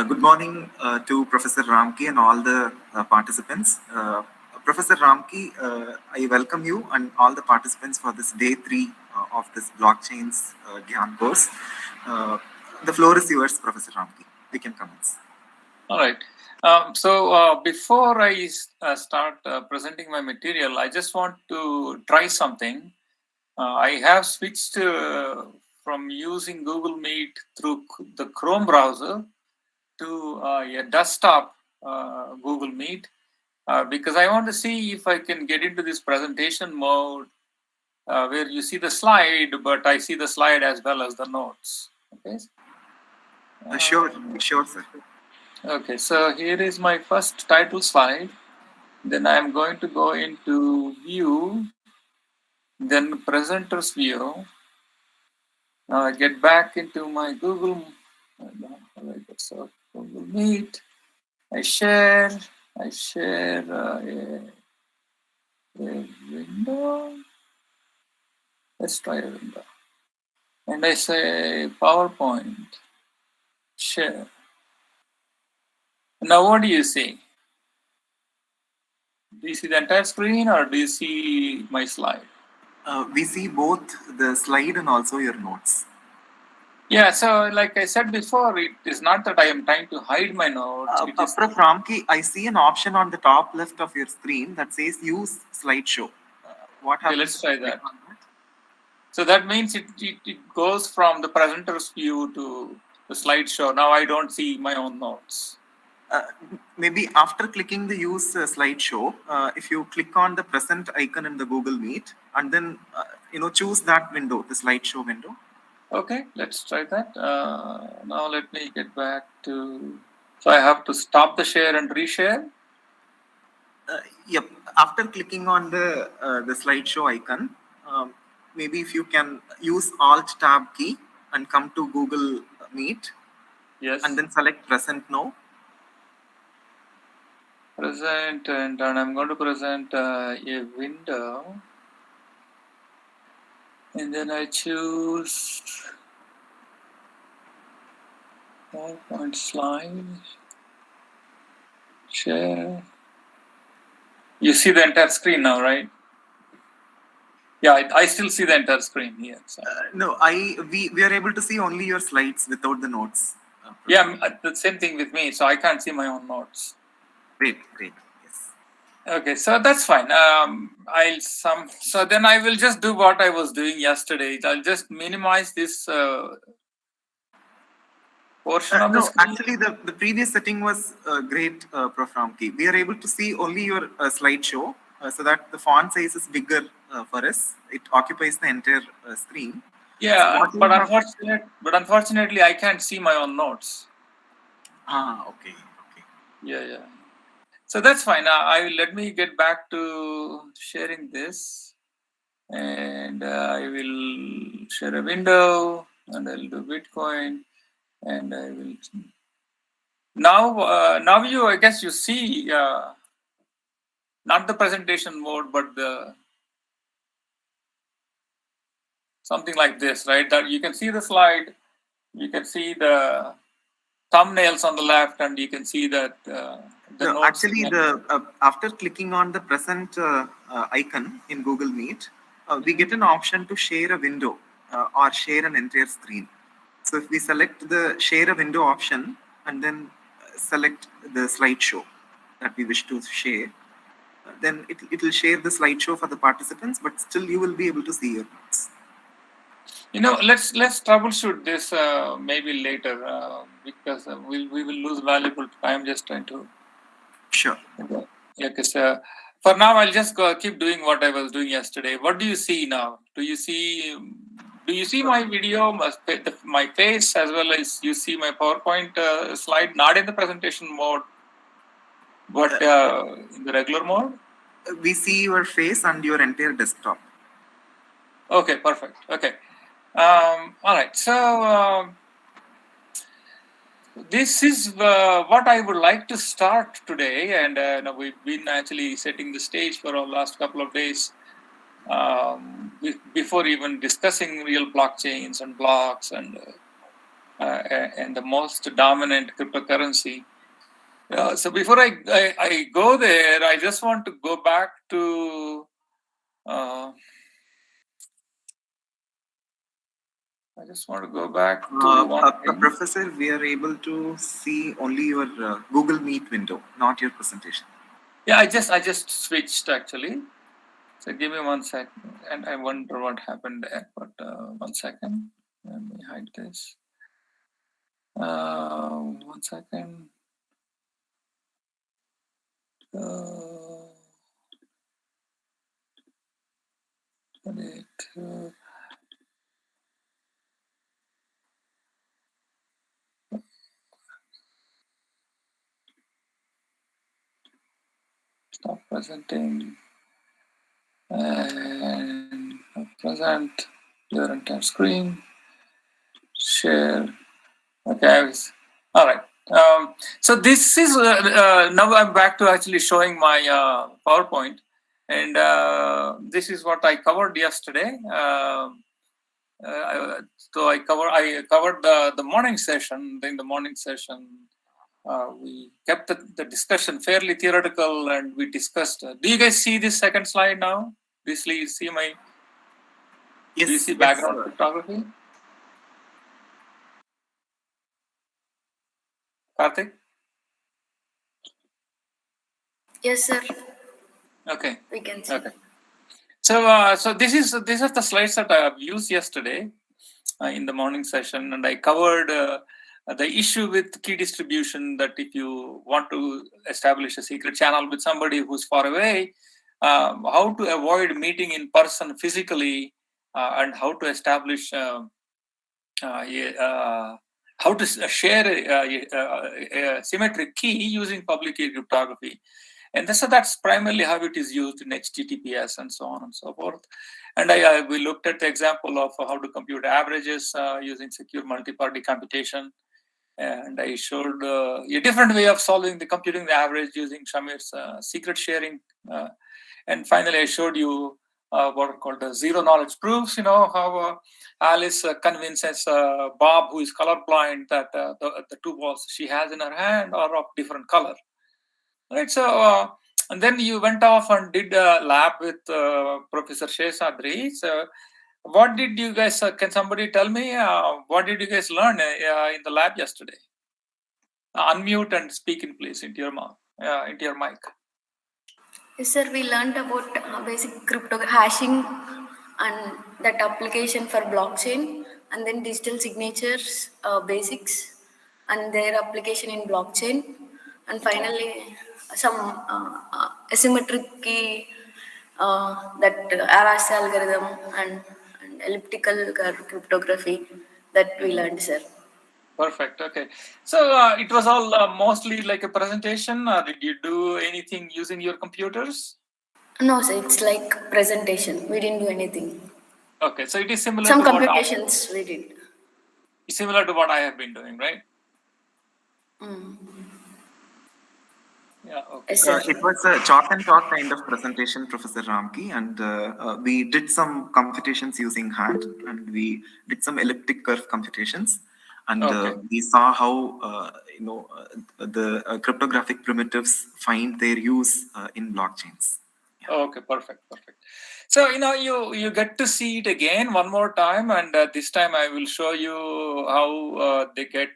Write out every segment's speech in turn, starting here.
Good morning to Professor Ramki and all the participants. Professor Ramki, I welcome you and all the participants for this day 3 of this blockchains GIAN course. The floor is yours, Professor Ramki. We can commence. All right. Before I start presenting my material, I just want to try something. I have switched from using Google Meet through the Chrome browser to a desktop Google Meet because I want to see if I can get into this presentation mode where you see the slide, but I see the slide as well as the notes. Okay. Sure, sir. Okay, so here is my first title slide. Then I am going to go into view, then presenter's view. Now I get back into my Google Meet. I share a window. Let's try a window. And I say PowerPoint, share. Now what do you see? Do you see the entire screen or do you see my slide? We see both the slide and also your notes. Yeah, so like I said before, it is not that I am trying to hide my notes. Prof. Ramki, I see an option on the top left of your screen that says use slideshow. What happens? Okay, let's try that. So that means it goes from the presenter's view to the slideshow. Now I don't see my own notes. Maybe after clicking the use slideshow, if you click on the present icon in the Google Meet and then choose that window, the slideshow window. Okay, let's try that. Now let me get back to. So I have to stop the share and reshare. Yep. After clicking on the slideshow icon, maybe if you can use Alt Tab key and come to Google Meet. Yes. And then select present now. Present, and I'm going to present a window. And then I choose PowerPoint slide, share. You see the entire screen now, right? Yeah, I still see the entire screen here. So. No, we are able to see only your slides without the notes. Yeah, the same thing with me. So I can't see my own notes. Great. Yes. Okay, so that's fine. So then I will just do what I was doing yesterday. I'll just minimize this portion of the screen. Actually, the previous setting was great, Prof. Ramki. We are able to see only your slideshow, so that the font size is bigger for us. It occupies the entire screen. Yeah, so but unfortunately, I can't see my own notes. Okay. Yeah. So that's fine. Let me get back to sharing this, and I will share a window, and I'll do Bitcoin, and I will. Now you, I guess you see not the presentation mode, but the something like this, right? That you can see the slide, you can see the thumbnails on the left, and you can see that the notes. Actually, after clicking on the present icon in Google Meet, we get an option to share a window or share an entire screen. So if we select the share a window option and then select the slideshow that we wish to share, then it will share the slideshow for the participants, but still you will be able to see your notes. Let's troubleshoot this maybe later because we will lose valuable time just trying to. Sure. Yeah, because for now I'll just keep doing what I was doing yesterday. What do you see now? Do you see my video, my face, as well as you see my PowerPoint slide? Not in the presentation mode, but in the regular mode. We see your face and your entire desktop. Okay, perfect. Okay. All right. So this is what I would like to start today, and we've been actually setting the stage for our last couple of days before even discussing real blockchains and blocks and and the most dominant cryptocurrency. So before I go there, I just want to go back to one thing. Professor, we are able to see only your Google Meet window, not your presentation. Yeah, I just switched actually. So give me 1 second, and I wonder what happened there. But 1 second, let me hide this. 1 second. Stop presenting and present your entire screen. Share. Okay. All right. So this is now I'm back to actually showing my PowerPoint, and this is what I covered yesterday. So I covered the morning session. In the morning session, we kept the discussion fairly theoretical, and we discussed. Do you guys see this second slide now? Do you see my? Yes. Do you see background photography? Karthik? Yes, sir. Okay. We can see. Okay. So these are the slides that I have used yesterday in the morning session, and I covered the issue with key distribution. That if you want to establish a secret channel with somebody who's far away, how to avoid meeting in person physically, and how to establish how to share a symmetric key using public key cryptography. And that's primarily how it is used in HTTPS and so on and so forth. And we looked at the example of how to compute averages using secure multi-party computation. And I showed a different way of computing the average using Shamir's secret sharing. And finally, I showed you what are called the zero knowledge proofs. You know how Alice convinces Bob, who is colorblind, that the two balls she has in her hand are of different color. Right. So, and then you went off and did a lab with Professor Sheshadri. So, what did you guys? Can somebody tell me what did you guys learn in the lab yesterday? Unmute and speak in please into your mouth, into your mic. Yes, sir. We learned about basic crypto hashing and that application for blockchain, and then digital signatures basics and their application in blockchain, and finally some asymmetric key that Arras algorithm and elliptical cryptography that we learned, sir. Perfect. Okay. So it was all mostly like a presentation. Did you do anything using your computers? No, sir. It's like presentation. We didn't do anything. Okay. So it is similar Some to computations we did. Similar to what I have been doing, right? Yeah. Okay. It was a chalk and talk kind of presentation, Professor Ramki, and we did some computations using hand, and we did some elliptic curve computations, and we saw how the cryptographic primitives find their use in blockchains. Yeah. Okay, perfect. So you get to see it again one more time, and this time I will show you how they get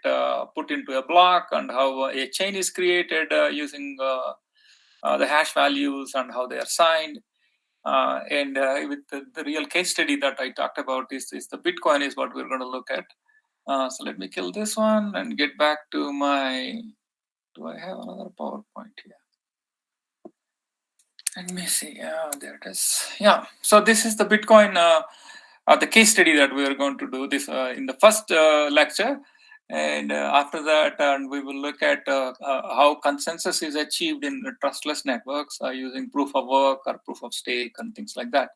put into a block and how a chain is created using the hash values and how they are signed. And with the real case study that I talked about is the Bitcoin is what we're going to look at. So let me kill this one and get back to my. Do I have another PowerPoint here? Let me see. Yeah, there it is. Yeah. So this is the Bitcoin, the case study that we are going to do this in the first lecture, and after that, we will look at how consensus is achieved in trustless networks using proof of work or proof of stake and things like that.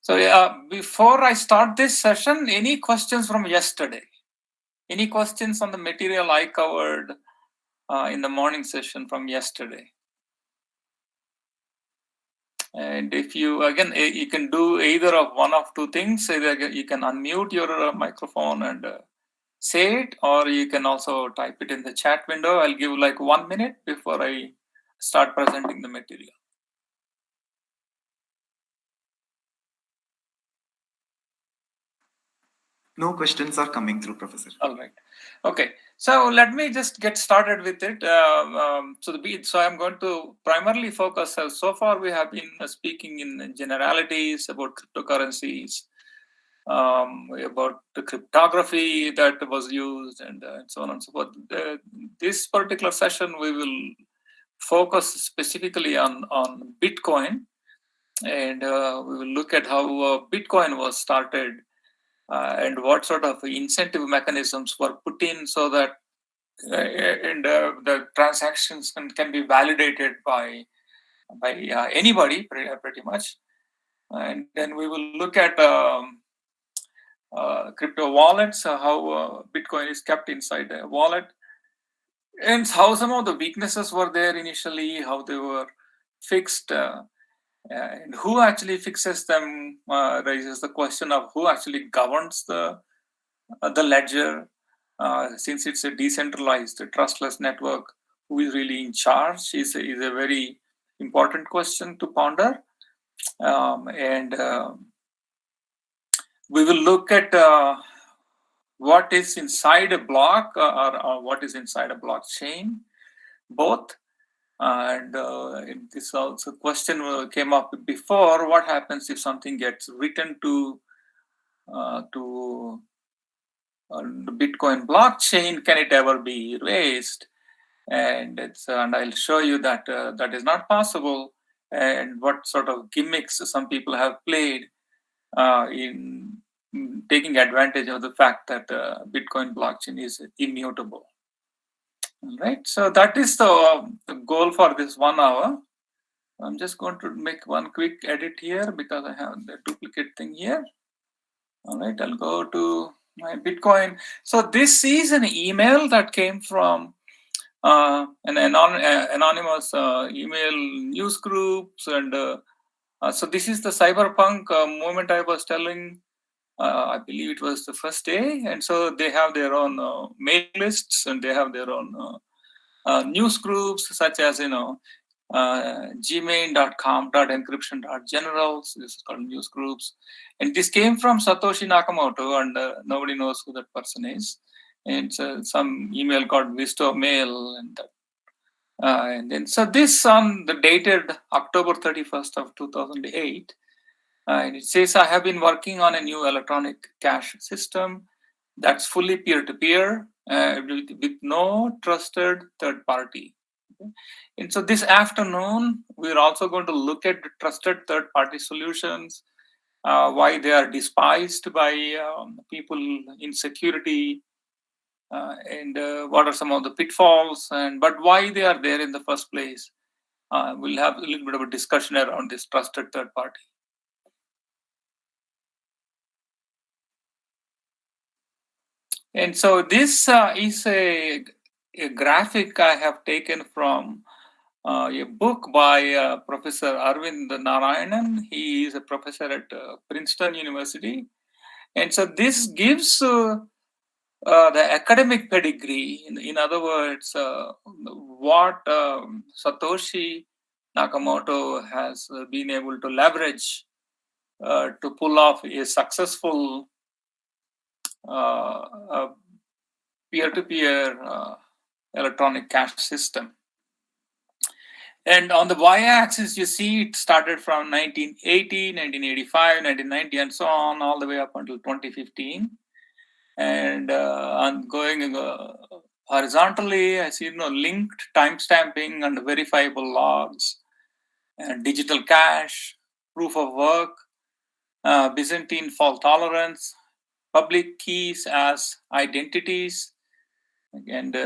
So before I start this session, any questions from yesterday? Any questions on the material I covered in the morning session from yesterday? And if you, again, you can do either of one of two things. Either you can unmute your microphone and say it, or you can also type it in the chat window. I'll give like 1 minute before I start presenting the material. No questions are coming through, Professor. All right. Okay. So let me just get started with it. So I'm going to primarily focus. So far, we have been speaking in generalities about cryptocurrencies, about the cryptography that was used, and so on and so forth. This particular session, we will focus specifically on Bitcoin, and we will look at how Bitcoin was started. And what sort of incentive mechanisms were put in so that the transactions can be validated by anybody pretty much. And then we will look at crypto wallets, how Bitcoin is kept inside a wallet, and how some of the weaknesses were there initially, how they were fixed, and who actually fixes them. Raises the question of who actually governs the ledger, since it's a decentralized, trustless network. Who is really in charge is a very important question to ponder. And we will look at what is inside a block, or what is inside a blockchain, both. And this also question came up before: what happens if something gets written to the Bitcoin blockchain? Can it ever be erased? And I'll show you that that is not possible, and what sort of gimmicks some people have played in taking advantage of the fact that Bitcoin blockchain is immutable. All right, so that is the goal for this 1 hour. I'm just going to make one quick edit here because I have the duplicate thing here. All right, I'll go to my Bitcoin. So this is an email that came from an anonymous email news groups, and so this is the cyberpunk movement I was telling. I believe it was the first day, and so they have their own mail lists, and they have their own news groups, such as gmain.com.encryption.generals. This is called news groups, and this came from Satoshi Nakamoto, and nobody knows who that person is. And some email called Visto Mail, and then so this on the dated October 31st of 2008. And it says, I have been working on a new electronic cash system that's fully peer-to-peer with no trusted third party. Okay? And so this afternoon, we're also going to look at the trusted third party solutions, why they are despised by people in security, and what are some of the pitfalls, but why they are there in the first place. We'll have a little bit of a discussion around this trusted third party. And so this is a graphic I have taken from a book by Professor Arvind Narayanan. He is a professor at Princeton University. And so this gives the academic pedigree. In other words, what Satoshi Nakamoto has been able to leverage to pull off a successful peer-to-peer electronic cash system. And on the y-axis, you see it started from 1980, 1985, 1990, and so on, all the way up until 2015. And on going horizontally, I see linked timestamping and verifiable logs, and digital cash, proof of work, Byzantine fault tolerance, public keys as identities, and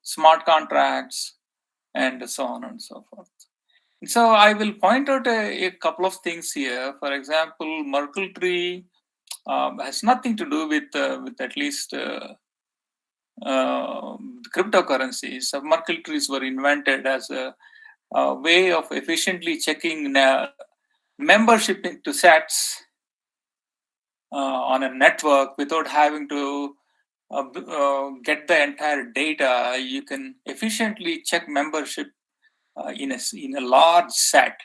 smart contracts, and so on and so forth. And so I will point out a couple of things here. For example, Merkle tree has nothing to do with at least cryptocurrencies. Merkle trees were invented as a way of efficiently checking membership into sets on a network without having to get the entire data. You can efficiently check membership in a large set.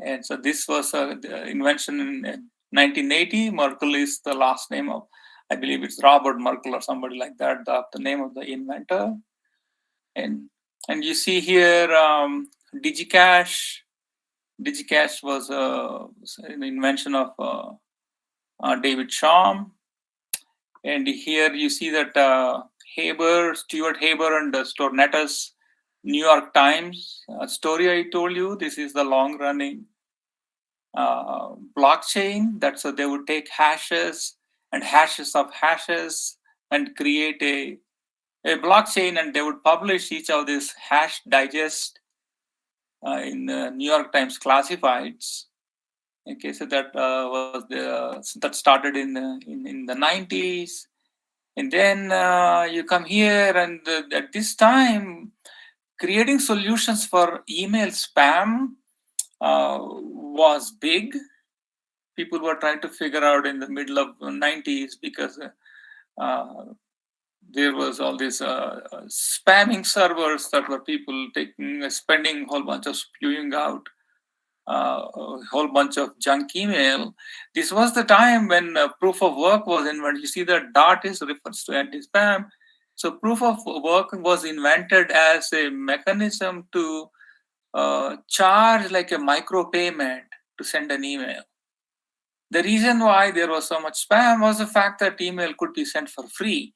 And so this was the invention in 1980. Merkle is the last name of, I believe it's Robert Merkle or somebody like that, the name of the inventor. And you see here DigiCache. DigiCache was an invention of David Shom. And here you see that Stuart Haber and Stornetta's New York Times story I told you. This is the long-running blockchain. That's so they would take hashes and hashes of hashes and create a blockchain, and they would publish each of these hash digest in New York Times Classifieds. Okay, so that was that started in the 90s, and then you come here, and at this time, creating solutions for email spam was big. People were trying to figure out in the middle of the 90s because there was all these spamming servers that were people spending a whole bunch of spewing out a whole bunch of junk email. This was the time when proof of work was invented. You see that dot is refers to anti-spam. So proof of work was invented as a mechanism to charge like a micro payment to send an email. The reason why there was so much spam was the fact that email could be sent for free.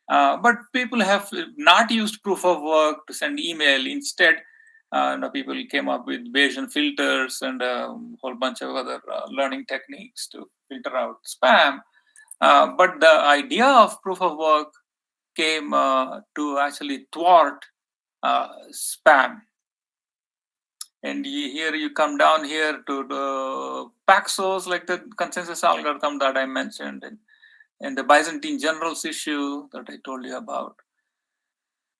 But people have not used proof of work to send email. Instead, people came up with Bayesian filters and a whole bunch of other learning techniques to filter out spam. But the idea of proof of work came to actually thwart spam. And here you come down here to the Paxos, like the consensus algorithm that I mentioned, and the Byzantine generals issue that I told you about.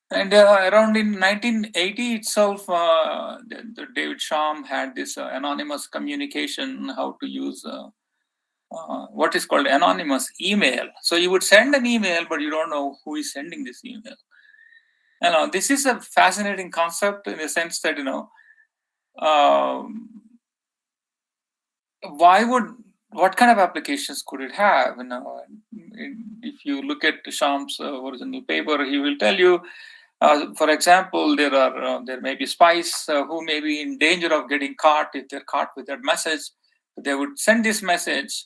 And around in 1980 itself, the David Shom had this anonymous communication, how to use what is called anonymous email. So you would send an email, but you don't know who is sending this email. And this is a fascinating concept in the sense that, what kind of applications could it have? If you look at Sham's original paper, he will tell you, for example, there may be spies who may be in danger of getting caught. If they're caught with that message, they would send this message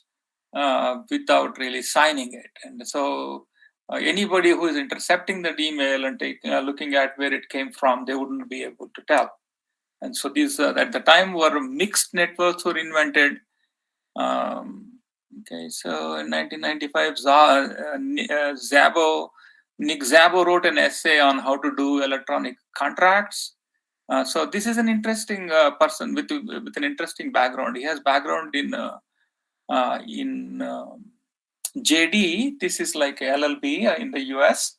without really signing it. And so anybody who is intercepting that email and looking at where it came from, they wouldn't be able to tell. And so these at the time were mixed networks were invented. Okay, so in 1995, Nick Szabo wrote an essay on how to do electronic contracts. So this is an interesting person with an interesting background. He has background in JD. This is like LLB in the US,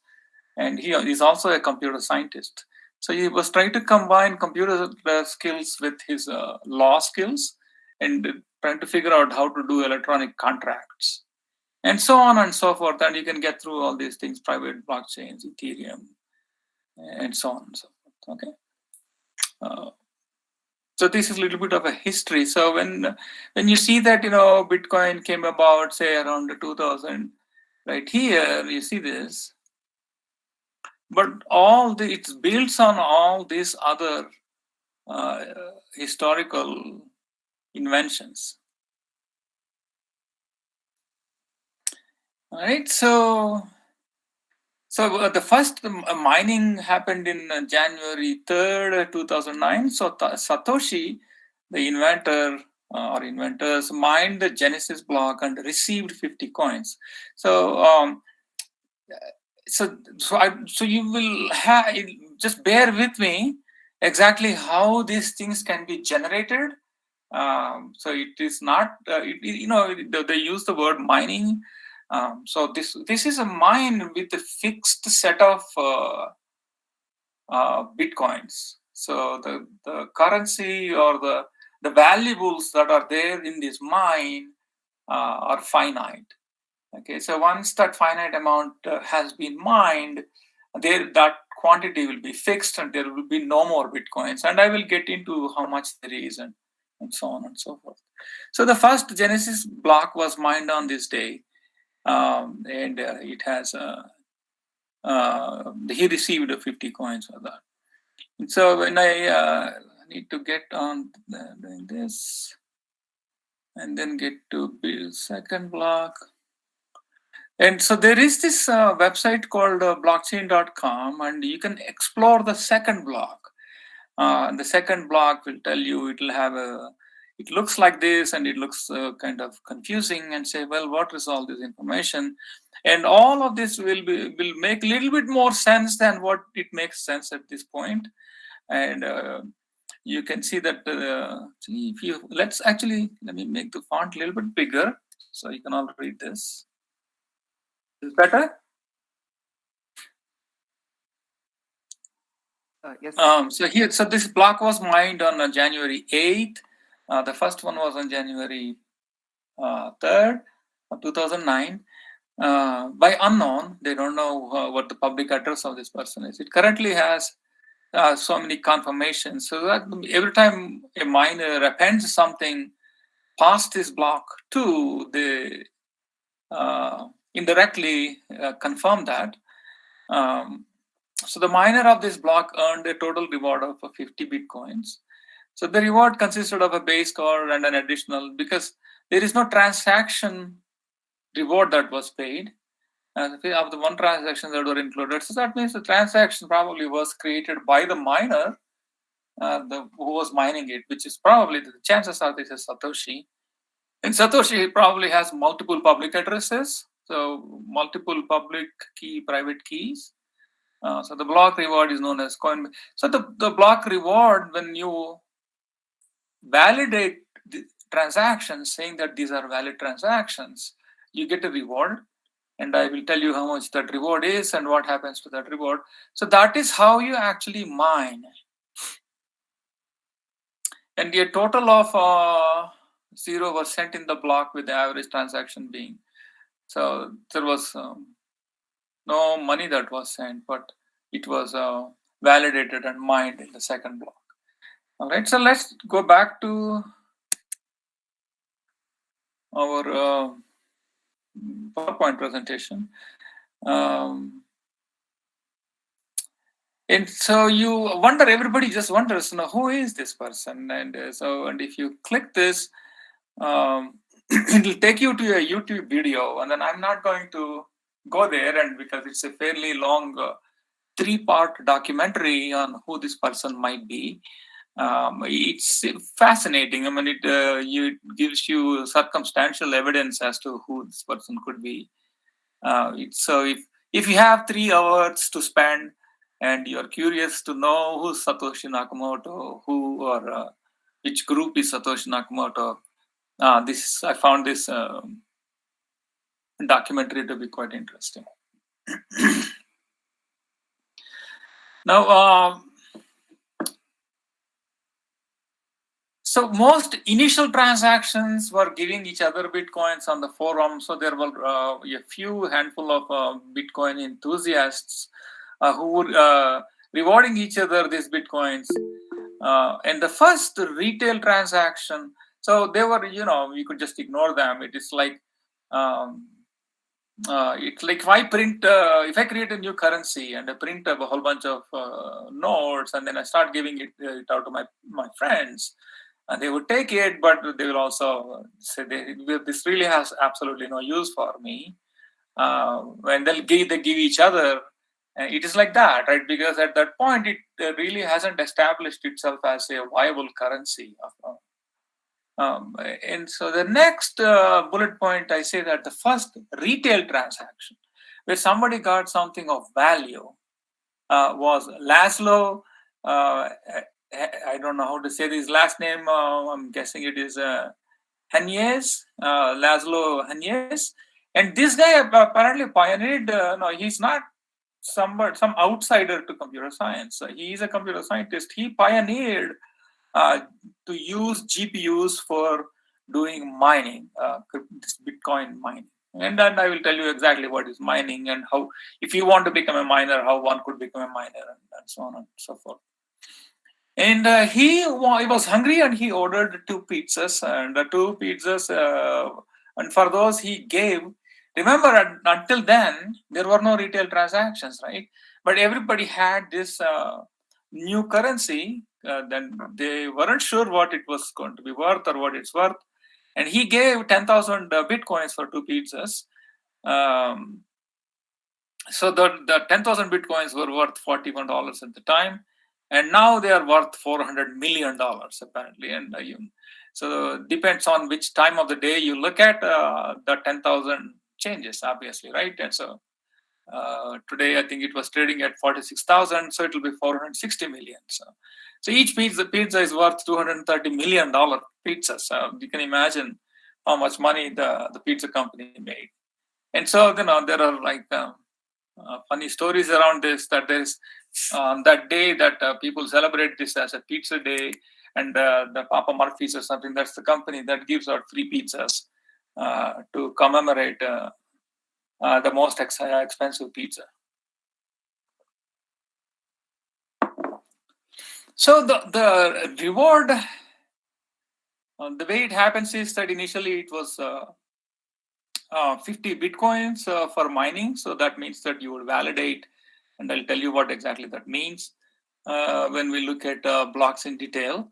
and he is also a computer scientist. So he was trying to combine computer skills with his law skills and trying to figure out how to do electronic contracts and so on and so forth. And you can get through all these things, private blockchains, Ethereum, and so on and so forth. Okay. So this is a little bit of a history. So when you see that, Bitcoin came about, say around 2000, right here, you see this. But it builds on all these other historical inventions. All right, so the first mining happened in January 3rd, 2009. So Satoshi, the inventor or inventors, mined the Genesis block and received 50 coins. So you will just bear with me exactly how these things can be generated. So it is not, they use the word mining. So this is a mine with a fixed set of bitcoins. So the currency or the the valuables that are there in this mine are finite. Okay, so once that finite amount has been mined, that quantity will be fixed and there will be no more Bitcoins. And I will get into how much there is and so on and so forth. So the first Genesis block was mined on this day, and it has he received 50 coins for that. And so when I need to get on doing this and then get to build second block. And so there is this website called blockchain.com, and you can explore the second block. The second block will tell you, it will have it looks like this, and it looks kind of confusing, and say, well, what is all this information? And all of this will make a little bit more sense than what it makes sense at this point. And you can see that if you let me make the font a little bit bigger so you can all read this. Is it better? Yes. So this block was mined on January 8th. The first one was on January 3rd, 2009. By unknown, they don't know what the public address of this person is. It currently has so many confirmations, so that every time a miner appends something past this block to the indirectly confirm that. So the miner of this block earned a total reward of 50 Bitcoins. So the reward consisted of a base card and an additional, because there is no transaction reward that was paid. Of the one transaction that were included. So that means the transaction probably was created by the miner who was mining it, which is probably, the chances are this is Satoshi. And Satoshi probably has multiple public addresses, so multiple public key, private keys. So the block reward is known as coin. So the block reward, when you validate the transactions, saying that these are valid transactions, you get a reward. And I will tell you how much that reward is and what happens to that reward. So that is how you actually mine. And a total of 0 was sent in the block, with the average transaction being. So there was no money that was sent, but it was validated and mined in the second block. All right, so let's go back to our PowerPoint presentation. And so you wonder, everybody just wonders, who is this person? And and if you click this, it will take you to a YouTube video, and then I'm not going to go there, and because it's a fairly long 3-part documentary on who this person might be. It's fascinating. I mean, it gives you circumstantial evidence as to who this person could be. So if you have 3 hours to spend and you're curious to know who's Satoshi Nakamoto, who or which group is Satoshi Nakamoto, I found this documentary to be quite interesting. Now, so most initial transactions were giving each other Bitcoins on the forum. So there were a few handful of Bitcoin enthusiasts who were rewarding each other these Bitcoins. And the first retail transaction, so they were, you could just ignore them. It is like, it's like if I create a new currency and I print up a whole bunch of notes, and then I start giving it out to my friends, and they would take it, but they will also say, this really has absolutely no use for me. When they give each other, it is like that, right? Because at that point, it really hasn't established itself as a viable currency. And so the next bullet point, I say that the first retail transaction where somebody got something of value was Laszlo. I don't know how to say his last name. I'm guessing it is Hanyes, Laszlo Hanyes. And this guy apparently pioneered, he's not some outsider to computer science. He is a computer scientist. He pioneered to use GPUs for doing mining, this Bitcoin mining. And then I will tell you exactly what is mining and how, if you want to become a miner, how one could become a miner, and so on and so forth. And he was hungry and he ordered 2 pizzas, and the 2 pizzas, and for those he gave. Remember, until then, there were no retail transactions, right? But everybody had this new currency. Then they weren't sure what it was going to be worth or what it's worth. And he gave 10,000 bitcoins for 2 pizzas. So the 10,000 bitcoins were worth $41 at the time, and now they are worth $400 million apparently. And so depends on which time of the day you look at. The 10,000 changes, obviously, right? And so today I think it was trading at 46,000, so it will be 460 million. So each pizza is worth $230 million pizza. So you can imagine how much money the pizza company made. And so there are like funny stories around this, that there's that day that people celebrate this as a pizza day, and the Papa Murphy's or something, that's the company that gives out free pizzas to commemorate the most expensive pizza. So the reward, the way it happens is that initially it was 50 bitcoins for mining. So that means that you would validate, and I'll tell you what exactly that means when we look at blocks in detail.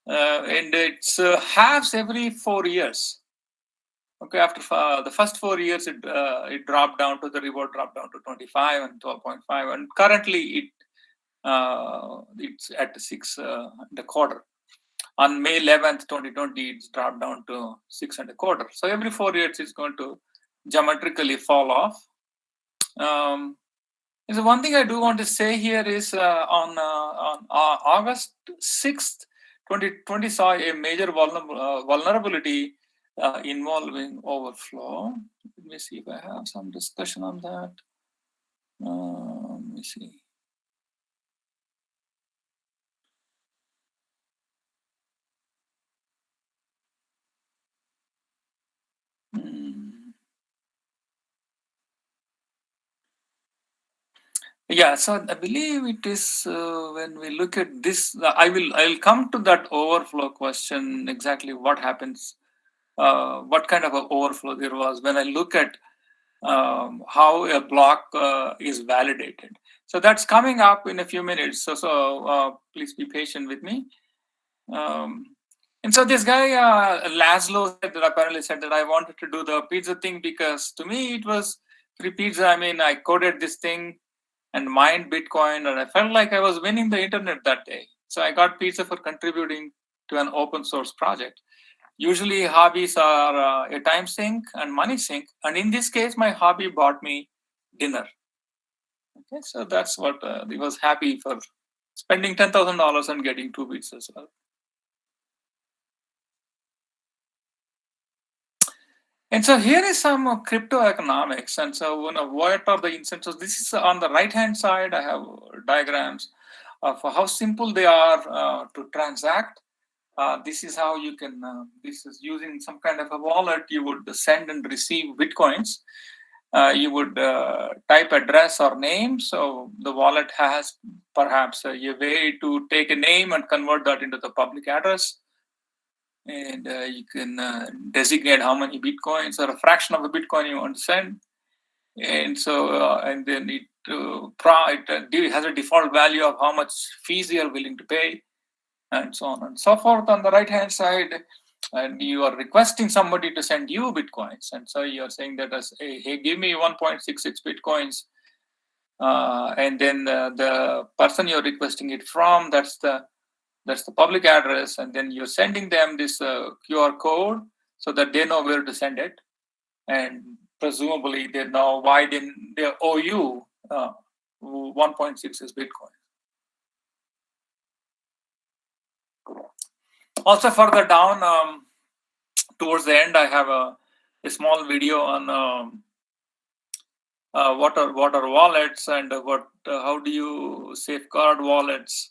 And it's halves every 4 years. Okay, after the first 4 years, it dropped down to, the reward dropped down to 25 and 12.5, and currently it's at 6 and a quarter. On May 11th, 2020, it's dropped down to 6 and a quarter. So every 4 years, it's going to geometrically fall off. So one thing I do want to say here is on August 6th, 2020 saw a major vulnerability involving overflow. Let me see if I have some discussion on that. Let me see. Yeah, so I believe it is when we look at this, I'll come to that overflow question, exactly what happens, what kind of an overflow there was when I look at how a block is validated. So that's coming up in a few minutes. So please be patient with me. And so this guy Laszlo apparently said that I wanted to do the pizza thing because to me it was free pizza. I mean, I coded this thing and mined Bitcoin, and I felt like I was winning the internet that day. So I got pizza for contributing to an open source project. Usually hobbies are a time sink and money sink, and in this case, my hobby bought me dinner. Okay, so that's what he was happy for spending $10,000 and getting 2 pizzas. And so here is some crypto economics. And so what are the incentives? This is on the right hand side. I have diagrams of how simple they are to transact. This is how you can, this is using some kind of a wallet. You would send and receive Bitcoins. You would type address or name. So the wallet has perhaps a way to take a name and convert that into the public address. And you can designate how many Bitcoins or a fraction of the Bitcoin you want to send. And so, and then it has a default value of how much fees you are willing to pay, and so on and so forth. On the right hand side, and you are requesting somebody to send you Bitcoins. And so you are saying that as, hey, give me 1.66 Bitcoins. And then the person you're requesting it from, that's the public address, and then you're sending them this QR code so that they know where to send it, and presumably they know why they owe you 1.66 Bitcoin. Also, further down towards the end, I have a small video on what are wallets and how do you safeguard wallets.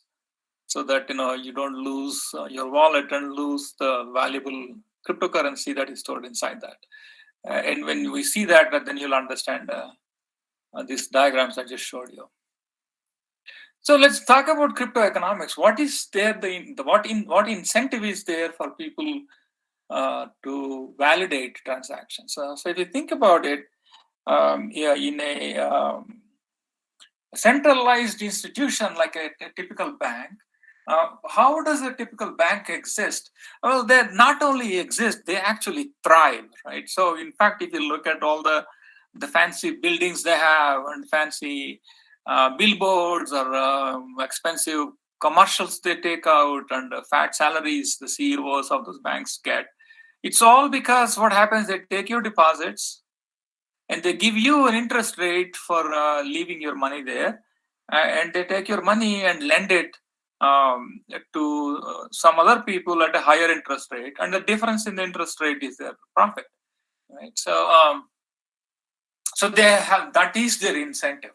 so that you don't lose your wallet and lose the valuable cryptocurrency that is stored inside that. And when we see that, then you'll understand these diagrams I just showed you. So let's talk about crypto economics. What is there? What incentive is there for people to validate transactions? So if you think about it, in a centralized institution like a typical bank, how does a typical bank exist? Well, they not only exist, they actually thrive, right? So in fact, if you look at all the fancy buildings they have and fancy billboards or expensive commercials they take out and fat salaries the CEOs of those banks get, it's all because what happens, they take your deposits and they give you an interest rate for leaving your money there, and they take your money and lend it to some other people at a higher interest rate, and the difference in the interest rate is their profit, right? So they have, that is their incentive.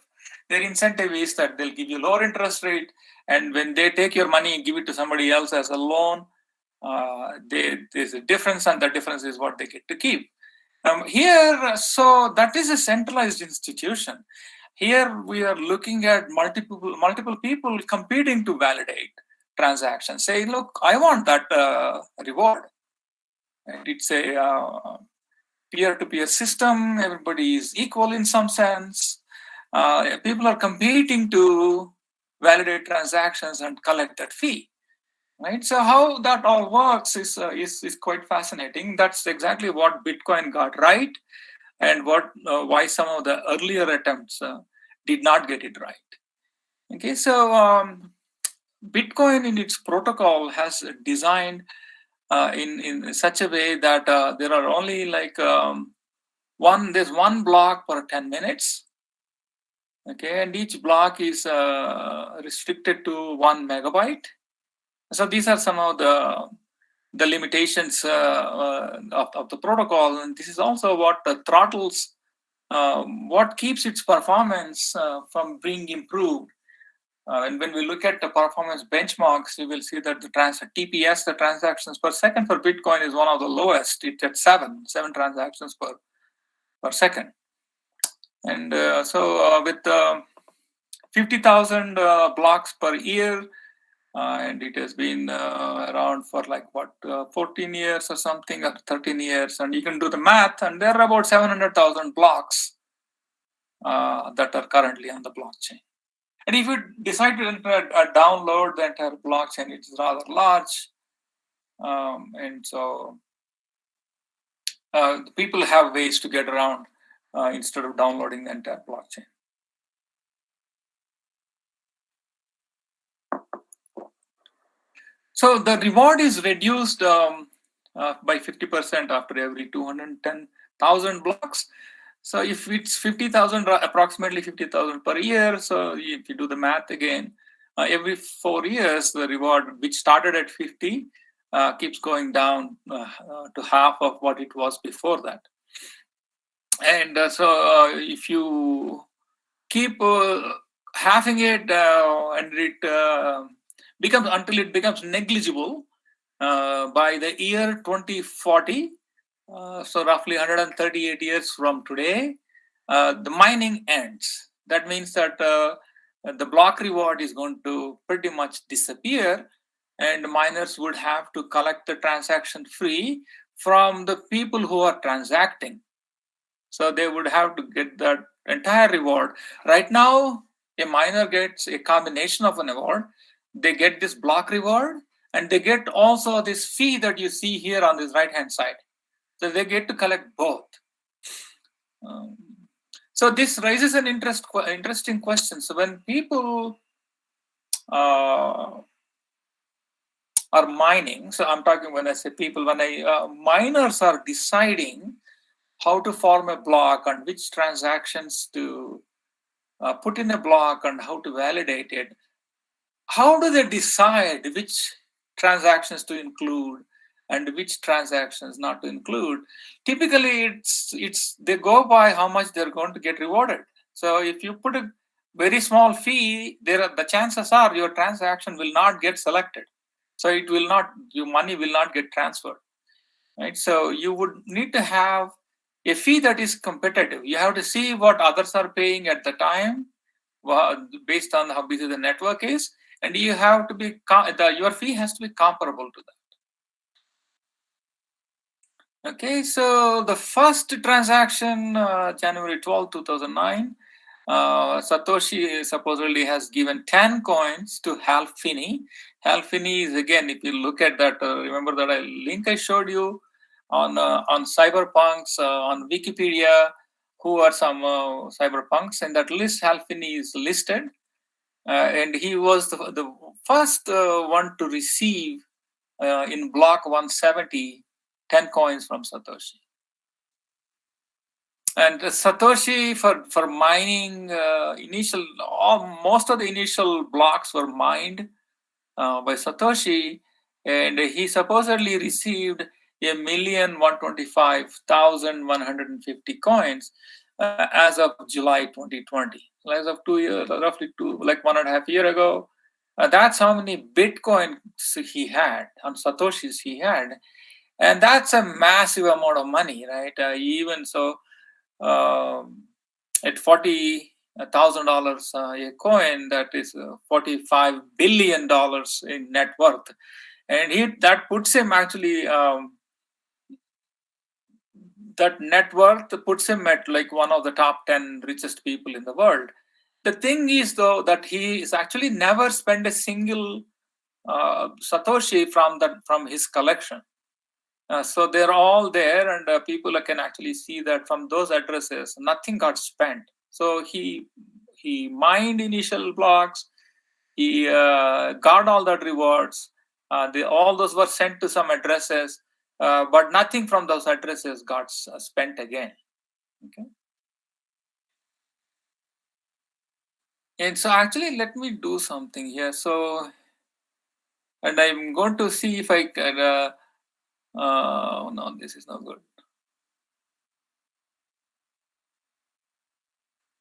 Their incentive is that they'll give you lower interest rate, and when they take your money and give it to somebody else as a loan, there's a difference, and the difference is what they get to keep. Here, so that is a centralized institution. Here we are looking at multiple people competing to validate transactions. Say, look, I want that reward. And it's a peer-to-peer system. Everybody is equal in some sense. People are competing to validate transactions and collect that fee. Right. So how that all works is quite fascinating. That's exactly what Bitcoin got right, and why some of the earlier attempts did not get it right. Okay, so Bitcoin in its protocol has designed in such a way that there are only like there's one block per 10 minutes. Okay, and each block is restricted to 1 megabyte. So these are some of the limitations of the protocol, and this is also what throttles what keeps its performance from being improved. And when we look at the performance benchmarks, you will see that the TPS, the transactions per second for Bitcoin, is one of the lowest. It's at seven transactions per second. And so with 50,000 blocks per year, and it has been around for like 14 years or something, or 13 years, and you can do the math, and there are about 700,000 blocks that are currently on the blockchain. And if you decide to download the entire blockchain, it is rather large, and so people have ways to get around instead of downloading the entire blockchain. So the reward is reduced by 50% after every 210,000 blocks. So if it's 50,000, approximately 50,000 per year, so if you do the math again, every 4 years, the reward, which started at 50, keeps going down to half of what it was before that. And so if you keep halving it, and it becomes, until it becomes negligible by the year 2040, so roughly 138 years from today, the mining ends. That means that the block reward is going to pretty much disappear, and miners would have to collect the transaction fee from the people who are transacting. So they would have to get that entire reward. Right now, a miner gets a combination of an award. They get this block reward, and they get also this fee that you see here on this right-hand side. So they get to collect both. So this raises an interesting question. So when people are mining, so I'm talking, when I say people, when miners are deciding how to form a block and which transactions to put in a block and how to validate it, how do they decide which transactions to include and which transactions not to include? Typically, it's they go by how much they're going to get rewarded. So if you put a very small fee, the chances are your transaction will not get selected. So it will not, your money will not get transferred, right? So you would need to have a fee that is competitive. You have to see what others are paying at the time, based on how busy the network is, and you have to be your fee has to be comparable to that. Okay, so the first transaction, January 12, 2009, Satoshi supposedly has given 10 coins to Hal Finney. Hal Finney is, again, if you look at that, remember that link I showed you on cyberpunks on Wikipedia, who are some cyberpunks, and that list Hal Finney is listed. And he was the first one to receive in block 170 10 coins from Satoshi. And Satoshi, for mining, most of the initial blocks were mined by Satoshi, and he supposedly received 1,125,150 coins as of July 2020. As of 2 years, roughly like 1.5 years ago. That's how many Bitcoins he had, on Satoshis he had. And that's a massive amount of money, right? Even so, at $40,000 a coin, that is $45 billion in net worth, and that puts him actually that net worth puts him at like one of the top 10 richest people in the world. The thing is, though, that he is actually never spent a single Satoshi from his collection. So they're all there, and people can actually see that from those addresses, nothing got spent. So he mined initial blocks, he got all that rewards. All those were sent to some addresses, but nothing from those addresses got spent again. Okay. And so actually, let me do something here. So, and I'm going to see if I can. No, this is not good.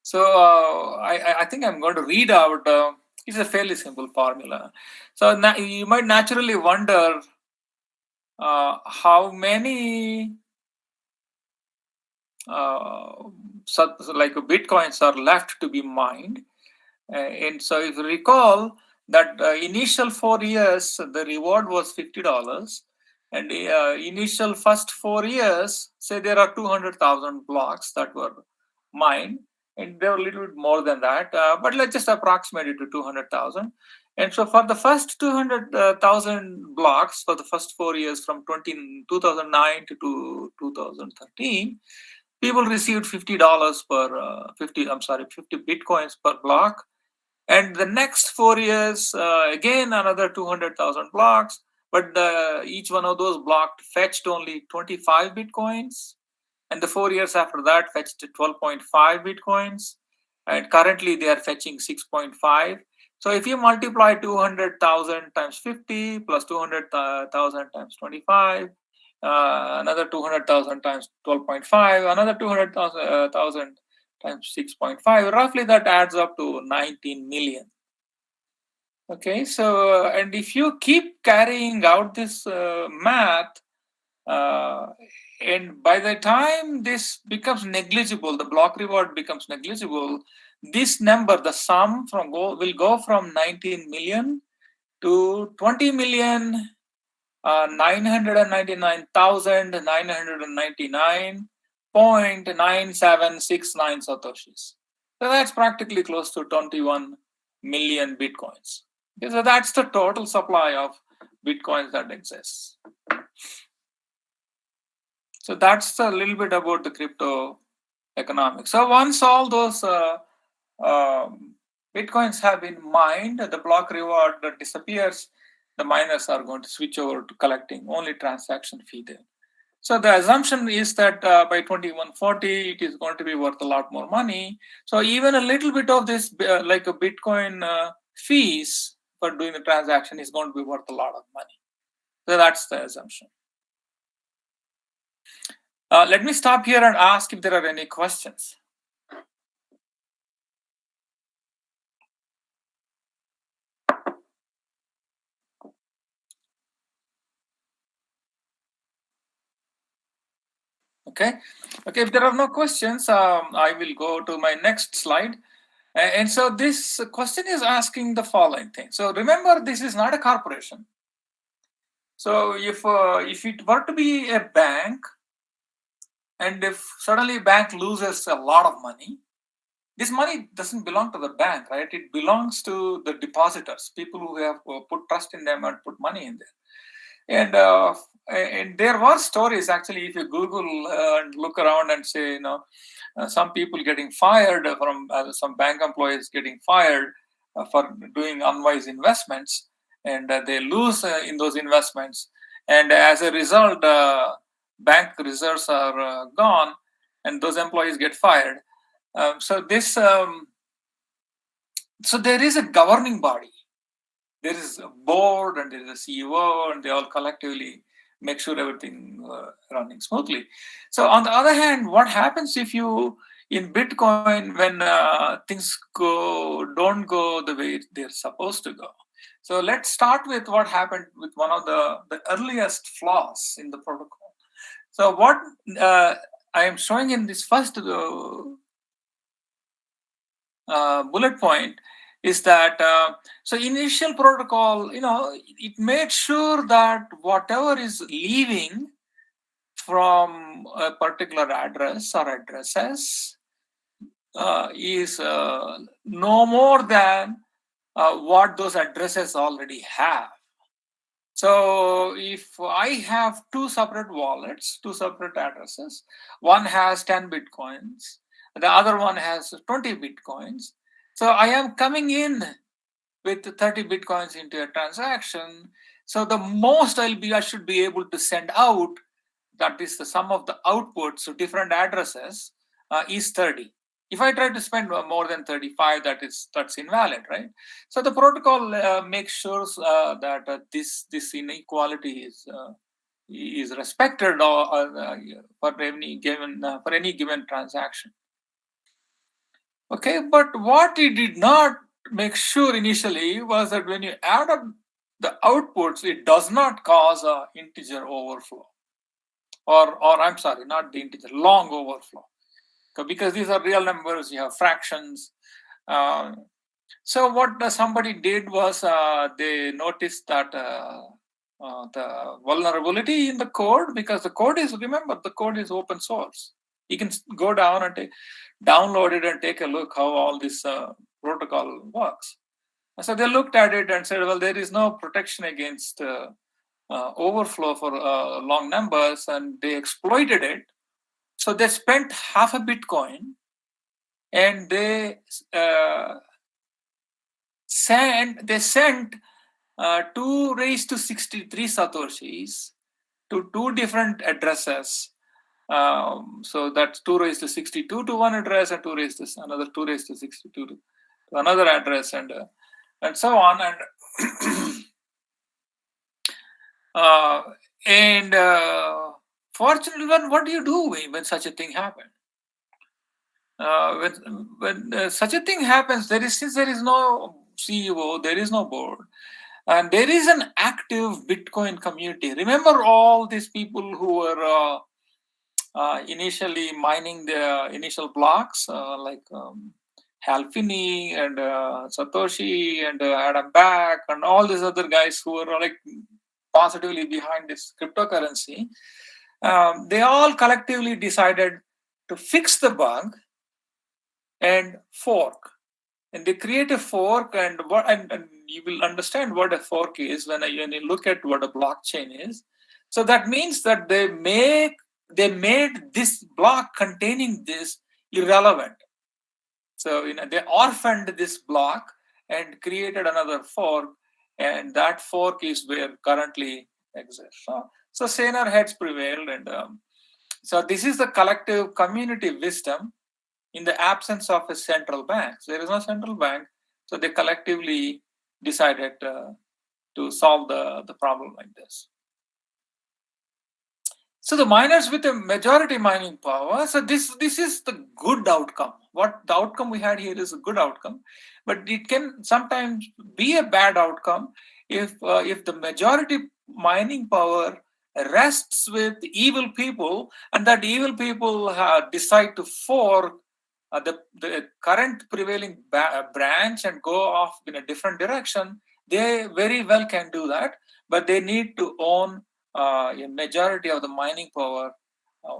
So I think I'm going to read out. It's a fairly simple formula. So you might naturally wonder how many like Bitcoins are left to be mined. And so if you recall that initial 4 years, the reward was $50. And the initial first 4 years, say there are 200,000 blocks that were mined. And they were a little bit more than that, but let's just approximate it to 200,000. And so for the first 200,000 blocks for the first 4 years, from 2009 to 2013, people received $50 per 50 Bitcoins per block. And the next 4 years, again another 200,000 blocks, but each one of those blocks fetched only 25 Bitcoins. And the 4 years after that fetched 12.5 Bitcoins. And currently they are fetching 6.5. So if you multiply 200,000 times 50 plus 200,000 times 25, another 200,000 times 12.5, another 200,000 times 6.5, roughly that adds up to 19 million. Okay, so and if you keep carrying out this math, and by the time this becomes negligible, the block reward becomes negligible, this number, the sum will go from 19 million to 20 million 999,999.9769 Satoshis. So that's practically close to 21 million Bitcoins. Okay, so that's the total supply of Bitcoins that exists. So that's a little bit about the crypto economics. So once all those Bitcoins have been mined, the block reward that disappears, the miners are going to switch over to collecting only transaction fee there. So the assumption is that by 2140, it is going to be worth a lot more money. So even a little bit of this, like a Bitcoin fees for doing the transaction, is going to be worth a lot of money. So that's the assumption. Let me stop here and ask if there are any questions. Okay. If there are no questions, I will go to my next slide. And so this question is asking the following thing. So remember, this is not a corporation. So if it were to be a bank, and if suddenly bank loses a lot of money, this money doesn't belong to the bank, right? It belongs to the depositors, people who have put trust in them and put money in there. And there were stories, actually, if you Google and look around and say, some people getting fired from some bank employees getting fired for doing unwise investments, and they lose in those investments, and as a result, bank reserves are gone, and those employees get fired. So there is a governing body. There is a board and there is a CEO, and they all collectively make sure everything running smoothly. So on the other hand, what happens if you in Bitcoin when things don't go the way they're supposed to go? So let's start with what happened with one of the earliest flaws in the protocol. So what I am showing in this first bullet point is that so initial protocol, it made sure that whatever is leaving from a particular address or addresses is no more than what those addresses already have. So if I have two separate wallets, two separate addresses, one has 10 Bitcoins, the other one has 20 Bitcoins. So I am coming in with 30 Bitcoins into a transaction. So the most I should be able to send out, that is the sum of the outputs to different addresses, is 30. If I try to spend more than 35, that's invalid, right? So the protocol makes sure that this inequality is respected for any given transaction. Okay, but what it did not make sure initially was that when you add up the outputs, it does not cause an integer overflow, or I'm sorry, not the integer, long overflow. Because these are real numbers, you have fractions. So what somebody did was they noticed that the vulnerability in the code, because the code is open source. You can go down and download it and take a look how all this protocol works. So they looked at it and said, well, there is no protection against overflow for long numbers, and they exploited it. So they spent half a Bitcoin, and they sent 2 raised to 63 Satoshis to two different addresses. So that's 2 raised to 62 to one address, and 2 raised to another 2 raised to 62 to another address, and so on. And fortunately, what do you do when such a thing happens? When such a thing happens, since there is no CEO, there is no board, and there is an active Bitcoin community. Remember all these people who were initially mining the initial blocks, like Hal Finney and Satoshi and Adam Back and all these other guys who were like positively behind this cryptocurrency. They all collectively decided to fix the bug and fork, and they create a fork, and you will understand what a fork is when you look at what a blockchain is. So that means that they made this block containing this irrelevant. So they orphaned this block and created another fork, and that fork is where currently exists. So saner heads prevailed, and so this is the collective community wisdom in the absence of a central bank. So there is no central bank, so they collectively decided to solve the problem like this. So the miners with a majority mining power, so this is the good outcome. What the outcome we had here is a good outcome, but it can sometimes be a bad outcome if the majority mining power rests with evil people, and that evil people decide to fork the current prevailing branch and go off in a different direction, they very well can do that, but they need to own a majority of the mining power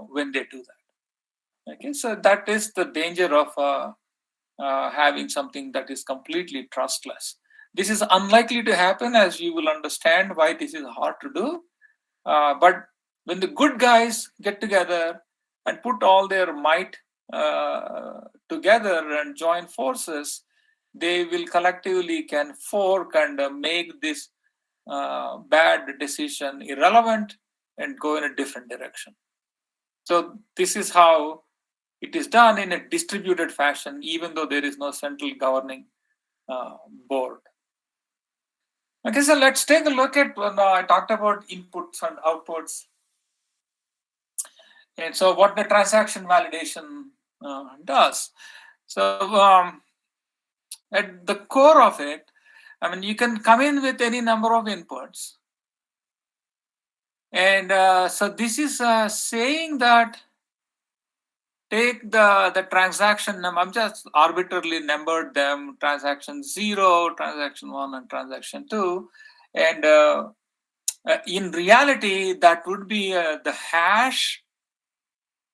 when they do that. Okay, so that is the danger of having something that is completely trustless. This is unlikely to happen, as you will understand why this is hard to do. But when the good guys get together and put all their might together and join forces, they will collectively can fork and make this bad decision irrelevant and go in a different direction. So this is how it is done in a distributed fashion, even though there is no central governing board. Okay, so let's take a look at when I talked about inputs and outputs. And so what the transaction validation does. So at the core of it, I mean, you can come in with any number of inputs. And so this is saying that take the transaction number, I'm just arbitrarily numbered them, transaction 0, transaction 1, and transaction 2. And in reality, that would be the hash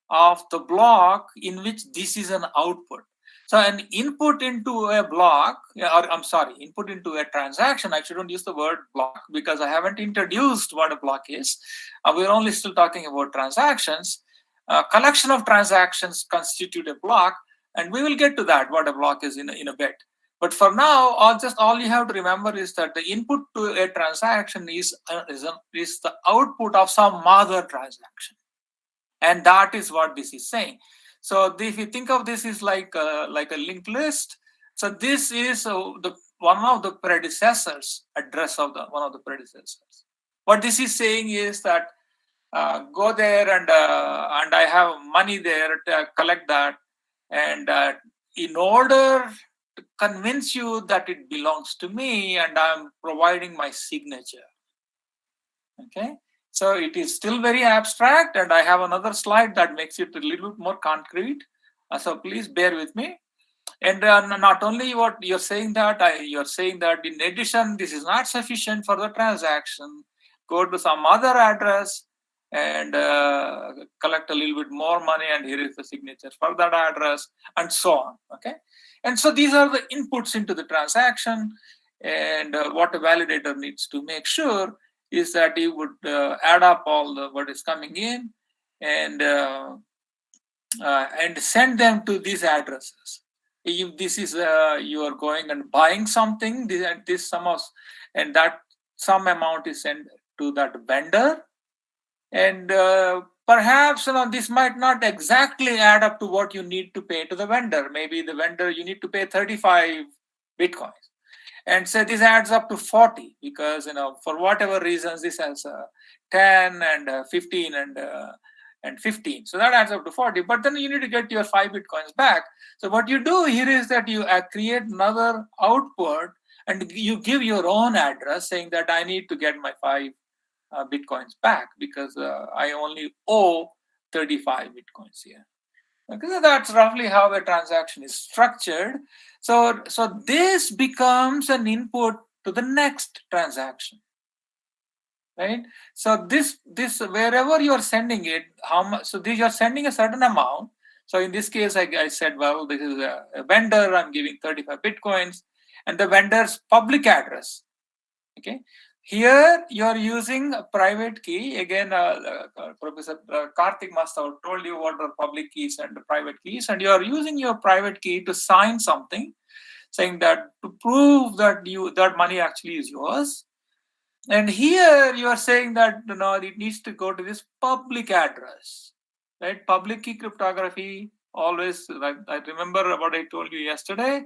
of the block in which this is an output. So an input into a block, or I'm sorry, input into a transaction, I shouldn't use the word block because I haven't introduced what a block is. We're only still talking about transactions. A collection of transactions constitute a block, and we will get to that, what a block is in a bit. But for now, all you have to remember is that the input to a transaction is the output of some other transaction. And that is what this is saying. So if you think of this is like a linked list, so this is one of the predecessors, address of one of the predecessors. What this is saying is that go there and I have money there to collect that, and in order to convince you that it belongs to me, and I'm providing my signature. Okay. So it is still very abstract, and I have another slide that makes it a little bit more concrete. So please bear with me. And not only what you're saying that, you're saying that in addition, this is not sufficient for the transaction. Go to some other address and collect a little bit more money, and here is the signature for that address, and so on. Okay. And so these are the inputs into the transaction, and what a validator needs to make sure is that you would add up all what is coming in and send them to these addresses. If this is you are going and buying something, this sum of, and that some amount is sent to that vendor, and perhaps this might not exactly add up to what you need to pay to the vendor. Maybe the vendor you need to pay 35 bitcoins. And say this adds up to 40 because for whatever reasons this has 10 and 15 and 15, so that adds up to 40. But then you need to get your 5 bitcoins back. So what you do here is that you create another output, and you give your own address saying that I need to get my 5 bitcoins back because I only owe 35 bitcoins here. Okay, so that's roughly how a transaction is structured. So this becomes an input to the next transaction, right? So this wherever you are sending it, how much? So you're sending a certain amount. So in this case, I said, well, this is a vendor. I'm giving 35 bitcoins, and the vendor's public address. Okay. Here you are using a private key. Again, Professor Karthik must have told you what are public keys and the private keys, and you are using your private key to sign something, saying that to prove that that money actually is yours. And here you are saying that it needs to go to this public address, right? Public key cryptography always. I remember what I told you yesterday.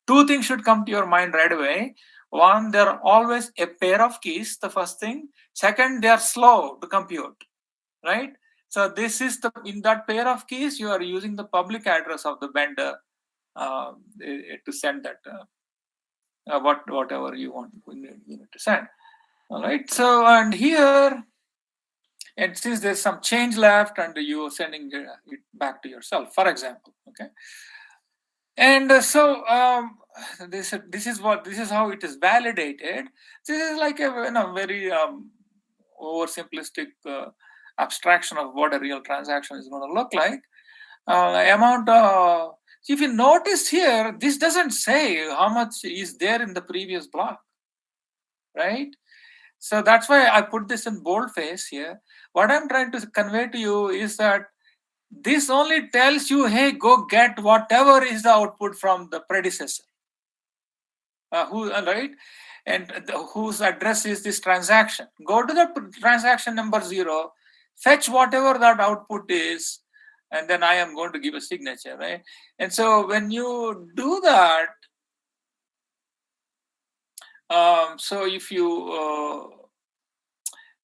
2 things should come to your mind right away. One, there are always a pair of keys, the first thing. Second, they are slow to compute, right? So this is in that pair of keys, you are using the public address of the vendor to send that whatever you want to send. All right. So, and here And since there's some change left, and you're sending it back to yourself, for example, okay. And this is how it is validated. This is like a very oversimplistic abstraction of what a real transaction is going to look like. Amount. If you notice here, this doesn't say how much is there in the previous block, right? So that's why I put this in boldface here. What I'm trying to convey to you is that this only tells you, hey, go get whatever is the output from the predecessor, right? And whose address is this transaction. Go to the transaction number 0, fetch whatever that output is, and then I am going to give a signature, right? And so when you do that, so if you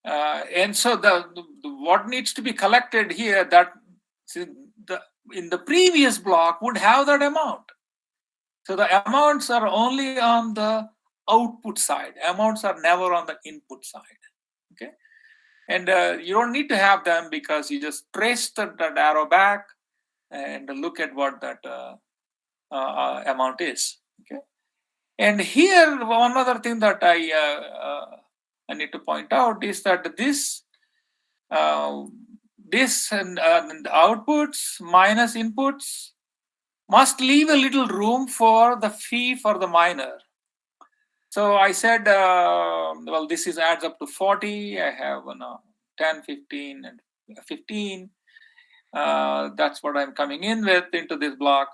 and so the what needs to be collected here, that in the previous block would have that amount. So the amounts are only on the output side. Amounts are never on the input side. Okay, and you don't need to have them because you just trace that arrow back and look at what that amount is. Okay, and here one other thing that I need to point out is that this and outputs minus inputs must leave a little room for the fee for the miner. So I said, well, this is adds up to 40. I have 10, 15, and 15. That's what I'm coming in with into this block.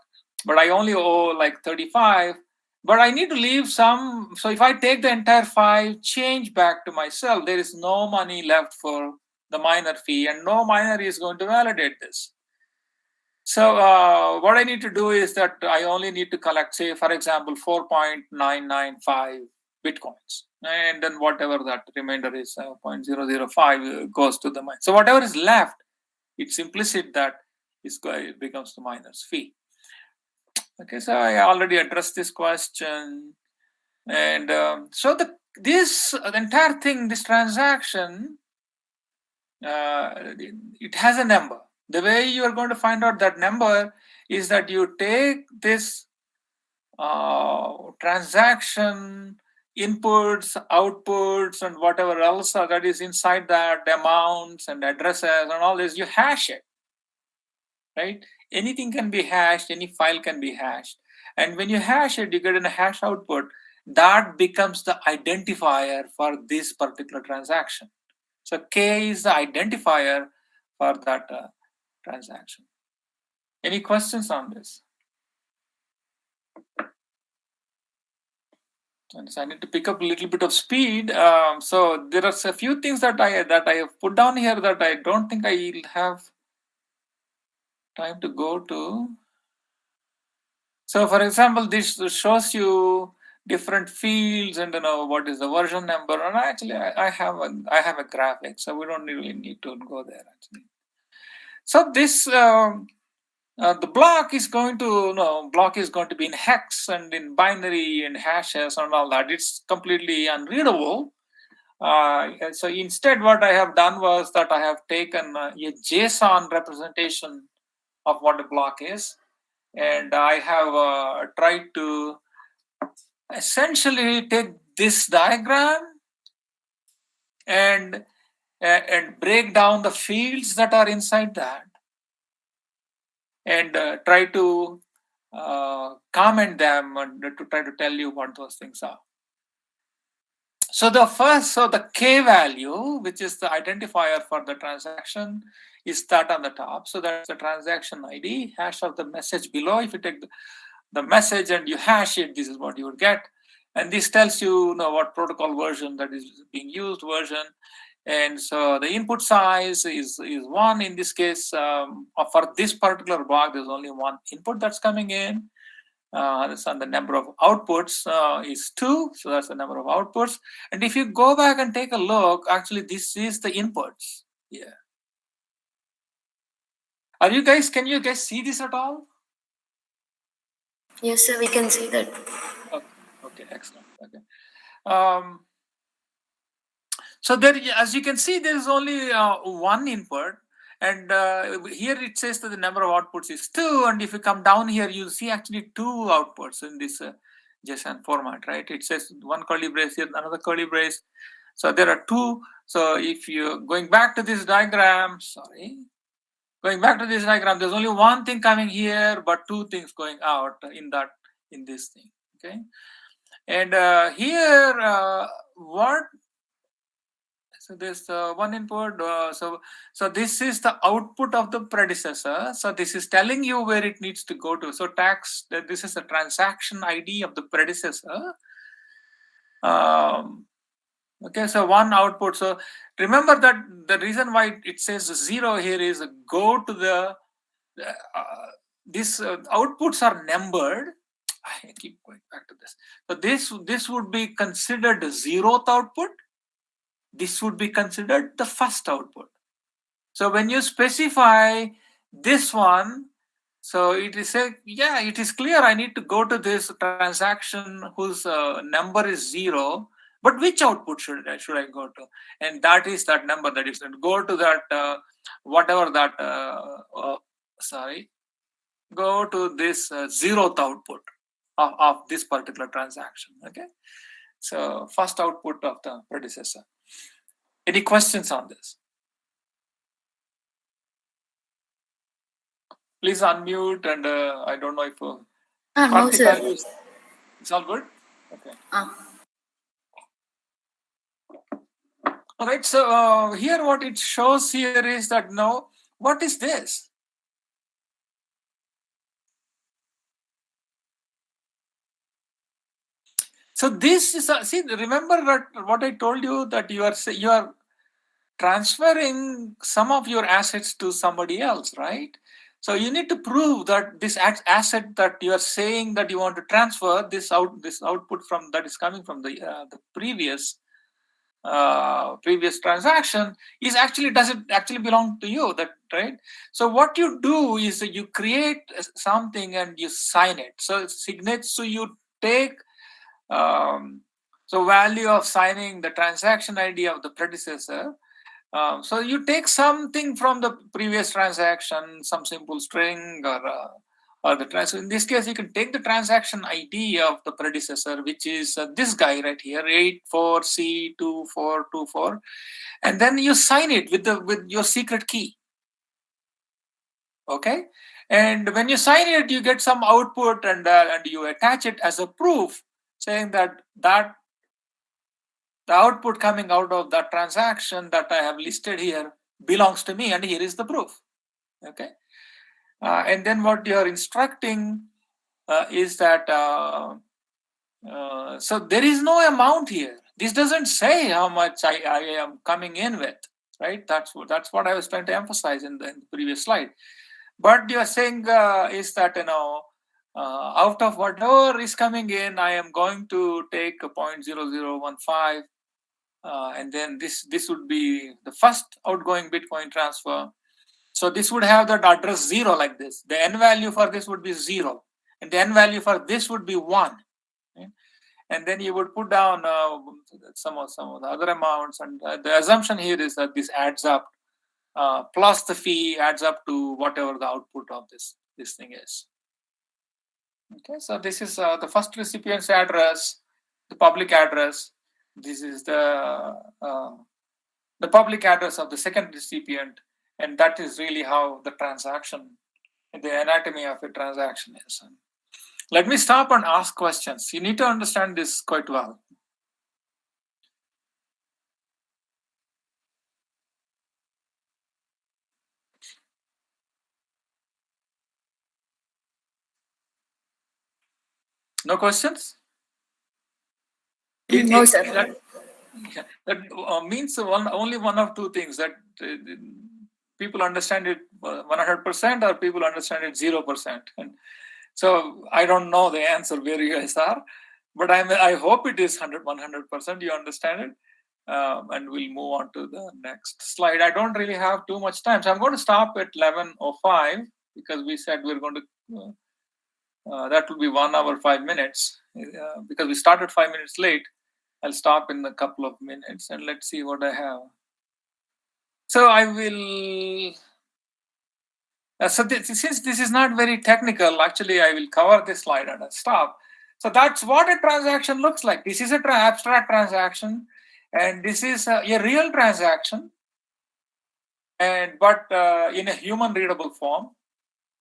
But I only owe like 35. But I need to leave some. So if I take the entire 5, change back to myself, there is no money left for the miner fee, and no miner is going to validate this. So what I need to do is that I only need to collect, say, for example, 4.995 bitcoins, and then whatever that remainder is, 0.005 goes to the mine. So whatever is left, it's implicit that it becomes the miner's fee. Okay, so I already addressed this question, and so this entire thing, this transaction, it has a number. The way you are going to find out that number is that you take this transaction inputs, outputs, and whatever else that is inside that, amounts and addresses and all this, you hash it, right? Anything can be hashed, any file can be hashed. And when you hash it, you get a hash output. That becomes the identifier for this particular transaction. So K is the identifier for that transaction. Any questions on this? And so I need to pick up a little bit of speed. So there are a few things that I have put down here that I don't think I'll have time to go to. So for example, this shows you different fields and what is the version number. And actually, I have a graphic, so we don't really need to go there actually. So this the block is going to be in hex and in binary and hashes and all that. It's completely unreadable. So instead, what I have done was that I have taken a JSON representation of what a block is, and I have tried to essentially take this diagram and break down the fields that are inside that, and try to comment them and to try to tell you what those things are. So the K value, which is the identifier for the transaction, is that on the top. So that's the transaction ID, hash of the message below. If you take the message and you hash it, this is what you would get. And this tells you, what protocol version that is being used, version. And so the input size is 1 in this case. For this particular block, there's only one input that's coming in. And the number of outputs is 2, so that's the number of outputs. And if you go back and take a look, actually this is the inputs. Yeah. Can you guys see this at all? Yes, sir, we can see that. Okay, excellent. Okay. So there, as you can see, there is only one input, and here it says that the number of outputs is 2, and if you come down here, you'll see actually 2 outputs in this JSON format, right? It says one curly brace here, another curly brace. So there are 2. So if you're going back to this diagram, there's only one thing coming here, but 2 things going out in this thing. Okay, and here what? So this one input. So this is the output of the predecessor. So this is telling you where it needs to go to. So this is the transaction ID of the predecessor. Okay, so one output. So remember that the reason why it says 0 here is go to the these outputs are numbered. I keep going back to this. So this would be considered the 0th output. This would be considered the first output. So when you specify this one, so it is it is clear I need to go to this transaction whose number is 0. But which output should I go to? And that is that number that is go to that whatever that go to this 0th output of this particular transaction. Okay, so first output of the predecessor. Any questions on this? Please unmute, and I don't know if no, sir. It's all good. Okay. All right. So here, what it shows here is that no. What is this? So this is see. Remember that what I told you, that you are transferring some of your assets to somebody else, right? So you need to prove that this asset that you are saying that you want to transfer, this output from that is coming from the previous transaction does it actually belong to you, that right? So what you do is you create something and you sign it. So signet. So you take so value of signing the transaction ID of the predecessor. So you take something from the previous transaction, some simple string or the transaction. In this case, you can take the transaction ID of the predecessor, which is this guy right here, 84C2424, and then you sign it with your secret key. Okay, and when you sign it, you get some output, and you attach it as a proof, saying that the output coming out of that transaction that I have listed here belongs to me, and here is the proof. Okay, and then what you are instructing is that so there is no amount here. This doesn't say how much I am coming in with, right? That's what I was trying to emphasize in the previous slide. But you are saying is that out of whatever is coming in, I am going to take a 0.0015. And then this would be the first outgoing Bitcoin transfer. So this would have that address 0 like this. The n value for this would be 0, and the n value for this would be 1. Okay? And then you would put down some of the other amounts, and the assumption here is that this adds up plus the fee adds up to whatever the output of this thing is. Okay, so this is the first recipient's address, the public address. This is the public address of the second recipient, and that is really how the transaction, the anatomy of a transaction is. Let me stop and ask questions. You need to understand this quite well. No questions? No, sir. That means only one of two things, that people understand it 100% or people understand it 0%. And so I don't know the answer where you guys are, but I hope it is 100% you understand it. And we'll move on to the next slide. I don't really have too much time, so I'm going to stop at 11:05 because we said we're going to that will be 1 hour 5 minutes because we started 5 minutes late. I'll stop in a couple of minutes and let's see what I have. So I will. Since this is not very technical, actually, I will cover this slide and I'll stop. So that's what a transaction looks like. This is an abstract transaction, and this is a real transaction, but in a human readable form.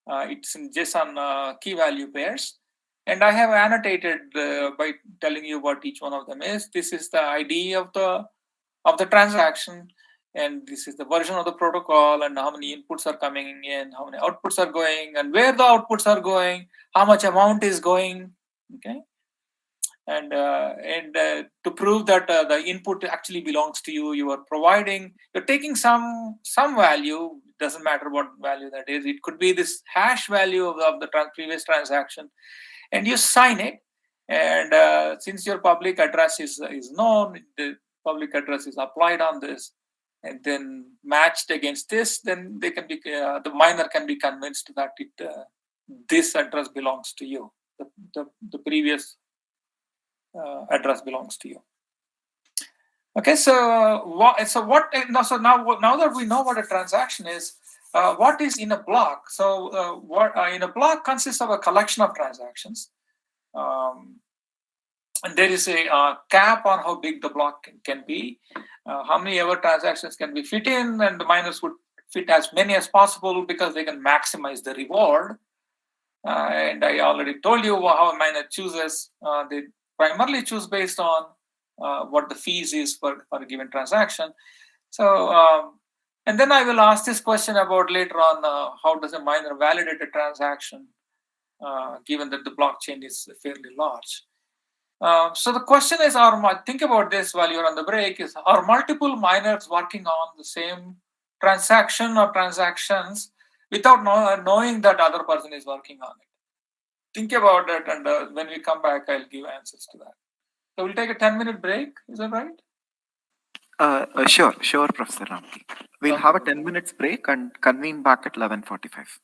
It's in JSON key value pairs, and I have annotated by telling you what each one of them is. This is the ID of the transaction, and this is the version of the protocol, and how many inputs are coming in, how many outputs are going, and where the outputs are going, how much amount is going. Okay, and to prove that the input actually belongs to you, you're taking some value. Doesn't matter what value that is. It could be this hash value of the previous transaction, and you sign it. And since your public address is known, the public address is applied on this, and then matched against this, then they can be the miner can be convinced that this address belongs to you. The previous address belongs to you. Okay, so now that we know what a transaction is, what is in a block? So what in a block consists of a collection of transactions, and there is a cap on how big the block can be. How many ever transactions can be fit in, and the miners would fit as many as possible because they can maximize the reward. And I already told you how a miner chooses. They primarily choose based on what the fees is for a given transaction. So, and then I will ask this question about later on, how does a miner validate a transaction, given that the blockchain is fairly large. So the question is, think about this while you're on the break, are multiple miners working on the same transaction or transactions without knowing that other person is working on it? Think about it, and when we come back, I'll give answers to that. So we'll take a 10-minute break. Is that right? Sure, Professor Ramki. We'll have a 10 minutes break and convene back at 11:45.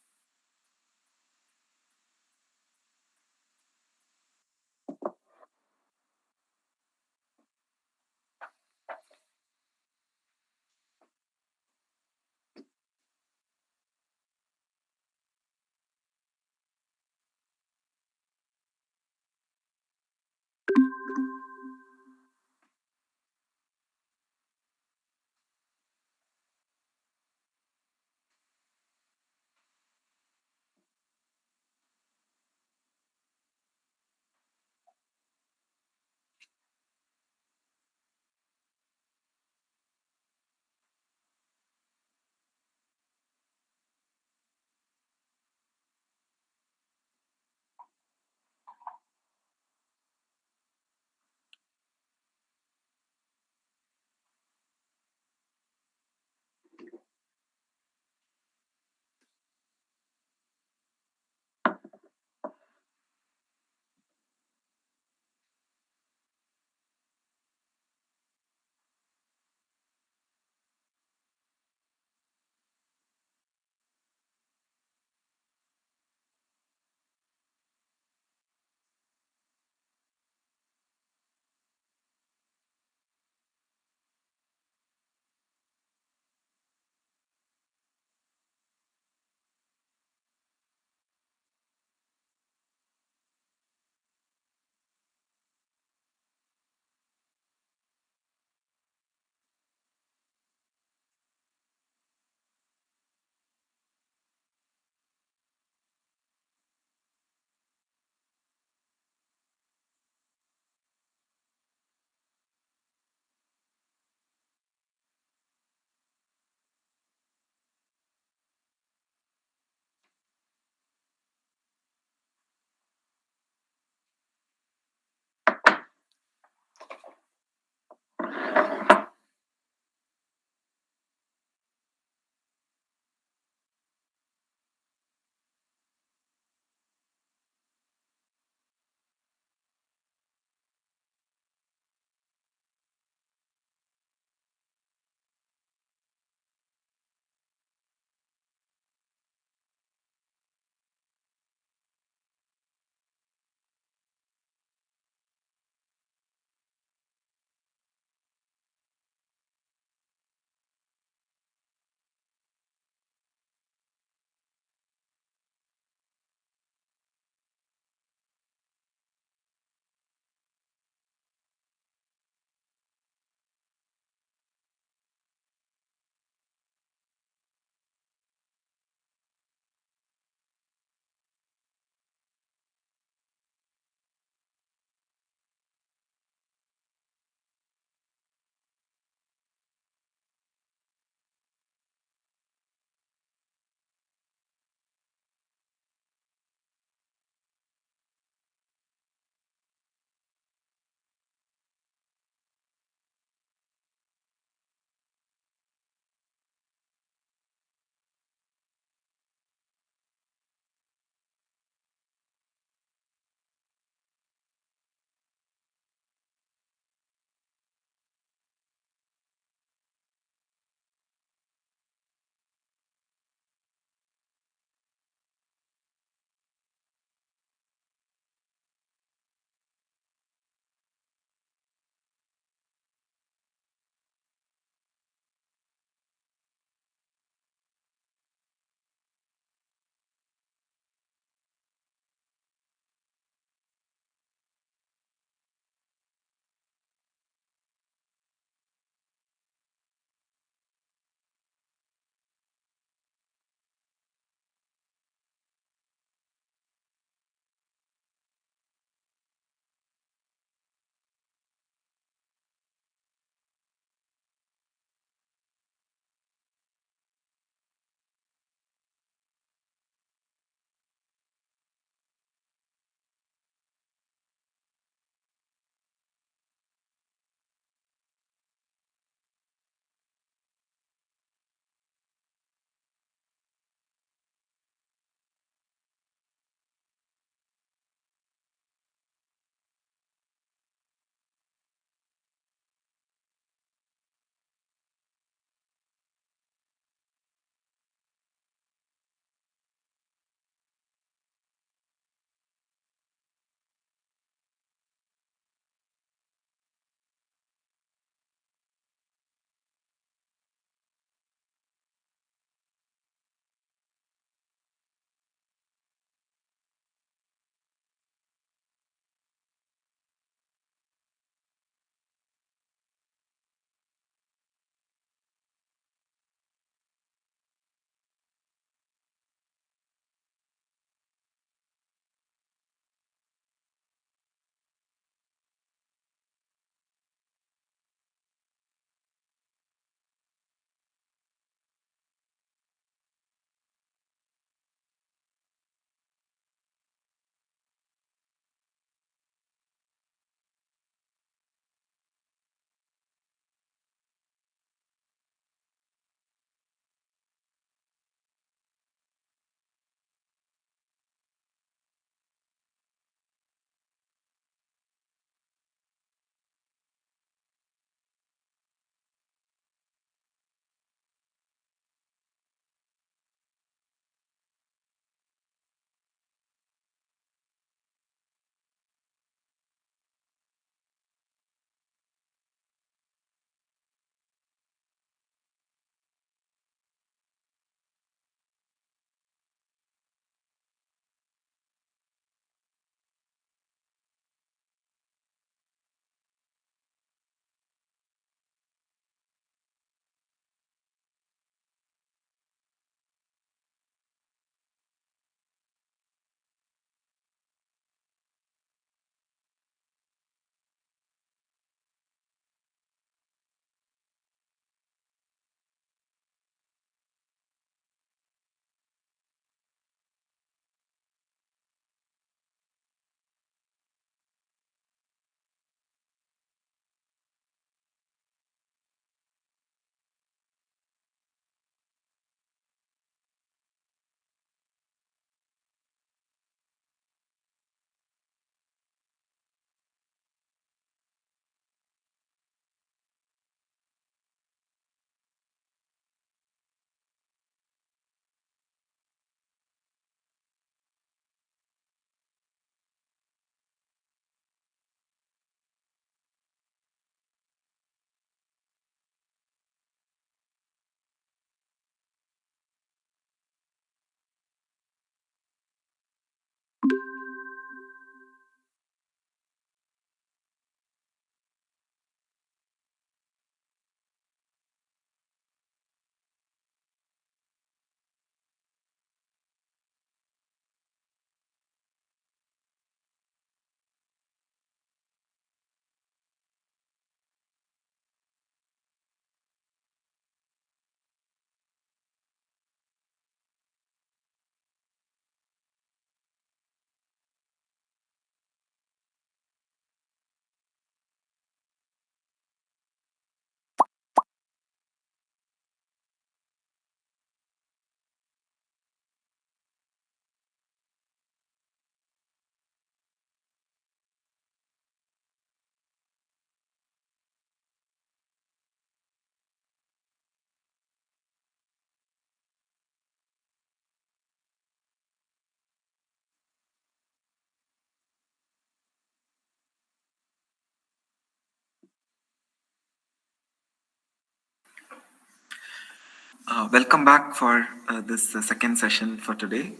Welcome back for this second session for today.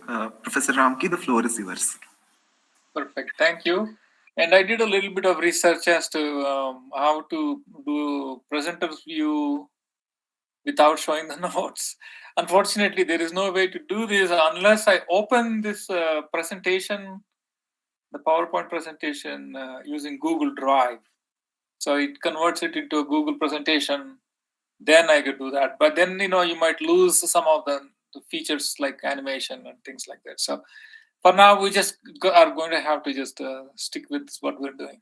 Professor Ramki, the floor is yours. Perfect. Thank you. And I did a little bit of research as to how to do presenter's view without showing the notes. Unfortunately, there is no way to do this unless I open this presentation, the PowerPoint presentation, using Google Drive. So it converts it into a Google presentation. Then I could do that. But then, you might lose some of the features like animation and things like that. So for now, we just are going to have to just stick with what we're doing.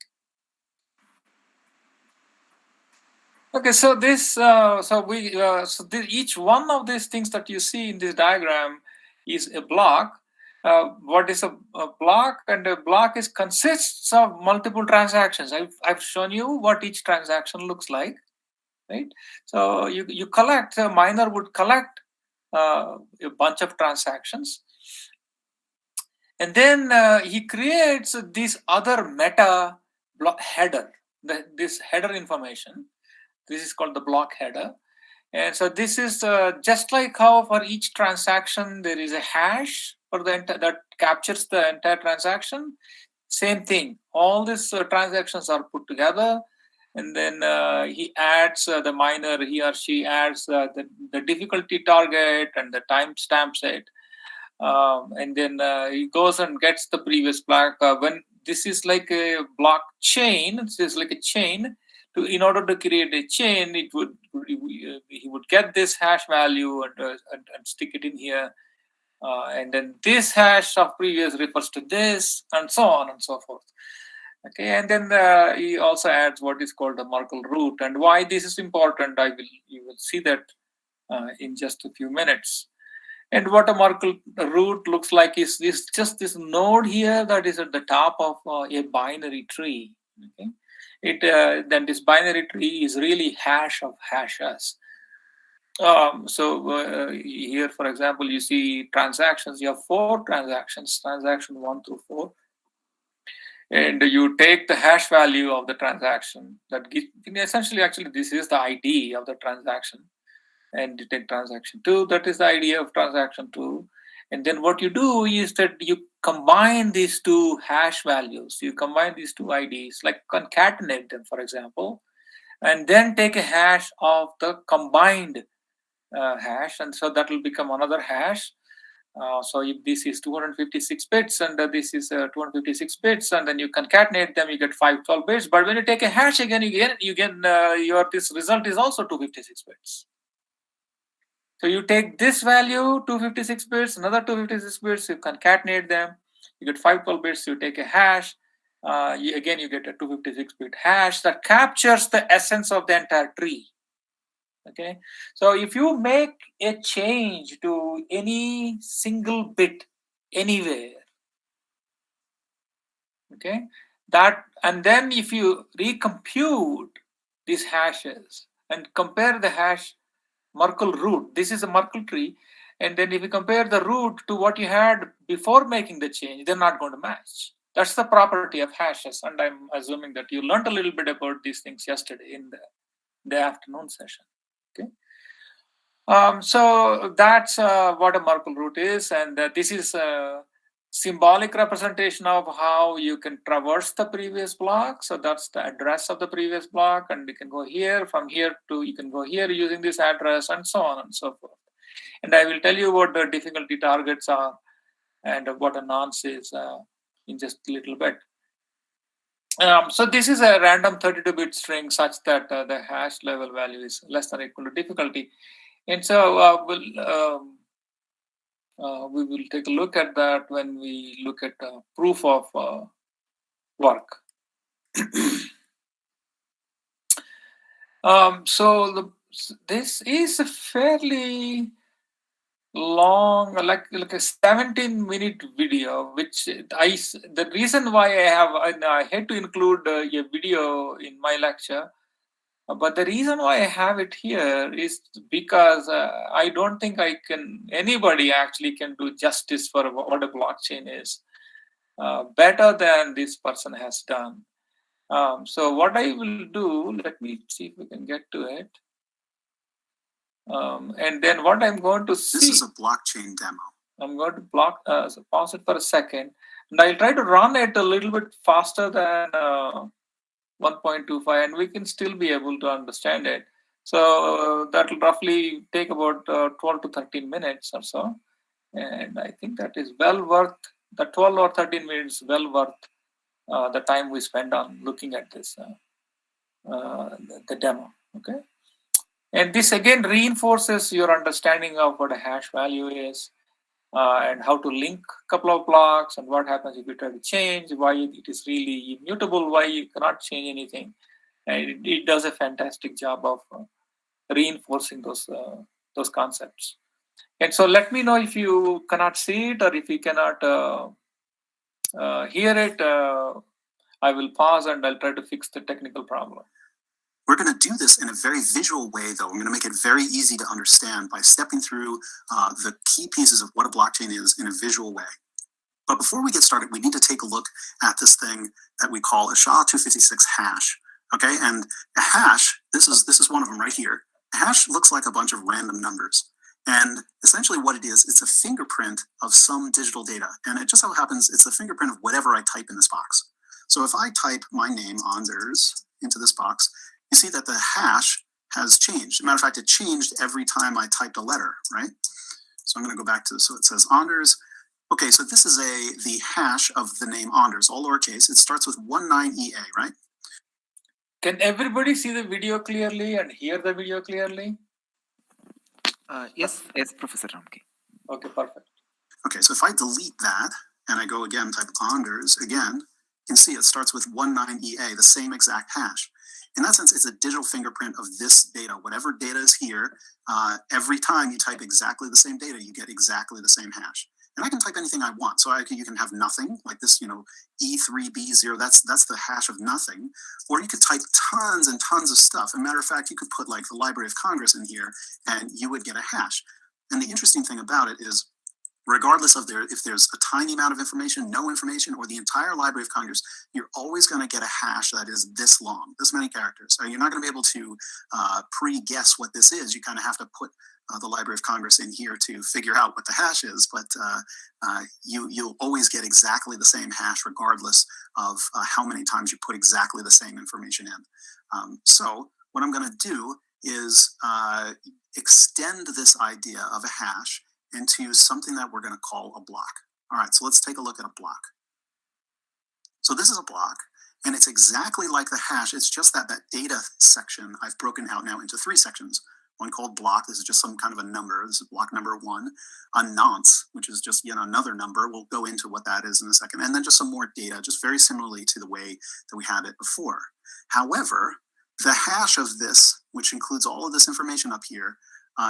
Okay, so this, each one of these things that you see in this diagram is a block. What is a block? And a block consists of multiple transactions. I've shown you what each transaction looks like, right? So you collect, a miner would collect a bunch of transactions, and then he creates this other meta block header, this header information. This is called the block header. And so this is just like how for each transaction there is a hash for that captures the entire transaction. Same thing. All these transactions are put together, and then he adds the miner. He or she adds the difficulty target and the timestamp set, and then he goes and gets the previous block. When this is like a blockchain, this is like a chain. In order to create a chain, he would get this hash value and stick it in here, and then this hash of previous refers to this, and so on and so forth. Okay, and then he also adds what is called the Merkle root, and why this is important, you will see that in just a few minutes. And what a Merkle root looks like is just this node here that is at the top of a binary tree. Okay, then this binary tree is really hash of hashes. Here, for example, you see transactions. You have 4 transactions, transaction 1 through 4, and you take the hash value of the transaction. That gives, essentially, actually, this is the ID of the transaction. And you take transaction 2. That is the ID of transaction 2. And then what you do is that you combine these 2 hash values. You combine these 2 IDs, like concatenate them, for example, and then take a hash of the combined hash, and so that will become another hash. So if this is 256 bits and this is 256 bits, and then you concatenate them, you get 512 bits. But when you take a hash again, this result is also 256 bits. So you take this value, 256 bits, another 256 bits, you concatenate them, you get 512 bits, you take a hash, you get a 256-bit hash that captures the essence of the entire tree. Okay, so if you make a change to any single bit anywhere, okay, and then if you recompute these hashes and compare the hash Merkle root, this is a Merkle tree, and then if you compare the root to what you had before making the change, they're not going to match. That's the property of hashes, and I'm assuming that you learned a little bit about these things yesterday in the afternoon session. Okay. So that's what a Merkle root is, and this is a symbolic representation of how you can traverse the previous block. So that's the address of the previous block, and you can go here, from here to, you can go here using this address, and so on and so forth. And I will tell you what the difficulty targets are and what a nonce is in just a little bit. So this is a random 32-bit string such that the hash level value is less than or equal to difficulty. And so we will take a look at that when we look at proof of work. This is a fairly long, like a 17-minute video, which the reason why I had to include a video in my lecture. But the reason why I have it here is because I don't think anybody actually can do justice for what a blockchain is better than this person has done. So what I will do, let me see if we can get to it. And then what I'm going to see. This is a blockchain demo. I'm going to so pause it for a second, and I'll try to run it a little bit faster than 1.25, and we can still be able to understand it. So that will roughly take about 12 to 13 minutes or so. And I think that is well worth, the 12 or 13 minutes well worth the time we spend on looking at this, the demo. Okay. And this again reinforces your understanding of what a hash value is, and how to link a couple of blocks, and what happens if you try to change, why it is really immutable, why you cannot change anything. And it does a fantastic job of reinforcing those concepts. And so let me know if you cannot see it, or if you cannot hear it. I will pause and I'll try to fix the technical problem. We're going to do this in a very visual way, though. I'm going to make it very easy to understand by stepping through the key pieces of what a blockchain is in a visual way. But before we get started, we need to take a look at this thing that we call a SHA-256 hash. Okay, and a hash, this is one of them right here. A hash looks like a bunch of random numbers. And essentially what it is, it's a fingerprint of some digital data. And it just so happens it's the fingerprint of whatever I type in this box. So if I type my name, Anders, into this box, you see that the hash has changed. As a matter of fact, it changed every time I typed a letter, right? So I'm going to go back to, so it says Anders. Okay, so this is the hash of the name Anders, all lowercase. It starts with 19EA, right? Can everybody see the video clearly and hear the video clearly? Yes, Professor Ramke. Okay, perfect. Okay, so if I delete that and I go again, type Anders again, you can see it starts with 19EA, the same exact hash. In that sense, it's a digital fingerprint of this data. Whatever data is here, every time you type exactly the same data, you get exactly the same hash. And I can type anything I want. So you can have nothing, like this, E3B0, that's the hash of nothing. Or you could type tons and tons of stuff. As a matter of fact, you could put like the Library of Congress in here, and you would get a hash. And the interesting thing about it is, regardless of if there's a tiny amount of information, no information, or the entire Library of Congress, you're always going to get a hash that is this long, this many characters. So you're not going to be able to pre-guess what this is. You kind of have to put the Library of Congress in here to figure out what the hash is, but you'll always get exactly the same hash regardless of how many times you put exactly the same information in. So what I'm going to do is extend this idea of a hash into something that we're going to call a block. All right, so let's take a look at a block. So this is a block, and it's exactly like the hash. It's just that data section I've broken out now into 3 sections. One called block. This is just some kind of a number. This is block number 1. A nonce, which is just another number. We'll go into what that is in a second. And then just some more data, just very similarly to the way that we had it before. However, the hash of this, which includes all of this information up here,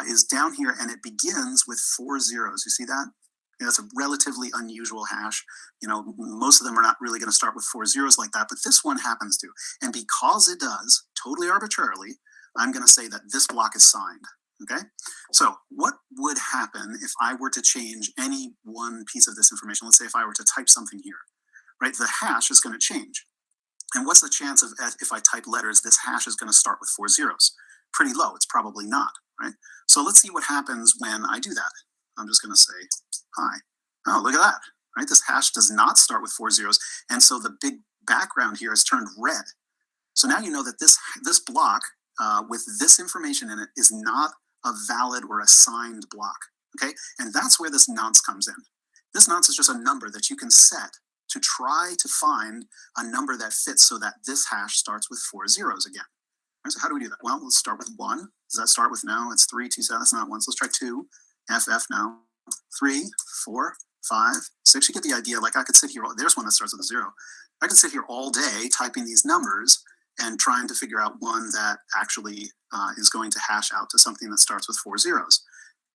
is down here, and it begins with 4 zeros. You see that? That's a relatively unusual hash. Most of them are not really going to start with 4 zeros like that, but this one happens to. And because it does, totally arbitrarily, I'm going to say that this block is signed. Okay? So what would happen if I were to change any one piece of this information? Let's say if I were to type something here, right? The hash is going to change. And what's the chance of, if I type letters, this hash is going to start with 4 zeros? Pretty low. It's probably not, right? So let's see what happens when I do that. I'm just going to say hi. Oh, look at that, right? This hash does not start with 4 zeros. And so the big background here is turned red. So now you know that this block with this information in it is not a valid or a signed block, okay? And that's where this nonce comes in. This nonce is just a number that you can set to try to find a number that fits so that this hash starts with 4 zeros again. Right, so how do we do that? Well, let's start with 1. Does that start with no? It's 3, 2, 7. That's not 1. So let's try 2. FF now. 3, 4, 5, 6. You get the idea. Like I could sit here. There's one that starts with a 0. I could sit here all day typing these numbers and trying to figure out one that actually is going to hash out to something that starts with 4 zeros.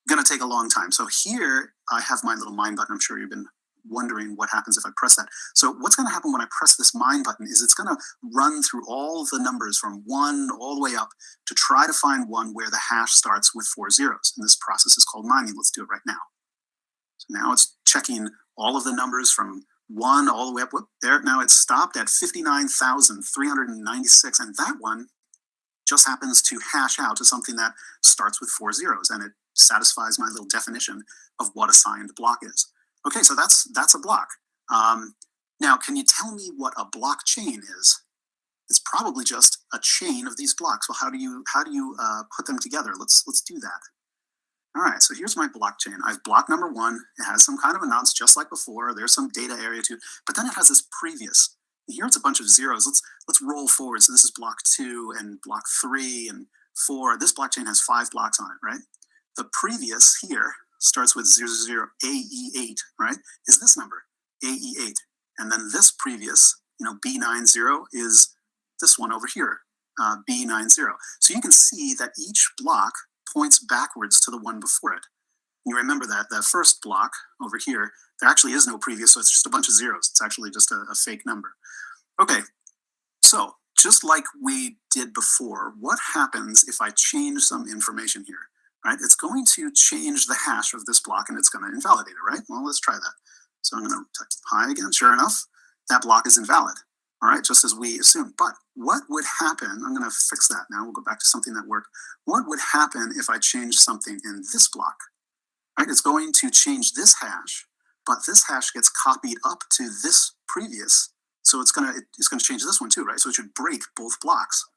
Going to take a long time. So here I have my little mine button. I'm sure you've been wondering what happens if I press that. So what's going to happen when I press this mine button is it's going to run through all the numbers from 1 all the way up to try to find one where the hash starts with 4 zeros. And this process is called mining. Let's do it right now. So now it's checking all of the numbers from 1 all the way up. Whoop, there. Now it's stopped at 59,396. And that one just happens to hash out to something that starts with 4 zeros, and it satisfies my little definition of what a signed block is. Okay, so that's a block. Now, can you tell me what a blockchain is? It's probably just a chain of these blocks. Well, how do you put them together? Let's do that. All right, so here's my blockchain. I have block number 1. It has some kind of a nonce just like before. There's some data area too, but then it has this previous. And here it's a bunch of zeros. Let's roll forward. So this is block 2 and block 3 and 4. This blockchain has 5 blocks on it, right? The previous here starts with 00 AE8, right? Is this number AE8, and then this previous, B90 is this one over here, B90. So you can see that each block points backwards to the one before it. And you remember that first block over here, there actually is no previous, so it's just a bunch of zeros. It's actually just a fake number. Okay, so just like we did before, what happens if I change some information here, right? It's going to change the hash of this block and it's going to invalidate it, right? Well, let's try that. So I'm going to type pi again. Sure enough, that block is invalid. All right, just as we assumed. But what would happen, I'm going to fix that now. We'll go back to something that worked. What would happen if I change something in this block? Right, it's going to change this hash, but this hash gets copied up to this previous. So it's going to change this one too, right? So it should break both blocks.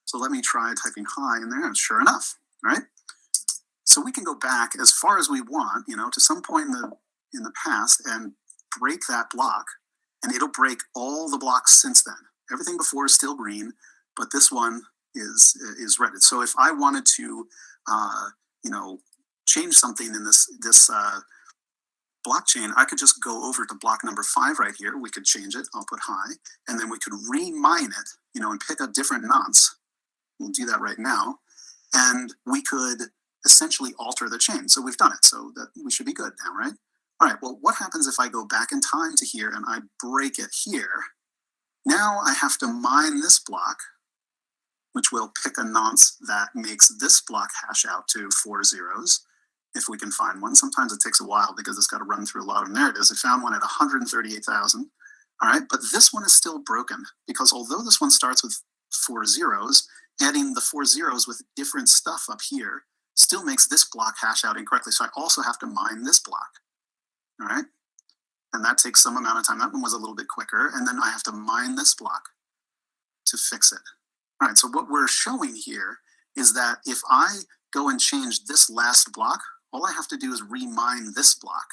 So let me try typing hi in there. Sure enough, right? So we can go back as far as we want, to some point in the past and break that block. And it'll break all the blocks since then. Everything before is still green, but this one is red. So if I wanted to, change something in this blockchain, I could just go over to block number 5 right here. We could change it. I'll put hi, and then we could remine it, and pick a different nonce. We'll do that right now, and we could essentially alter the chain. So we've done it. So that we should be good now, right? All right, well, what happens if I go back in time to here and I break it here? Now I have to mine this block, which will pick a nonce that makes this block hash out to 4 zeros, if we can find one. Sometimes it takes a while because it's got to run through a lot of them. There it is. It found one at 138,000. All right, but this one is still broken because although this one starts with 4 zeros, adding the 4 zeros with different stuff up here still makes this block hash out incorrectly. So I also have to mine this block. All right, and that takes some amount of time. That one was a little bit quicker, and then I have to mine this block to fix it. All right, so what we're showing here is that if I go and change this last block, all I have to do is remine this block.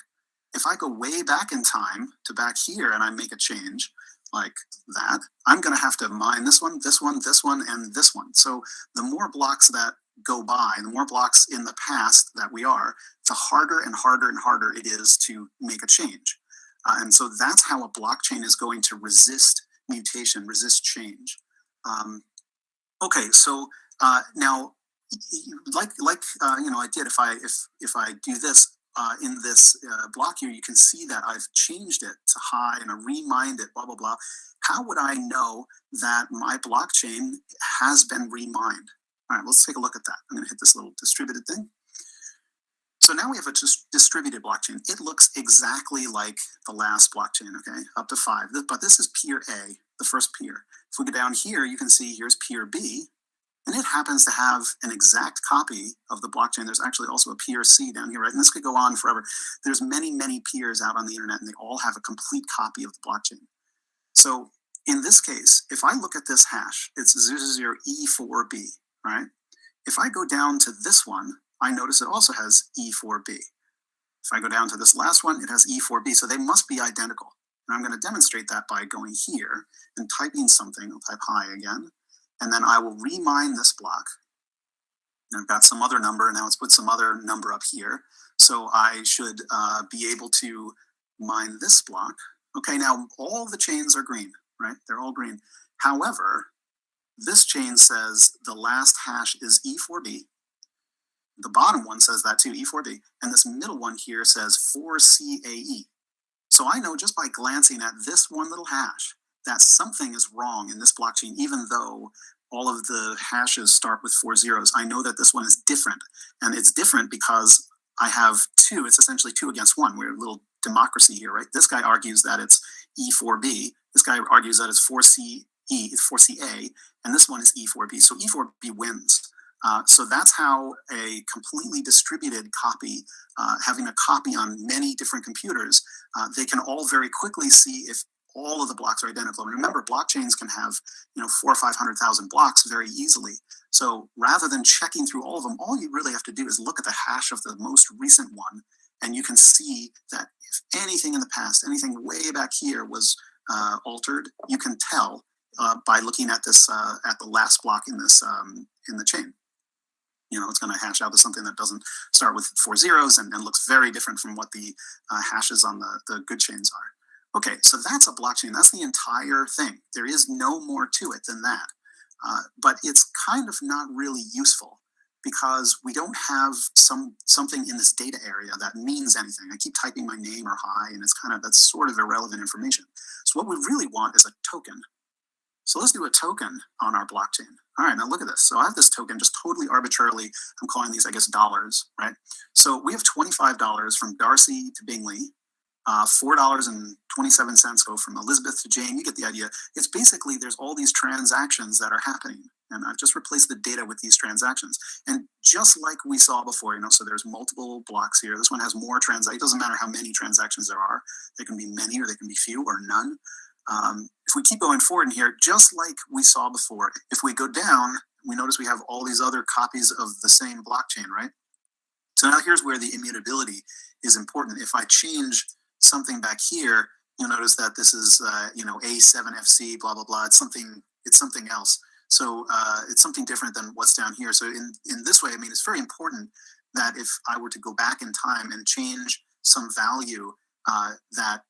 If I go way back in time to back here and I make a change like that, I'm going to have to mine this one, this one, this one, and this one. So the more blocks that go by, the more blocks in the past that we are, the harder and harder and harder it is to make a change. And so that's how a blockchain is going to resist mutation, resist change. Okay, so now, I did. If I do this in this block here, you can see that I've changed it to hi and I remined it, blah blah blah. How would I know that my blockchain has been remined? All right, let's take a look at that. I'm going to hit this little distributed thing. So now we have a distributed blockchain. It looks exactly like the last blockchain, okay, up to 5. But this is peer A, the first peer. If we go down here, you can see here's peer B, and it happens to have an exact copy of the blockchain. There's actually also a peer C down here, right? And this could go on forever. There's many, many peers out on the internet, and they all have a complete copy of the blockchain. So in this case, if I look at this hash, it's 00E4B, right? If I go down to this one, I notice it also has E4B. If I go down to this last one, it has E4B. So they must be identical. And I'm going to demonstrate that by going here and typing something. I'll type hi again. And then I will remine this block. And I've got some other number. Now let's put some other number up here. So I should be able to mine this block. Okay, now all the chains are green, right? They're all green. However, this chain says the last hash is E4B. The bottom one says that too, E4B. And this middle one here says 4CAE. So I know just by glancing at this one little hash that something is wrong in this blockchain, even though all of the hashes start with 4 zeros. I know that this one is different. And it's different because I have 2. It's essentially 2 against 1. We're a little democracy here, right? This guy argues that it's E4B. This guy argues that it's 4C E4CA, and this one is E4B. So E4B wins. So that's how a completely distributed copy, having a copy on many different computers, they can all very quickly see if all of the blocks are identical. And remember, blockchains can have 400,000 or 500,000 blocks very easily. So rather than checking through all of them, all you really have to do is look at the hash of the most recent one, and you can see that if anything in the past, anything way back here was altered, you can tell by looking at this at the last block in this in the chain. It's going to hash out to something that doesn't start with 4 zeros and looks very different from what the hashes on the good chains are. Okay, so that's a blockchain. That's the entire thing. There is no more to it than that. But it's kind of not really useful because we don't have something in this data area that means anything. I keep typing my name or hi, and that's sort of irrelevant information. So what we really want is a token. So let's do a token on our blockchain. All right, now look at this. So I have this token just totally arbitrarily. I'm calling these, I guess, dollars, right? So we have $25 from Darcy to Bingley. $4.27 go from Elizabeth to Jane. You get the idea. It's basically, there's all these transactions that are happening. And I've just replaced the data with these transactions. And just like we saw before, so there's multiple blocks here. This one has more transactions. It doesn't matter how many transactions there are. They can be many or they can be few or none. If we keep going forward in here, just like we saw before, if we go down, we notice we have all these other copies of the same blockchain, right? So now here's where the immutability is important. If I change something back here, you'll notice that this is, A7FC, blah, blah, blah. It's something else. So it's something different than what's down here. So in this way, it's very important that if I were to go back in time and change some value that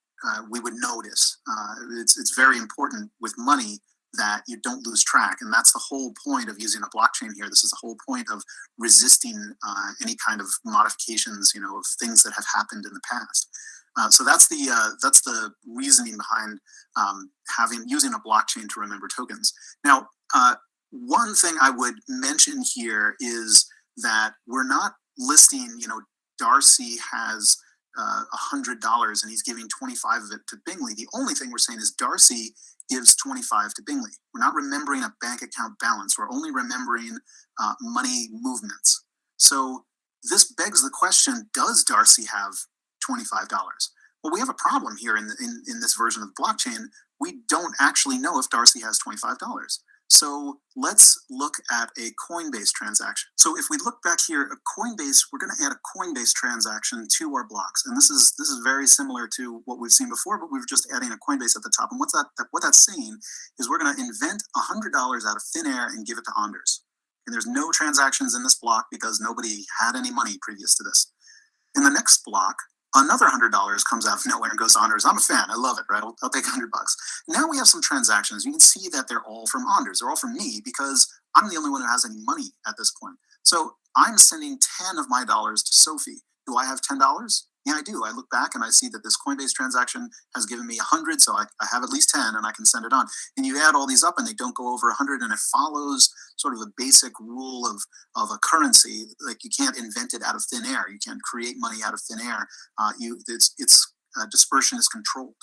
we would notice. It's very important with money that you don't lose track. And that's the whole point of using a blockchain here. This is the whole point of resisting any kind of modifications, of things that have happened in the past. So that's the reasoning behind using a blockchain to remember tokens. Now, one thing I would mention here is that we're not listing, Darcy has $100 and he's giving 25 of it to Bingley. The only thing we're saying is Darcy gives 25 to Bingley. We're not remembering a bank account balance. We're only remembering money movements. So this begs the question, does Darcy have $25? Well, we have a problem here in this version of the blockchain. We don't actually know if Darcy has $25. So let's look at a Coinbase transaction. So if we look back here at Coinbase, we're going to add a Coinbase transaction to our blocks. And this is very similar to what we've seen before, but we're just adding a Coinbase at the top. And what that's saying is we're going to invent $100 out of thin air and give it to Anders. And there's no transactions in this block because nobody had any money previous to this. In the next block, another $100 comes out of nowhere and goes to Anders. I'm a fan. I love it, right? I'll take $100. Now we have some transactions. You can see that they're all from Anders. They're all from me because I'm the only one who has any money at this point. So I'm sending 10 of my dollars to Sophie. Do I have $10? Yeah, I do. I look back and I see that this Coinbase transaction has given me 100, so I have at least 10 and I can send it on. And you add all these up and they don't go over 100, and it follows sort of a basic rule of a currency. Like you can't invent it out of thin air. You can't create money out of thin air. Its dispersion is controlled.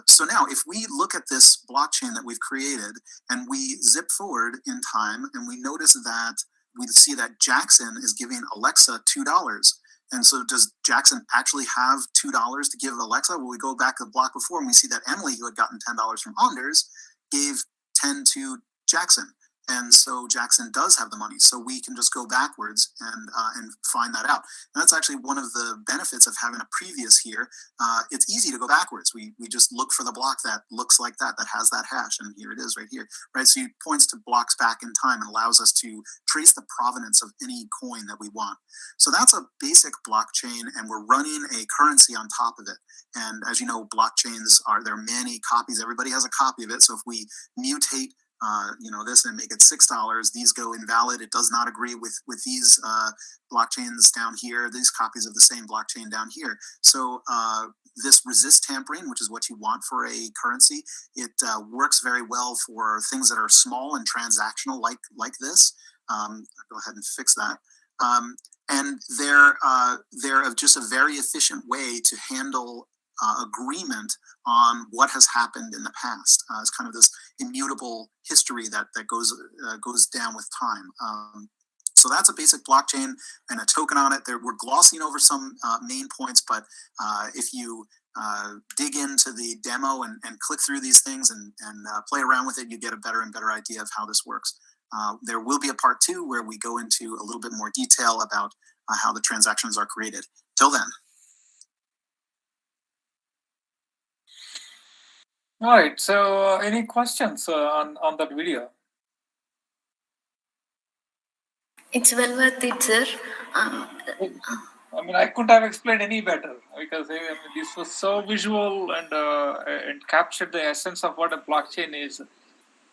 So now if we look at this blockchain that we've created and we zip forward in time and we notice that we see that Jackson is giving Alexa $2. And so does Jackson actually have $2 to give Alexa? Well, we go back to the block before and we see that Emily, who had gotten $10 from Anders, gave 10 to Jackson. And so Jackson does have the money. So we can just go backwards and find that out. And that's actually one of the benefits of having a previous here. It's easy to go backwards. We just look for the block that looks like that has that hash. And here it is right here, right? So it points to blocks back in time and allows us to trace the provenance of any coin that we want. So that's a basic blockchain, and we're running a currency on top of it. And as you know, blockchains there are many copies. Everybody has a copy of it. So if we mutate this and make it $6, these go invalid. It does not agree with these blockchains down here, these copies of the same blockchain down here. So this resist tampering, which is what you want for a currency, it works very well for things that are small and transactional like this. I'll go ahead and fix that. And they're just a very efficient way to handle agreement on what has happened in the past. It's kind of this immutable history that goes down with time. So that's a basic blockchain and a token on it. We're glossing over some main points, but if you dig into the demo and click through these things and play around with it, you get a better and better idea of how this works. There will be a part 2 where we go into a little bit more detail about how the transactions are created. Till then. All right. So, any questions on that video? It's well worth it, sir. I mean, I couldn't have explained any better because this was so visual and captured the essence of what a blockchain is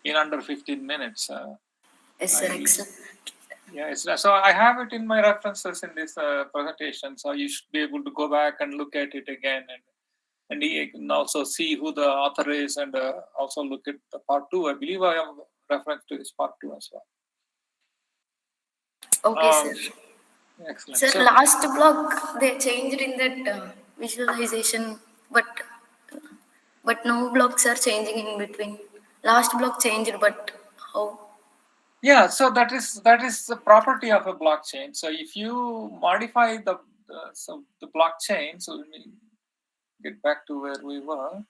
in under 15 minutes. Yes, sir. Excellent. Yeah, so I have it in my references in this presentation, so you should be able to go back and look at it again, and you can also see who the author is, and also look at the part 2. I believe I have reference to this part 2 as well. Okay, sir. Excellent. Sir, last block they changed in that visualization, but no blocks are changing in between. Last block changed, but how? Yeah, so that is the property of a blockchain. So if you modify the blockchain, so let me get back to where we were.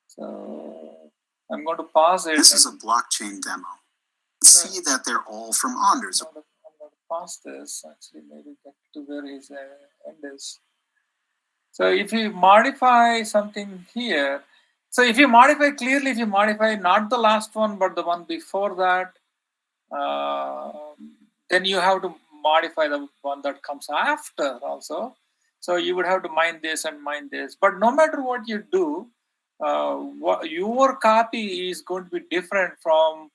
So I'm going to pause it. This is a blockchain demo. See that they're all from Andhra. I'm going to pause this. Actually, maybe get to where his end is. So if you modify something here, so if you modify clearly, if you modify not the last one but the one before that, then you have to modify the one that comes after also. So you would have to mine this and mine this. But no matter what you do, your copy is going to be different from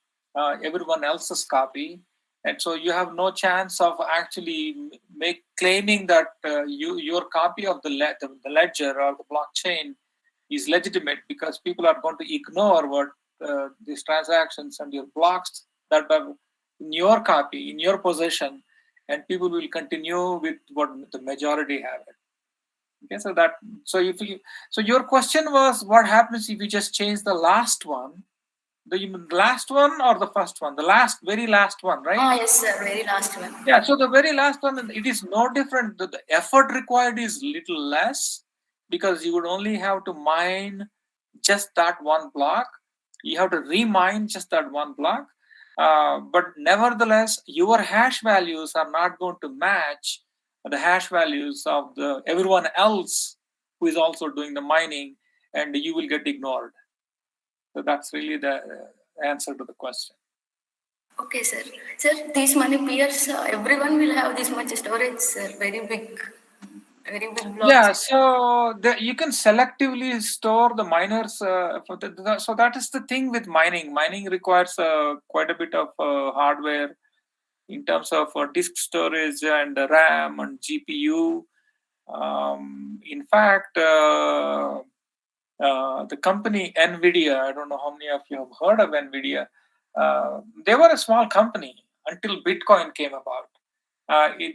everyone else's copy. And so you have no chance of actually claiming that your copy of the ledger or the blockchain is legitimate, because people are going to ignore what these transactions and your blocks that are in your copy, in your possession, and people will continue with what the majority have it. Okay, so your question was, what happens if you just change the last one? The last one or the first one? The very last one, right? Ah, yes, sir, very last one. Yeah, so the very last one, it is no different. The effort required is little less, because you would only have to mine just that one block. You have to remine just that one block. But nevertheless, your hash values are not going to match the hash values of everyone else who is also doing the mining, and you will get ignored. So that's really the answer to the question. Okay, sir. Sir, these many peers, everyone will have this much storage, sir. Very big blocks. Yeah, so you can selectively store the miners. So that is the thing with mining. Mining requires quite a bit of hardware in terms of disk storage and RAM and GPU. In fact, the company NVIDIA, I don't know how many of you have heard of NVIDIA. They were a small company until Bitcoin came about.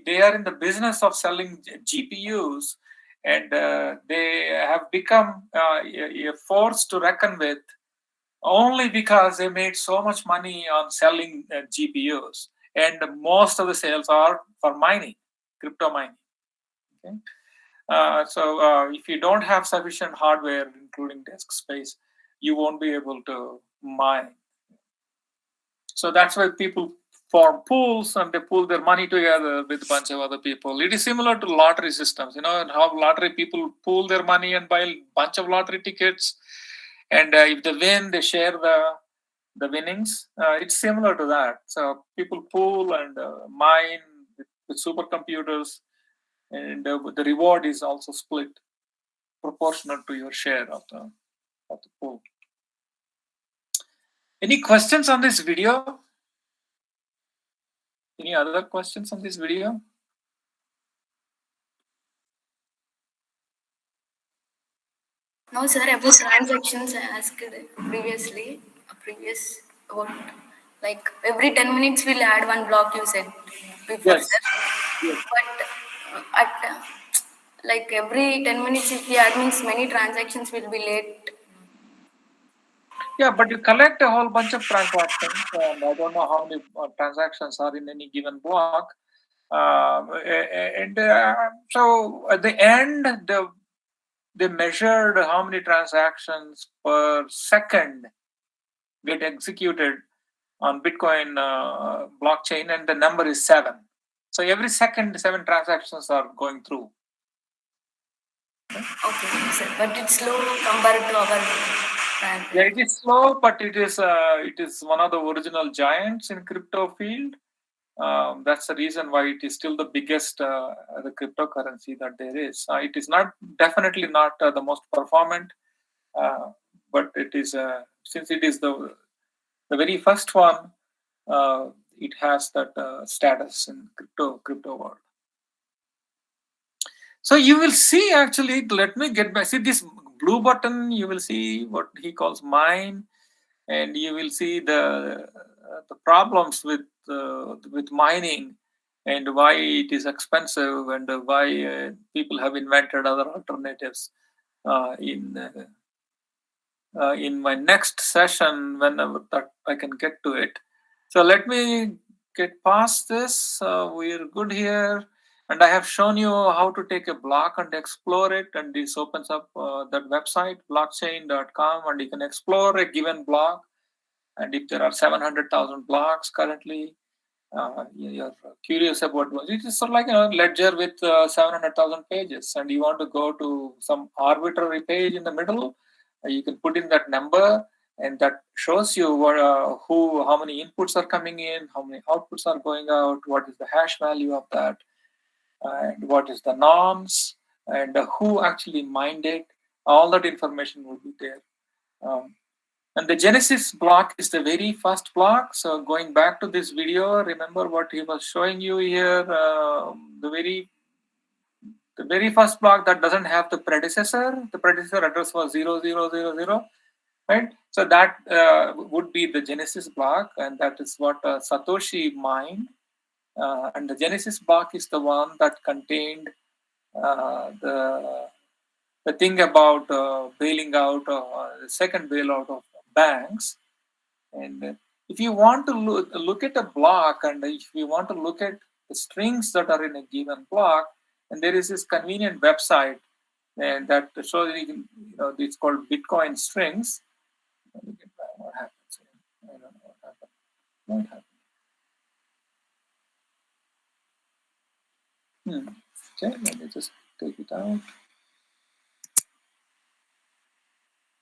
They are in the business of selling GPUs, and they have become a force to reckon with, only because they made so much money on selling GPUs, and most of the sales are for mining, crypto mining. Okay? So if you don't have sufficient hardware, including disk space, you won't be able to mine. So that's why people form pools, and they pool their money together with a bunch of other people. It is similar to lottery systems, how lottery people pool their money and buy a bunch of lottery tickets, and if they win, they share the winnings. It's similar to that. So people pool and mine with supercomputers, and the reward is also split proportional to your share of the pool. Any questions on this video? Any other questions on this video? No, sir, about transactions I asked previously. About like every 10 minutes we'll add one block, you said before, Yes. sir. Yes. But Like every 10 minutes, if we add means many transactions will be late. Yeah, but you collect a whole bunch of transactions, and I don't know how many transactions are in any given block. So at the end, they measured how many transactions per second get executed on Bitcoin blockchain, and the number is 7. So every second, 7 transactions are going through. Okay, sir. But it's slow compared to our bank. Yeah, it is slow, but it is one of the original giants in crypto field. That's the reason why it is still the biggest the cryptocurrency that there is. It is not definitely not the most performant, but it is since it is the very first one. It has that status in crypto world. So you will see, actually, let me get back. See this blue button, you will see what he calls mine, and you will see the problems with mining and why it is expensive and why people have invented other alternatives in my next session whenever that I can get to it. So let me get past this. We're good here. And I have shown you how to take a block and explore it. And this opens up that website, blockchain.com, and you can explore a given block. And if there are 700,000 blocks currently, you're curious about what it is. Sort of like ledger with 700,000 pages, and you want to go to some arbitrary page in the middle. You can put in that number, and that shows you what, how many inputs are coming in, how many outputs are going out, what is the hash value of that, and what is the norms, and who actually mined it. All that information will be there. And the Genesis block is the very first block. So going back to this video, remember what he was showing you here. The very first block that doesn't have the predecessor. The predecessor address was 0000, right? So that would be the Genesis block, and that is what Satoshi mined. And the Genesis block is the one that contained the thing about bailing out, the second bailout of banks. And if you want to look at a block, and if you want to look at the strings that are in a given block, and there is this convenient website, and that shows it's called Bitcoin strings. Let me get back. What happens here? I don't know what happened. What happened? Okay, let me just take it out.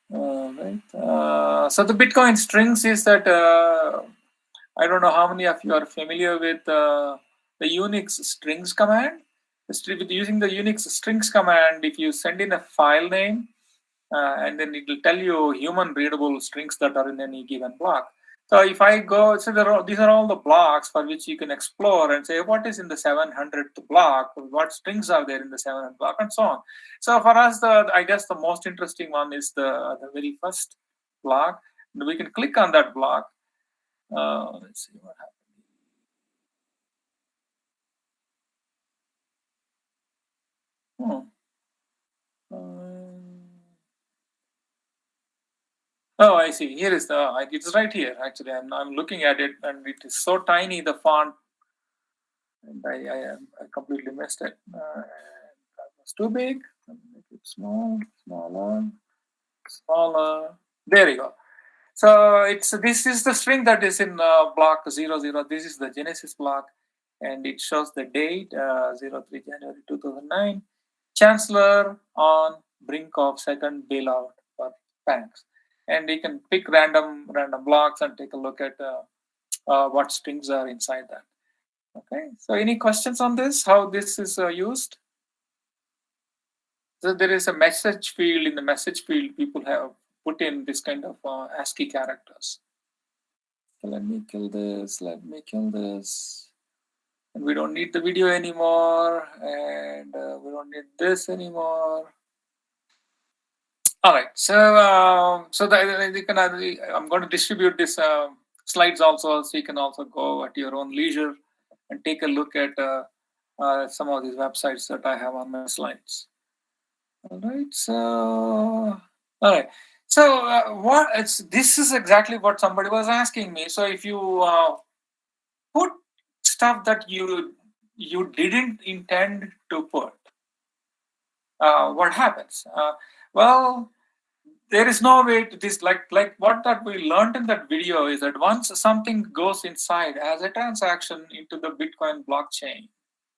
Right. So the Bitcoin strings is that I don't know how many of you are familiar with the Unix strings command. With using the Unix strings command, if you send in a file name, and then it will tell you human readable strings that are in any given block. So if I go, so these are all the blocks for which you can explore and say what is in the 700th block, what strings are there in the 700th block, and so on. So for us, I guess the most interesting one is the very first block. And we can click on that block. Let's see what happens. Oh, I see. Here is it's right here. Actually, I'm looking at it, and it is so tiny, the font, and I completely missed it. That was too big. Let me make it small, smaller, smaller. There you go. So this is the string that is in block 00. This is the Genesis block, and it shows the date 03 January 2009. Chancellor on brink of second bailout for banks, and you can pick random blocks and take a look at what strings are inside that. Okay. So any questions on this? How this is used? So there is a message field. In the message field, people have put in this kind of ASCII characters. So let me kill this. Let me kill this. And we don't need the video anymore, and we don't need this anymore. All right. So I'm going to distribute this slides also, so you can also go at your own leisure and take a look at some of these websites that I have on my slides. All right, so this is exactly what somebody was asking me. So if you put stuff that you didn't intend to put, what happens? Well, there is no way to this, like what that we learned in that video is that once something goes inside as a transaction into the Bitcoin blockchain,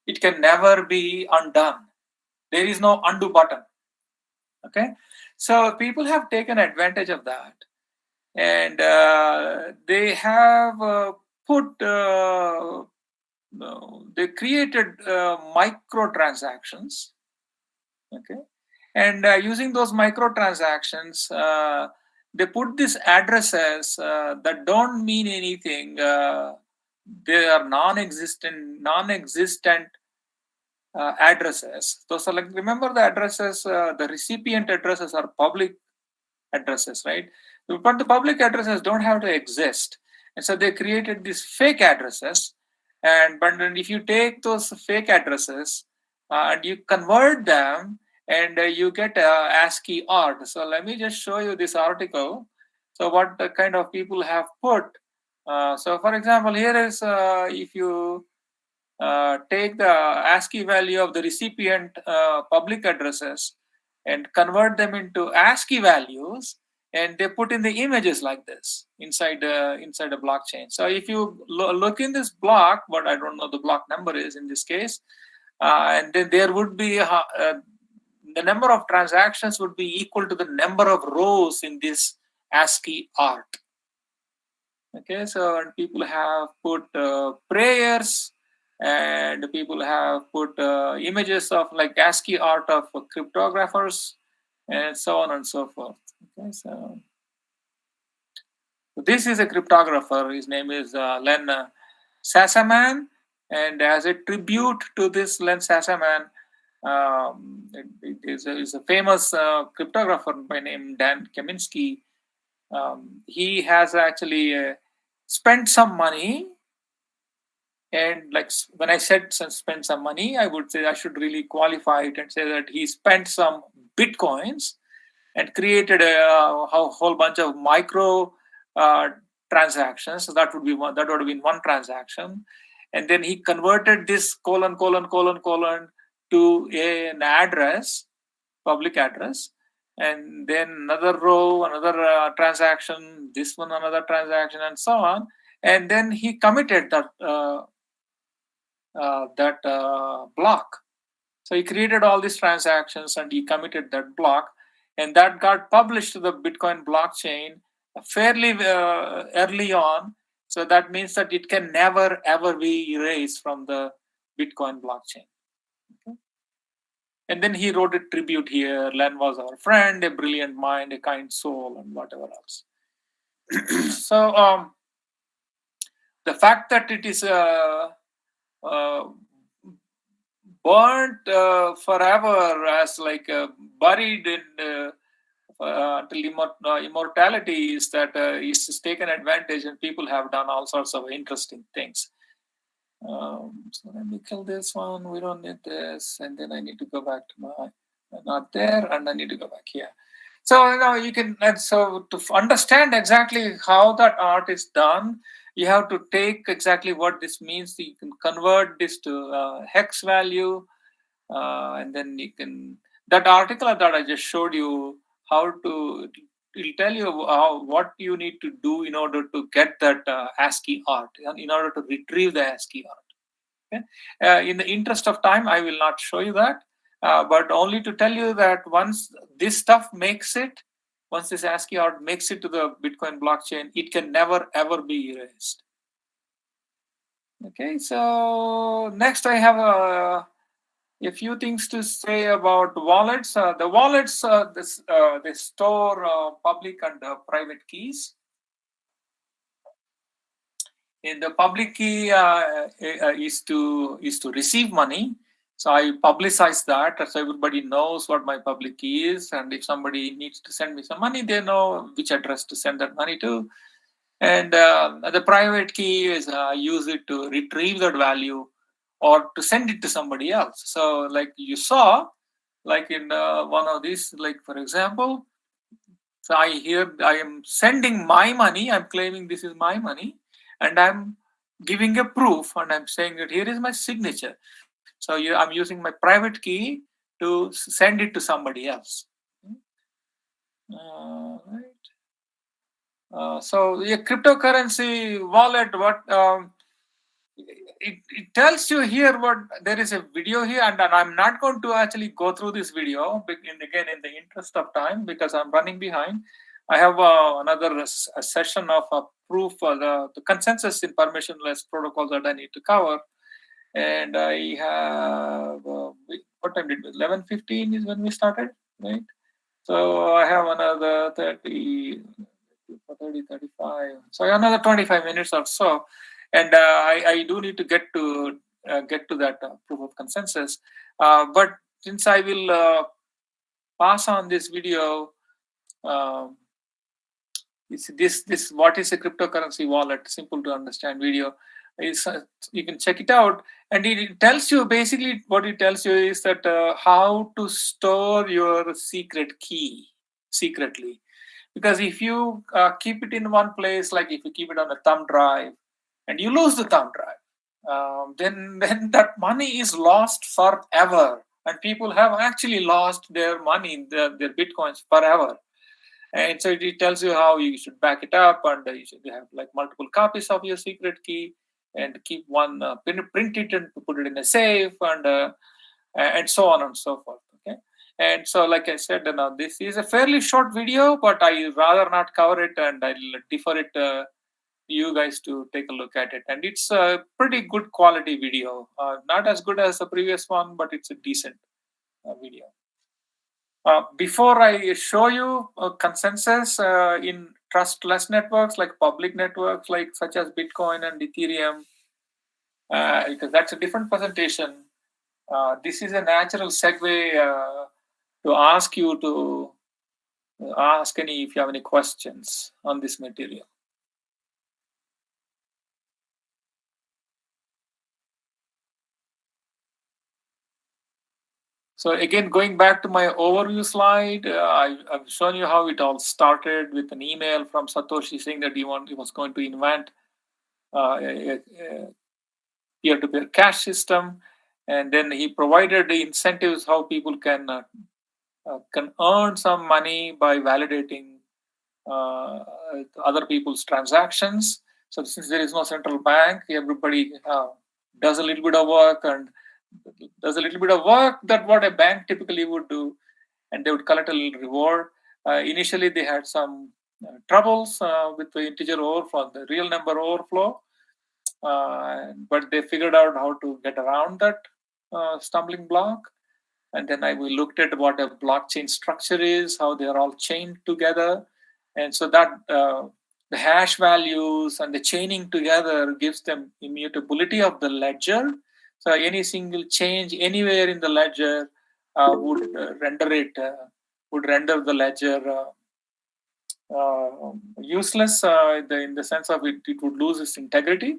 it can never be undone. There is no undo button. Okay, so people have taken advantage of that, and they have they created microtransactions. Okay, and using those microtransactions, they put these addresses that don't mean anything. They are non-existent addresses. Those are like, remember the addresses, the recipient addresses are public addresses, right? But the public addresses don't have to exist. And so they created these fake addresses. But then if you take those fake addresses and you convert them, and you get ASCII art. So let me just show you this article. So what the kind of people have put. So for example, here is if you take the ASCII value of the recipient public addresses and convert them into ASCII values, and they put in the images like this inside a blockchain. So if you look in this block, what I don't know the block number is in this case, and then there would be the number of transactions would be equal to the number of rows in this ASCII art. Okay, so people have put prayers, and people have put images of like ASCII art of cryptographers, and so on and so forth. Okay, so this is a cryptographer. His name is Len Sassaman, and as a tribute to this Len Sassaman, it is a famous cryptographer by name Dan Kaminsky. He has actually spent some money. And like when I said spend some money, I would say I should really qualify it and say that he spent some Bitcoins and created a whole bunch of micro transactions. So that would have been one transaction. And then he converted this : to an address, public address. And then another row, another transaction, this one, another transaction, and so on. And then he committed that block. So he created all these transactions and he committed that block, and that got published to the Bitcoin blockchain fairly early on. So that means that it can never ever be erased from the Bitcoin blockchain. Okay? And then he wrote a tribute here: Len was our friend, a brilliant mind, a kind soul, and whatever else. So the fact that it is burnt forever as like buried in until immortality is that is taken advantage, and people have done all sorts of interesting things. So let me kill this one. We don't need this, and then I need to go back to my not there, and I need to go back here. So you can. And so to understand exactly how that art is done, you have to take exactly what this means. You can convert this to hex value, and then you can. That article that I just showed you how to. It'll tell you what you need to do in order to get that ASCII art, in order to retrieve the ASCII art. Okay? In the interest of time, I will not show you that, but only to tell you that once this stuff once this ASCII art makes it to the Bitcoin blockchain, it can never ever be erased. Okay, so next I have a few things to say about wallets. The wallets, they store public and private keys. And the public key is to receive money. So I publicize that so everybody knows what my public key is. And if somebody needs to send me some money, they know which address to send that money to. And the private key is use it to retrieve that value or to send it to somebody else. So like you saw, like in one of these, like for example, so I am sending my money, I'm claiming this is my money, and I'm giving a proof, and I'm saying that here is my signature. So I'm using my private key to send it to somebody else. Right. So a cryptocurrency wallet, what it tells you here, what there is a video here, and I'm not going to actually go through this video again in the interest of time, because I'm running behind. I have another session of proof for the consensus in permissionless protocols that I need to cover, and I have what time did we? 11:15 is when we started, right? So I have another 30, 35. So another 25 minutes or so, and I do need to get to that proof of consensus. But since I will pass on this video, this what is a cryptocurrency wallet? Simple to understand video. You can check it out, and it tells you basically what it tells you is that how to store your secret key secretly. Because if you keep it in one place, like if you keep it on a thumb drive and you lose the thumb drive, then that money is lost forever, and people have actually lost their money, their bitcoins forever. And so it tells you how you should back it up, and you should have like multiple copies of your secret key, and keep one, print it and put it in a safe, and so on and so forth. Okay. And so, like I said, this is a fairly short video, but I rather not cover it, and I'll defer it you guys to take a look at it. And it's a pretty good quality video, not as good as the previous one, but it's a decent video. Before I show you a consensus in trustless networks, like public networks, like such as Bitcoin and Ethereum, because that's a different presentation. This is a natural segue to ask you to ask if you have any questions on this material. So again, going back to my overview slide, I've shown you how it all started with an email from Satoshi saying that he was going to invent a peer-to-peer cash system, and then he provided the incentives how people can earn some money by validating other people's transactions. So since there is no central bank, everybody does a little bit of work, and does a little bit of work that what a bank typically would do, and they would collect a little reward. Initially, they had some troubles with the integer overflow, the real number overflow, but they figured out how to get around that stumbling block. And then we looked at what a blockchain structure is, how they are all chained together, and so that the hash values and the chaining together gives them immutability of the ledger. So any single change anywhere in the ledger would render the ledger useless in the sense of it would lose its integrity.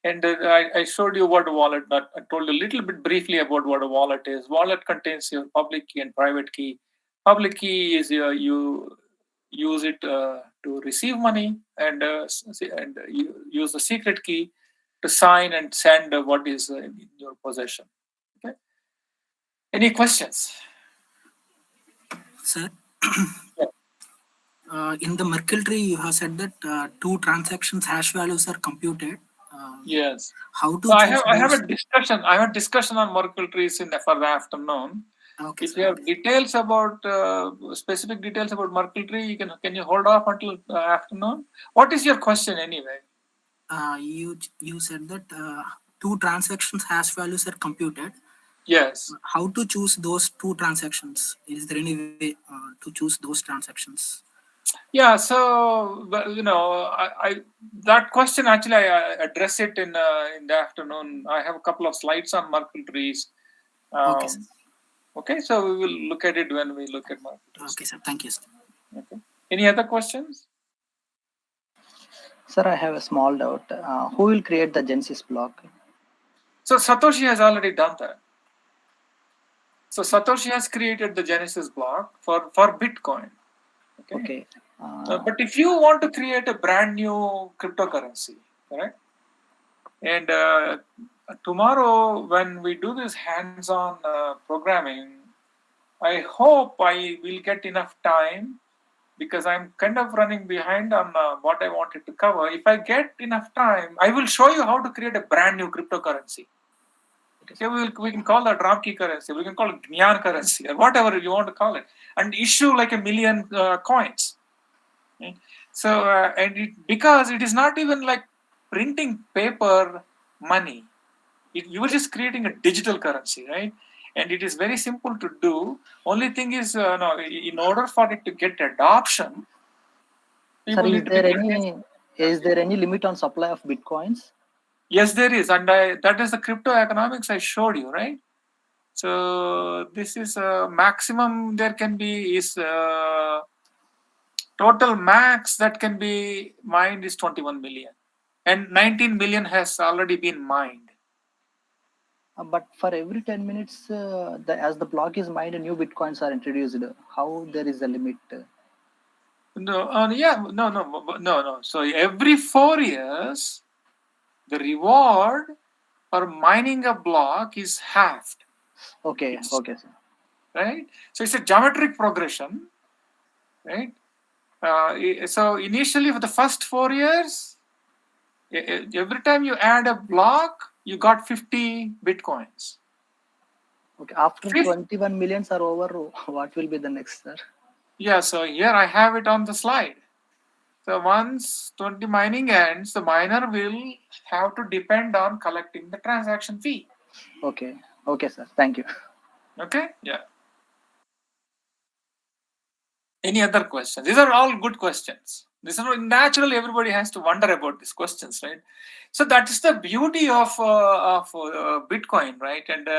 And I showed you what a wallet, I told you a little bit briefly about what a wallet is. Wallet contains your public key and private key. Public key is you use it to receive money, and you use the secret key to sign and send what is in your possession. Okay. Any questions? Sir, in the Merkle tree, you have said that 2 transactions hash values are computed. Yes. How to? So I have a discussion. I have a discussion on Merkle trees for the afternoon. Okay, if you have details about specific details about Merkle tree, can you hold off until afternoon? What is your question anyway? You said that 2 transactions hash values are computed. Yes. How to choose those 2 transactions? Is there any way to choose those transactions? Yeah, so that question actually I address it in the afternoon. I have a couple of slides on Merkle trees. Okay. Okay, so we will look at it when we look at Merkle trees. Okay, sir. Thank you, sir. Okay. Any other questions? Sir, I have a small doubt. Who will create the Genesis block? So Satoshi has already done that. So Satoshi has created the Genesis block for Bitcoin. Okay. But if you want to create a brand new cryptocurrency, correct? And tomorrow, when we do this hands-on programming, I hope I will get enough time, because I'm kind of running behind on what I wanted to cover. If I get enough time, I will show you how to create a brand new cryptocurrency. Okay, we can call that Ramki currency, we can call it GIAN currency, or whatever you want to call it, and issue like 1 million coins. Okay? So, because it is not even like printing paper money, you are just creating a digital currency, right? And it is very simple to do. Only thing is, no, in order for it to get adoption, people Sir, need to be. is there any limit on supply of bitcoins? Yes, there is, and that is the crypto economics I showed you, right? So this is maximum there can be is total max that can be mined is 21 million, and 19 million has already been mined. But for every 10 minutes, as the block is mined, new bitcoins are introduced. How there is a limit? No. So every 4 years, the reward for mining a block is halved. Okay, okay, sir. Right? So it's a geometric progression, right? So initially, for the first 4 years, every time you add a block, you got 50 bitcoins. Okay, after 21 millions are over, what will be the next, sir? Yeah, so here I have it on the slide. So once 20 mining ends, the miner will have to depend on collecting the transaction fee. Okay, okay, sir. Thank you. Okay, yeah. Any other questions? These are all good questions. This is naturally everybody has to wonder about these questions, right? So that is the beauty of Bitcoin, right? And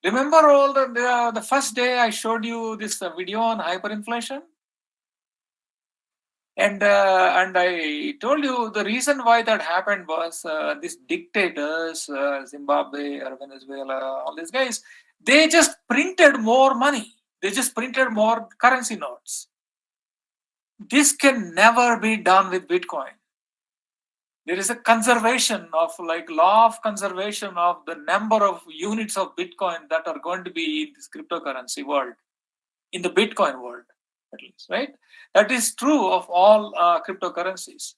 remember all the first day I showed you this video on hyperinflation, and I told you the reason why that happened was these dictators, Zimbabwe or Venezuela, all these guys, they just printed more money. They just printed more currency notes. This can never be done with Bitcoin. There is a conservation of law of conservation of the number of units of Bitcoin that are going to be in this cryptocurrency world, in the Bitcoin world, at least, right? That is true of all cryptocurrencies.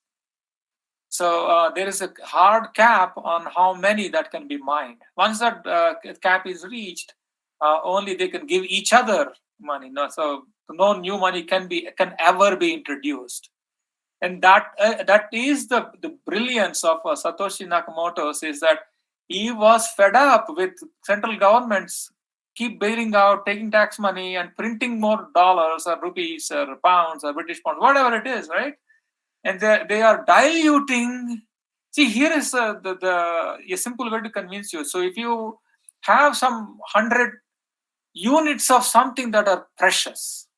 So there is a hard cap on how many that can be mined. Once that cap is reached, only they can give each other money. So no new money can ever be introduced. And that is the brilliance of Satoshi Nakamoto, is that he was fed up with central governments keep bailing out, taking tax money and printing more dollars or rupees or pounds or British pounds, whatever it is, right? And they are diluting. See, here is a simple way to convince you. So if you have some 100 units of something that are precious,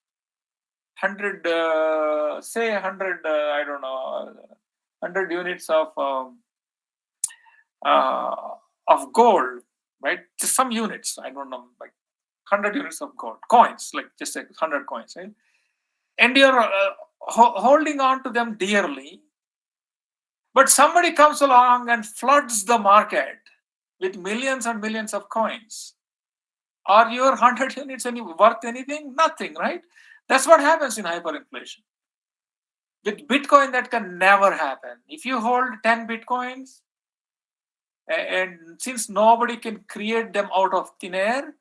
100 I don't know, 100 units of gold, right? Just some units, I don't know, like 100 units of gold coins, like just like 100 coins, right? And you're holding on to them dearly, but somebody comes along and floods the market with millions and millions of coins. Are your 100 units worth anything? Nothing, right? That's what happens in hyperinflation. With Bitcoin, that can never happen. If you hold 10 Bitcoins, and since nobody can create them out of thin air,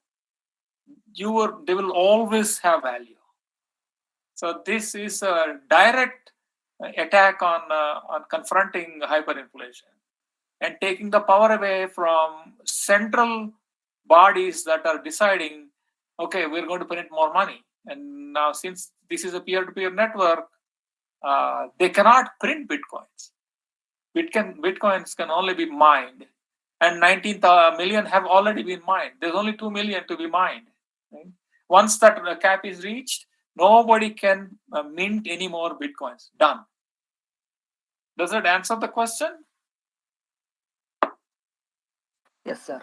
they will always have value. So this is a direct attack on confronting hyperinflation and taking the power away from central bodies that are deciding, okay, we're going to print more money. And now, since this is a peer-to-peer network, they cannot print Bitcoins. Bitcoins can only be mined, and 19 million have already been mined. There's only 2 million to be mined. Right? Once that cap is reached, nobody can mint any more Bitcoins. Done. Does that answer the question? Yes, sir.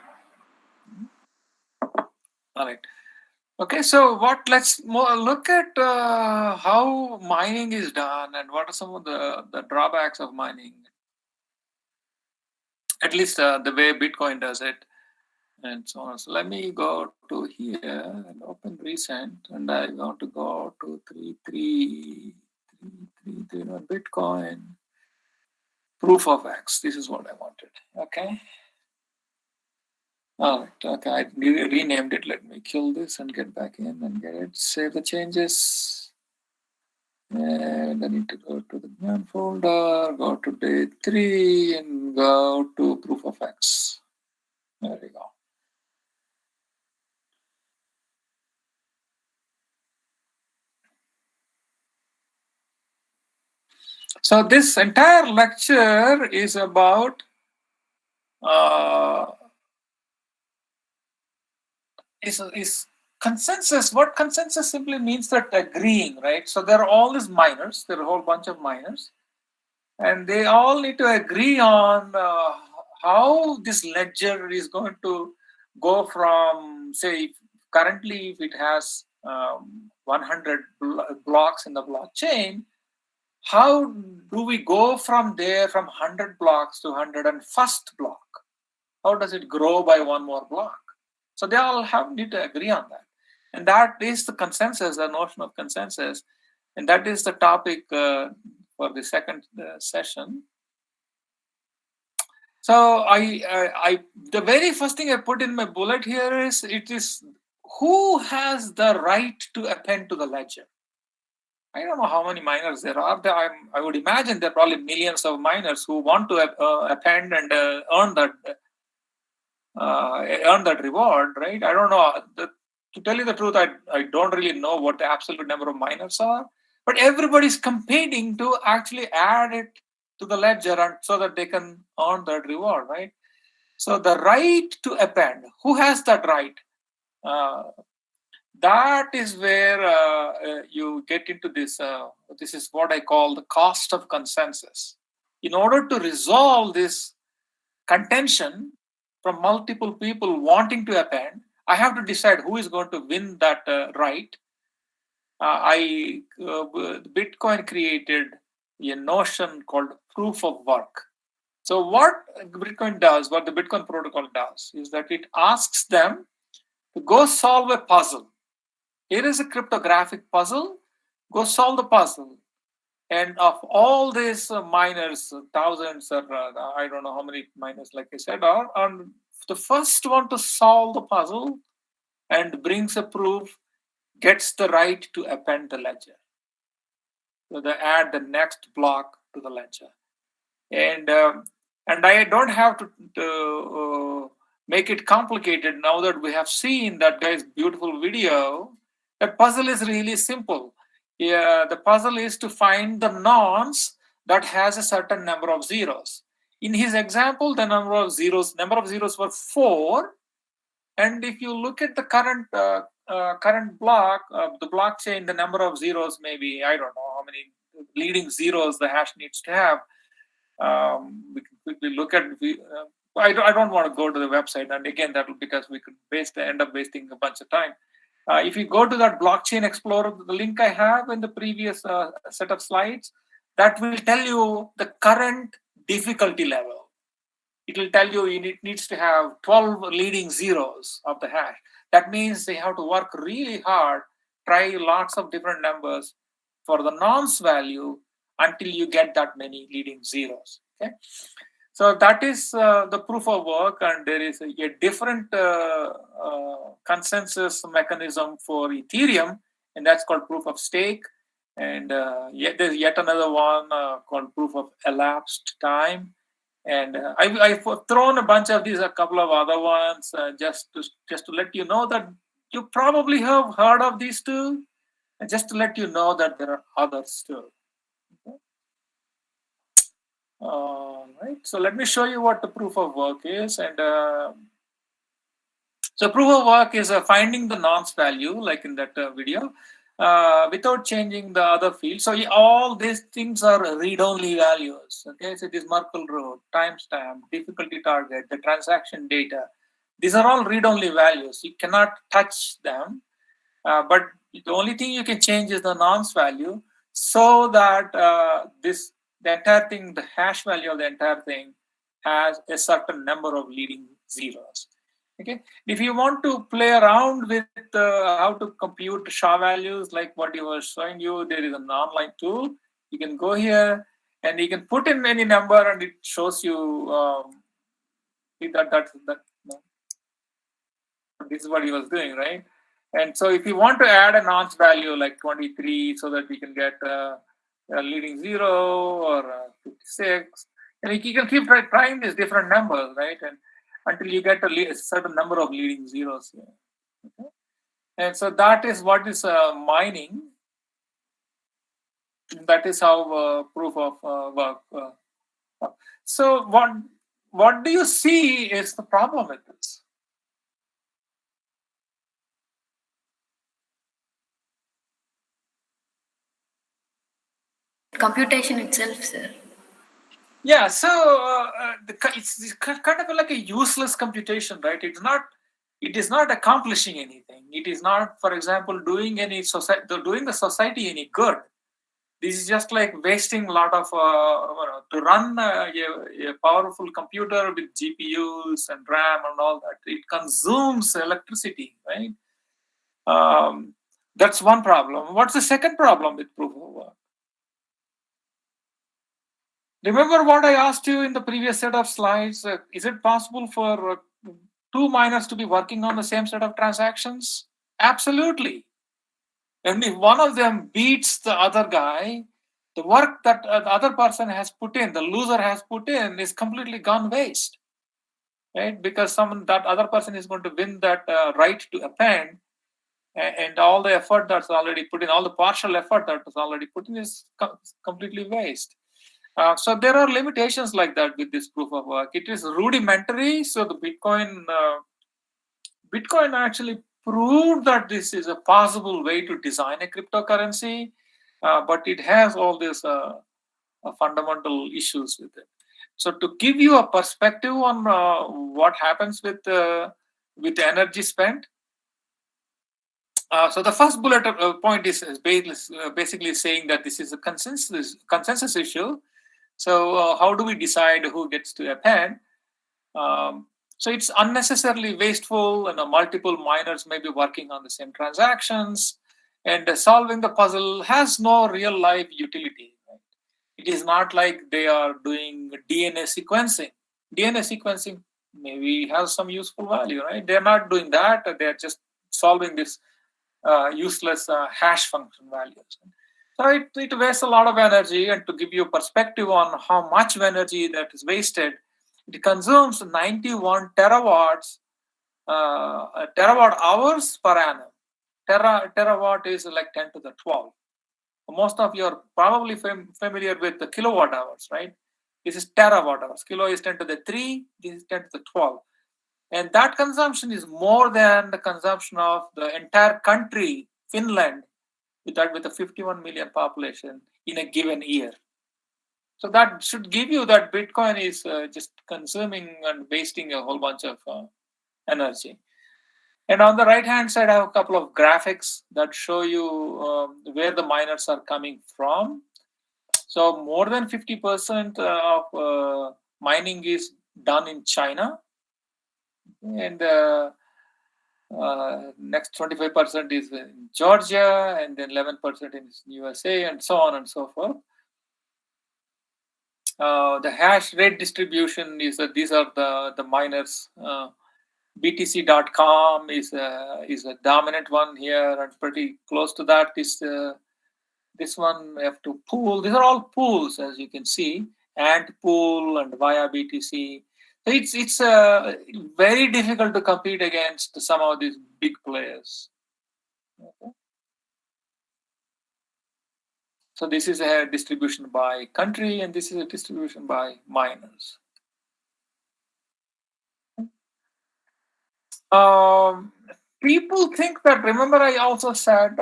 All right. Okay, so let's look at how mining is done and what are some of the drawbacks of mining, at least the way Bitcoin does it, and so on. So let me go to here and open recent, and I want to go to 33331 Bitcoin proof of X. This is what I wanted. Okay. All right. Okay, I renamed it. Let me kill this and get back in and get it. Save the changes. And I need to go to the GIAN folder, go to day 3 and go to proof of X. There we go. So this entire lecture is about is consensus. What consensus simply means that agreeing, right? So there are all these miners, there are a whole bunch of miners, and they all need to agree on how this ledger is going to go from, say, currently if it has 100 blocks in the blockchain, how do we go from there from 100 blocks to 101st block? How does it grow by one more block? So they all need to agree on that. And that is the consensus, the notion of consensus. And that is the topic for the second session. So the very first thing I put in my bullet here is, it is who has the right to append to the ledger. I don't know how many miners there are. I would imagine there are probably millions of miners who want to append and earn that reward, right? I don't know. To tell you the truth, I don't really know what the absolute number of miners are, but everybody's competing to actually add it to the ledger and so that they can earn that reward, right? So the right to append, who has that right? That is where you get into this. This is what I call the cost of consensus. In order to resolve this contention from multiple people wanting to append, I have to decide who is going to win that right. Bitcoin created a notion called proof of work. So what Bitcoin does, what the Bitcoin protocol does, is that it asks them to go solve a puzzle. Here is a cryptographic puzzle. Go solve the puzzle. And of all these miners, thousands or I don't know how many miners, like I said, are the first one to solve the puzzle and brings a proof gets the right to append the ledger. So they add the next block to the ledger. And I don't have to make it complicated now that we have seen that guy's beautiful video. The puzzle is really simple. Yeah, the puzzle is to find the nonce that has a certain number of zeros. In his example, the number of zeros were 4. And if you look at the current block, the blockchain, the number of zeros maybe, I don't know how many leading zeros the hash needs to have. We can quickly look at. I don't want to go to the website, and again, that will, because we could end up wasting a bunch of time. If you go to that blockchain explorer, the link I have in the previous set of slides, that will tell you the current difficulty level. It will tell you it needs to have 12 leading zeros of the hash. That means they have to work really hard, try lots of different numbers for the nonce value until you get that many leading zeros. Okay, so that is the proof of work, and there is a different consensus mechanism for Ethereum, and that's called proof of stake. And there's yet another one called proof of elapsed time. And I've thrown a bunch of these, a couple of other ones, just to let you know that you probably have heard of these two, and just to let you know that there are others too. Okay. Right. So let me show you what the proof of work is. And so proof of work is finding the nonce value, like in that video, without changing the other field. So all these things are read-only values. Okay, so it is Merkle root, timestamp, difficulty target, the transaction data. These are all read-only values. You cannot touch them, but the only thing you can change is the nonce value, so that the entire thing, the hash value of the entire thing, has a certain number of leading zeros. Okay. If you want to play around with how to compute SHA values, like what you were showing you, there is an online tool. You can go here and you can put in any number, and it shows you that no. This is what he was doing, right? And so if you want to add a nonce value like 23, so that we can get a leading 0 or 56, and you can keep trying these different numbers, right? And until you get a certain number of leading zeros here. Okay? And so that is what is mining. That is how proof of work. So what do you see is the problem with this? Computation itself, sir. Yeah, so it's kind of like a useless computation, right? It is not accomplishing anything. It is not, for example, doing the society any good. This is just like wasting a lot of to run a powerful computer with GPUs and RAM and all that. It consumes electricity, right? That's one problem. What's the second problem with proof of work? Remember what I asked you in the previous set of slides? Is it possible for two miners to be working on the same set of transactions? Absolutely. And if one of them beats the other guy, the work that the other person has put in, the loser has put in, is completely gone waste, right? Because that other person is going to win that right to append, and all the effort that's already put in, all the partial effort that was already put in, is completely waste. So there are limitations like that with this proof of work. It is rudimentary. So the Bitcoin actually proved that this is a possible way to design a cryptocurrency, but it has all these fundamental issues with it. So to give you a perspective on what happens with energy spent, so the first bullet point is basically saying that this is a consensus issue. So how do we decide who gets to append? So it's unnecessarily wasteful, and multiple miners may be working on the same transactions, and solving the puzzle has no real life utility. Right? It is not like they are doing DNA sequencing. DNA sequencing maybe has some useful value, right? They're not doing that. They're just solving this useless hash function values. So it wastes a lot of energy, and to give you a perspective on how much energy that is wasted, it consumes 91 terawatts, terawatt hours per annum. Terawatt is like 10 to the 12. Most of you are probably familiar with the kilowatt hours, right? This is terawatt hours. Kilo is 10 to the 3, this is 10 to the 12. And that consumption is more than the consumption of the entire country, Finland, with a 51 million population in a given year. So that should give you that Bitcoin is just consuming and wasting a whole bunch of energy. And on the right hand side, I have a couple of graphics that show you where the miners are coming from. So more than 50% of mining is done in China, and next 25% is in Georgia, and then 11% in USA, and so on and so forth. The hash rate distribution is that these are the miners. BTC.com is a dominant one here, and pretty close to that is this one. We have to pool. These are all pools, as you can see, Ant pool and via BTC. So it's very difficult to compete against some of these big players. Okay. So this is a distribution by country, and this is a distribution by miners. People think that, remember I also said,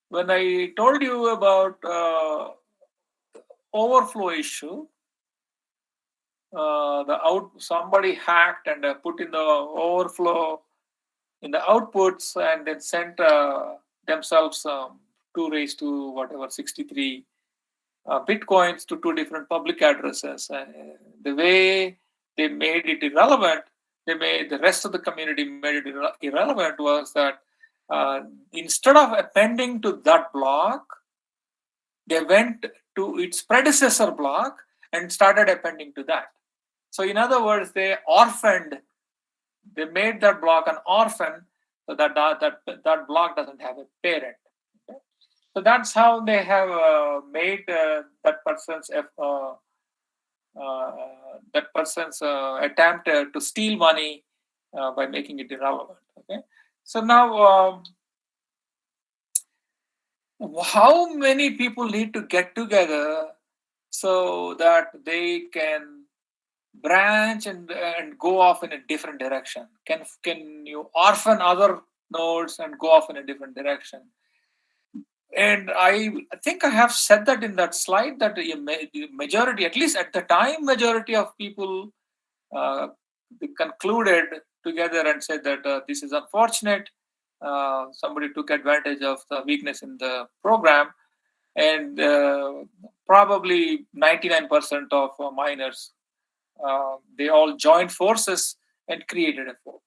when I told you about overflow issue, somebody hacked and put in the overflow in the outputs and then sent themselves 2 raised to whatever 63 bitcoins to 2 different public addresses. The way they made it irrelevant, the rest of the community made it irrelevant, was that instead of appending to that block, they went to its predecessor block and started appending to that. So in other words, they made that block an orphan, so that block doesn't have a parent. Okay? So that's how they have made that person's attempt to steal money by making it irrelevant. Okay, so now how many people need to get together so that they can branch and go off in a different direction? Can you orphan other nodes and go off in a different direction? And I think I have said that in that slide, that the majority, at least at the time, majority of people concluded together and said that this is unfortunate. Somebody took advantage of the weakness in the program, and probably 99% of miners, they all joined forces and created a fork.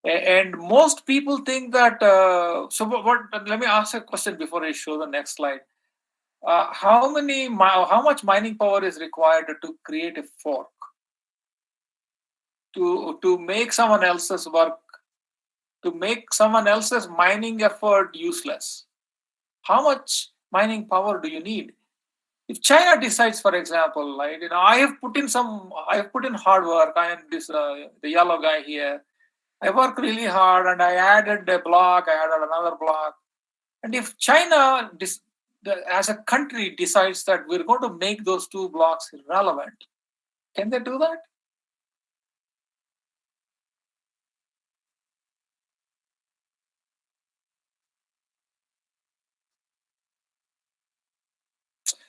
And most people think that, let me ask a question before I show the next slide. How much mining power is required to create a fork? To make someone else's work, to make someone else's mining effort useless? How much mining power do you need? If China decides, for example, like, I have put in hard work. I am the yellow guy here. I worked really hard and I added a block, I added another block. And if China, as a country, decides that we're going to make those 2 blocks irrelevant, can they do that?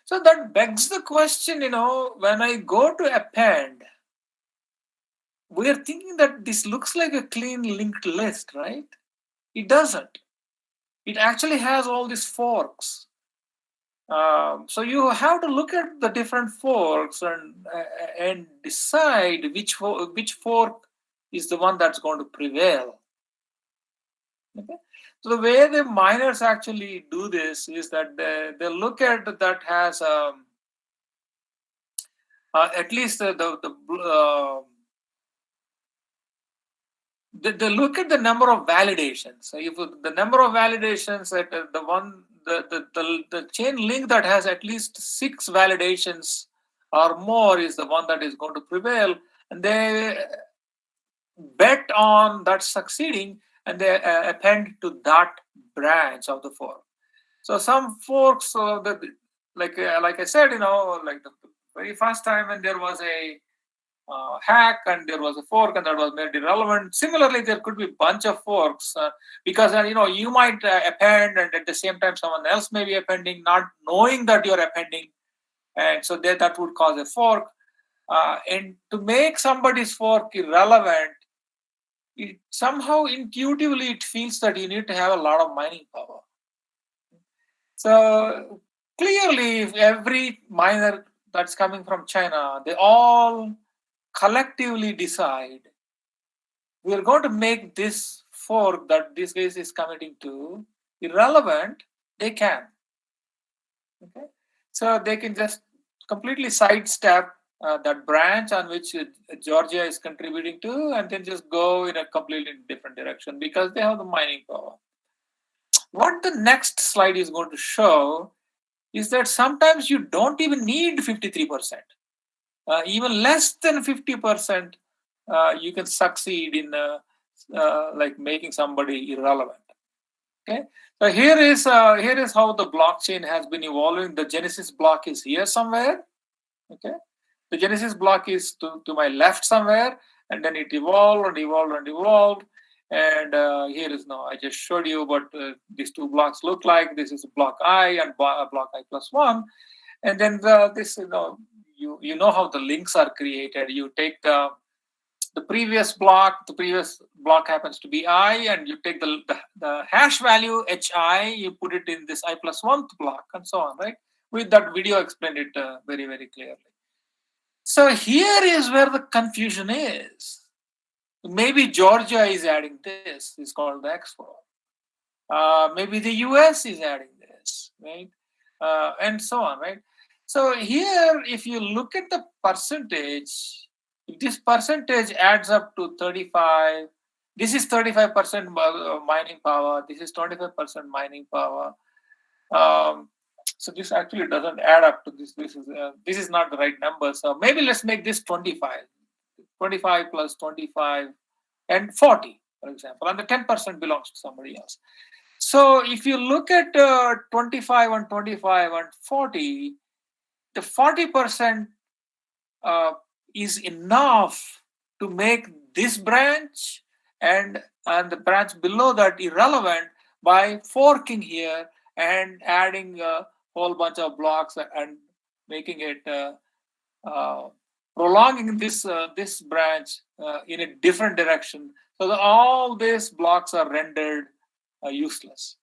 So that begs the question, when I go to append, we are thinking that this looks like a clean linked list, right? It doesn't. It actually has all these forks. So you have to look at the different forks and decide which fork is the one that's going to prevail. Okay? So the way the miners actually do this is that they look at that has at least they look at the number of validations. So if the number of validations that the chain link that has at least 6 validations or more is the one that is going to prevail, and they bet on that succeeding, and they append to that branch of the fork. So some forks, like I said, like the very first time when there was a hack and there was a fork and that was made irrelevant. Similarly, there could be a bunch of forks because you might append, and at the same time someone else may be appending, not knowing that you're appending, and so that would cause a fork. And to make somebody's fork irrelevant, somehow intuitively it feels that you need to have a lot of mining power. So clearly, if every miner that's coming from China, they all collectively decide we're going to make this fork that this guy is committing to irrelevant, they can. Okay, so they can just completely sidestep that branch on which Georgia is contributing to, and then just go in a completely different direction because they have the mining power. What the next slide is going to show is that sometimes you don't even need 53%. Even less than 50%, you can succeed in like making somebody irrelevant. Okay, so here is how the blockchain has been evolving. The Genesis block is here somewhere. Okay, the Genesis block is to my left somewhere, and then it evolved and evolved and evolved. And here is now, I just showed you what these 2 blocks look like. This is block I and block I+1. And then this, you know how the links are created. You take the previous block, happens to be I, and you take the hash value hi, you put it in this I plus 1th block, and so on, right? With that video explained it very, very clearly. So here is where the confusion is. Maybe Georgia is adding this, it's called the X4. Maybe the US is adding this, right? And so on, right? So here, if you look at the percentage, if this percentage adds up to 35, this is 35% mining power, this is 25% mining power. So this actually doesn't add up to this. This is not the right number. So maybe let's make this 25. 25 plus 25 and 40, for example, and the 10% belongs to somebody else. So if you look at 25 and 25 and 40, the 40% is enough to make this branch and the branch below that irrelevant by forking here and adding a whole bunch of blocks and making it prolonging this this branch in a different direction, so that all these blocks are rendered useless.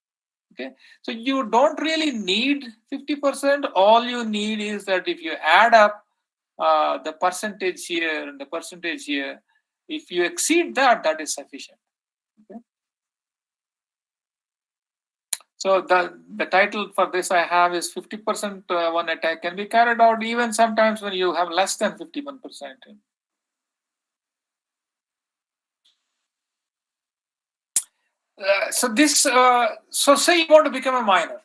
Okay, so you don't really need 50%. All you need is that if you add up the percentage here and the percentage here, if you exceed that, that is sufficient. Okay? So the title for this I have is 50% one attack can be carried out even sometimes when you have less than 51%. So say you want to become a miner.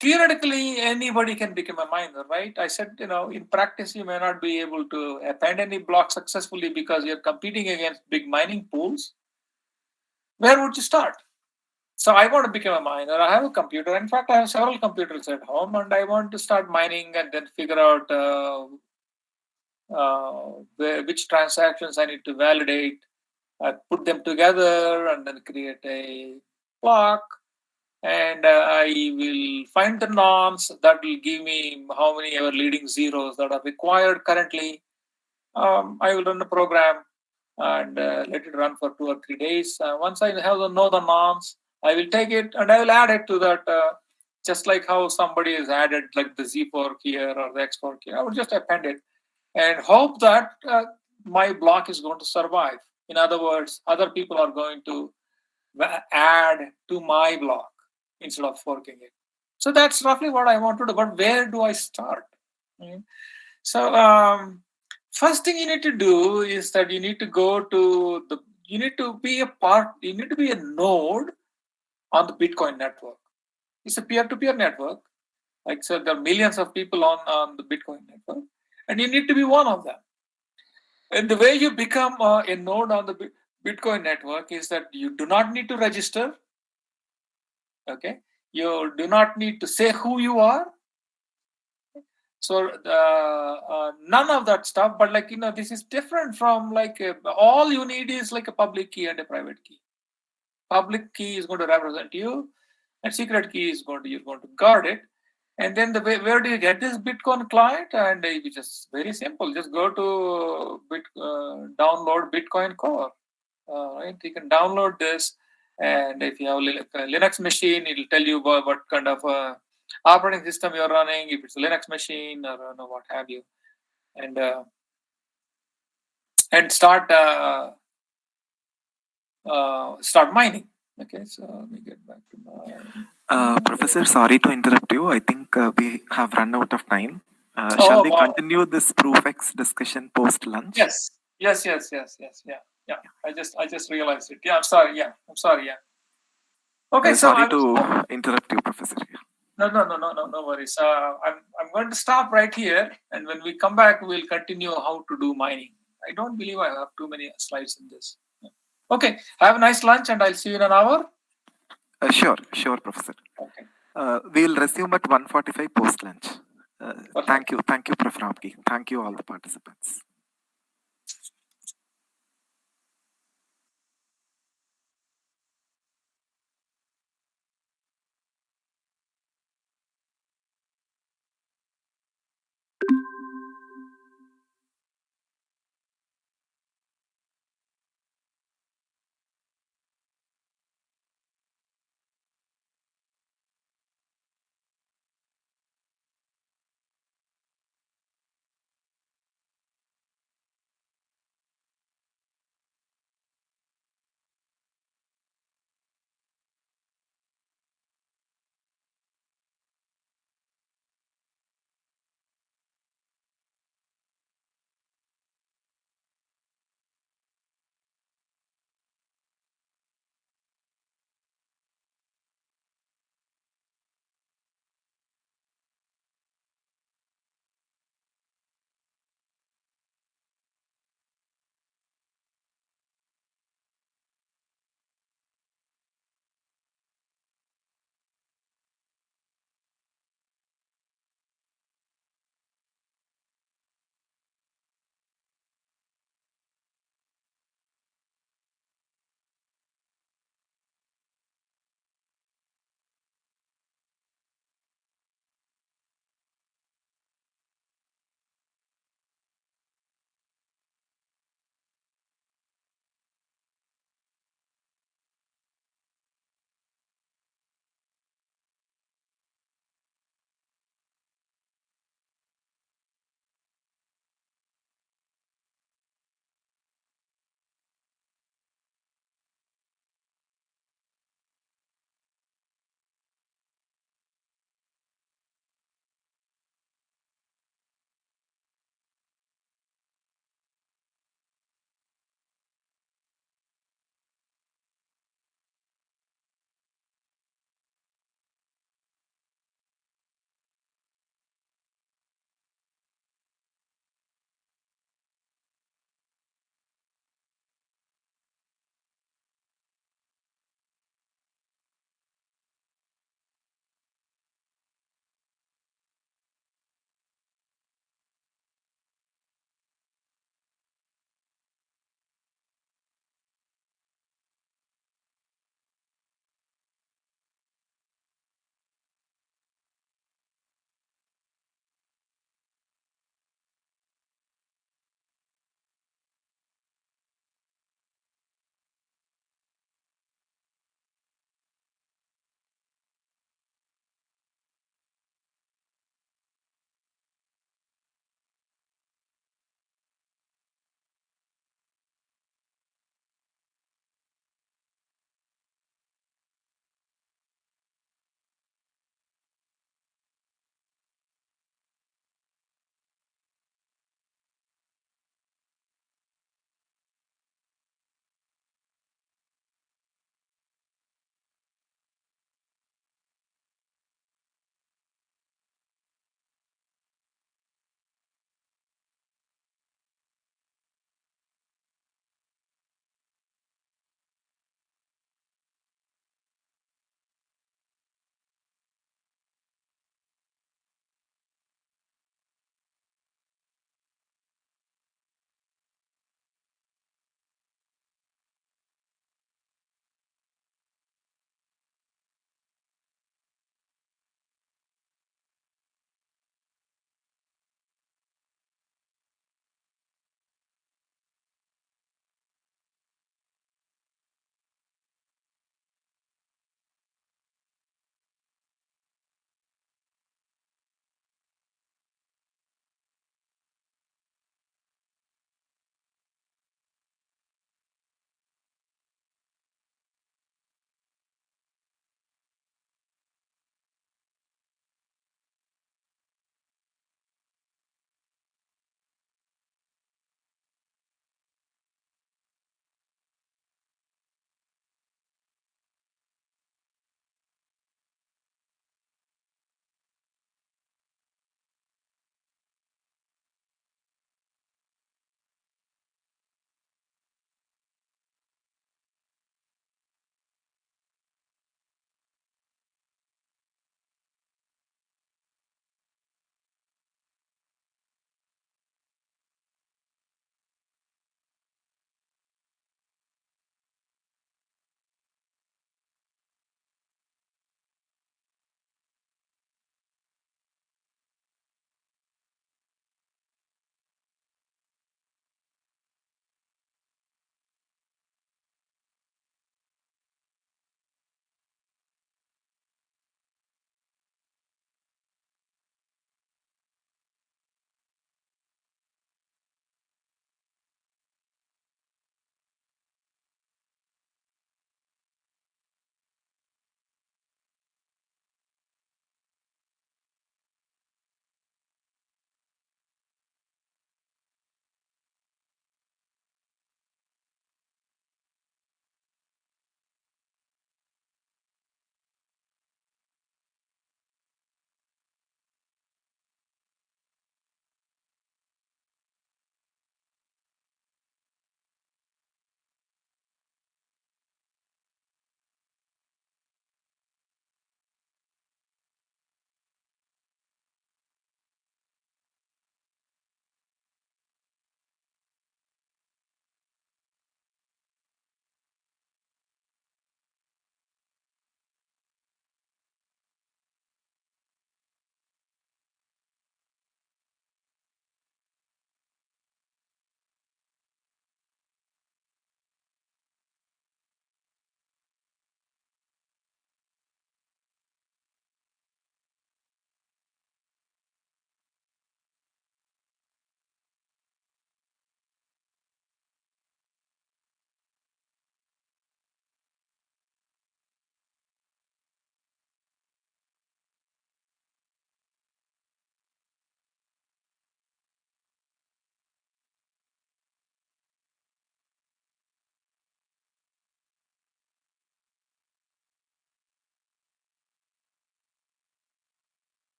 Theoretically, anybody can become a miner, right? I said, in practice, you may not be able to append any block successfully because you're competing against big mining pools. Where would you start? So I want to become a miner. I have a computer. In fact, I have several computers at home, and I want to start mining and then figure out which transactions I need to validate. I put them together and then create a block. And I will find the norms that will give me how many ever leading zeros that are required currently. I will run the program and let it run for 2 or 3 days. Once I know the norms, I will take it and I will add it to that, just like how somebody has added like the Z fork here or the X fork here. I will just append it and hope that my block is going to survive. In other words, other people are going to add to my block instead of forking it. So that's roughly what I want to do. But where do I start? So first thing you need to do is that you need to you need to be a node on the Bitcoin network. It's a peer-to-peer network. Like, so there are millions of people on the Bitcoin network, and you need to be one of them. And the way you become a node on the Bitcoin network is that you do not need to register. Okay, you do not need to say who you are. So none of that stuff. But this is different from all you need is like a public key and a private key. Public key is going to represent you, and secret key is you're going to guard it. And then where do you get this Bitcoin client? And it's just very simple. Just go to download Bitcoin Core. Right, you can download this. And if you have a Linux machine, it will tell you what kind of operating system you're running, if it's a Linux machine or what have you, and start mining. Okay, so let me get back to my. Professor, sorry to interrupt you. I think we have run out of time. Shall we continue this ProofX discussion post lunch? Yes. Yeah. I just realized it. Yeah, I'm sorry. Yeah. Okay, sorry to interrupt you, Professor. No worries. I'm going to stop right here, and when we come back, we'll continue how to do mining. I don't believe I have too many slides in this. Okay, have a nice lunch, and I'll see you in an hour. Sure, Professor. Okay. We will resume at 1:45 post lunch. Thank you, Prof. Ramki. Thank you, all the participants.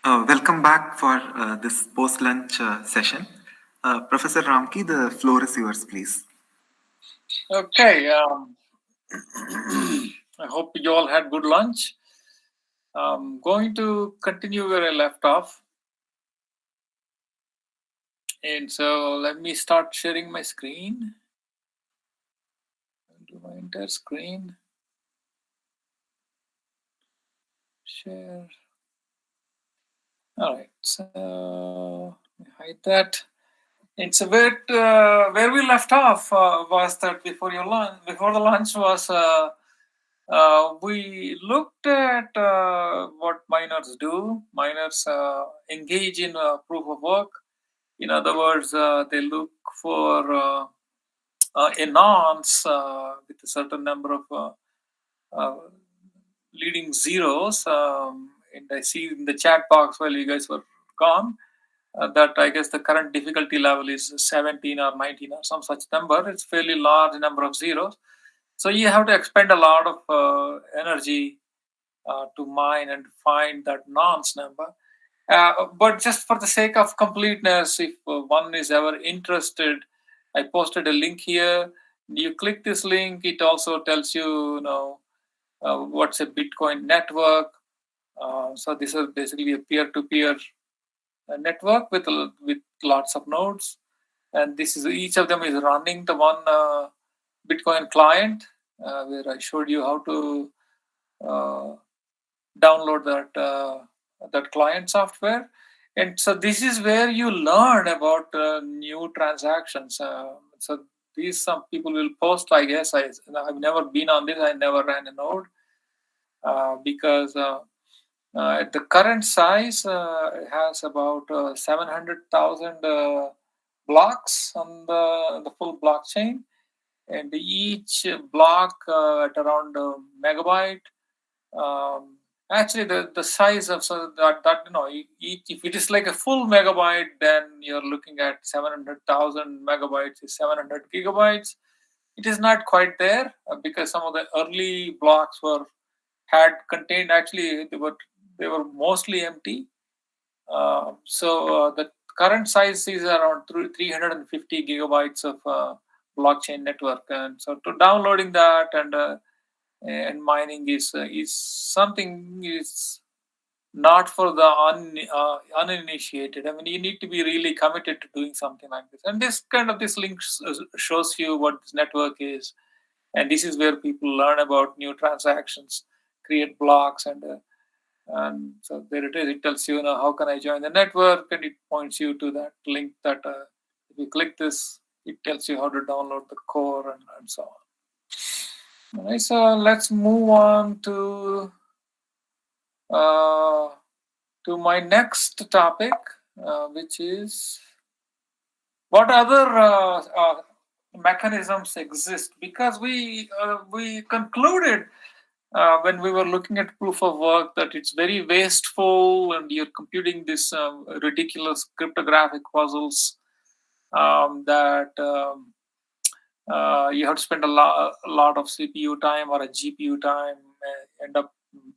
Welcome back for this post-lunch session. Professor Ramki, the floor is yours, please. Okay. I hope you all had good lunch. I'm going to continue where I left off. And so let me start sharing my screen. Do my entire screen. Share. All right. So hide that. It's a bit where we left off was that before the lunch was we looked at what miners do. Miners engage in proof of work. In other words, they look for a nonce with a certain number of leading zeros. And I see in the chat box while you guys were gone that I guess the current difficulty level is 17 or 19 or some such number. It's fairly large number of zeros. So you have to expend a lot of energy to mine and find that nonce number. But just for the sake of completeness, if one is ever interested, I posted a link here. You click this link, it also tells you, what's a Bitcoin network. So this is basically a peer-to-peer network with lots of nodes, and this is each of them is running the one Bitcoin client, where I showed you how to download that client software. And so this is where you learn about new transactions. So these some people will post. I guess I've never been on this. I never ran a node because the current size has about 700,000 blocks on the full blockchain, and each block at around a megabyte. Actually, the size of each, if it is like a full megabyte, then you're looking at 700,000 megabytes is 700 gigabytes. It is not quite there because some of the early blocks had contained, actually they were mostly empty. So the current size is around 350 gigabytes of blockchain network, and so to downloading that and mining is something is not for the uninitiated. I mean, you need to be really committed to doing something like this. And this link shows you what this network is, and this is where people learn about new transactions, create blocks, and so there it is. It tells you, how can I join the network, and it points you to that link that if you click this, it tells you how to download the core and so on. All right, so let's move on to my next topic, which is what other mechanisms exist, because we concluded when we were looking at proof of work that it's very wasteful and you're computing these ridiculous cryptographic puzzles that you have to spend a lot of CPU time or a GPU time, end up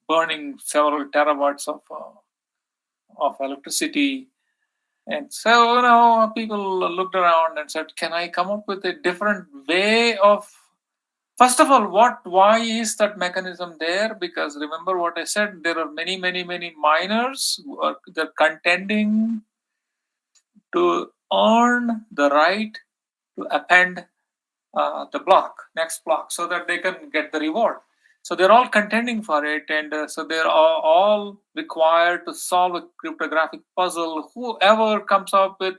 burning several terabytes of electricity. And so, people looked around and said, can I come up with a different way of, first of all, why is that mechanism there? Because remember what I said, there are many miners who are they're contending to earn the right to append the next block, so that they can get the reward. So they're all contending for it, and so they're all required to solve a cryptographic puzzle. Whoever comes up with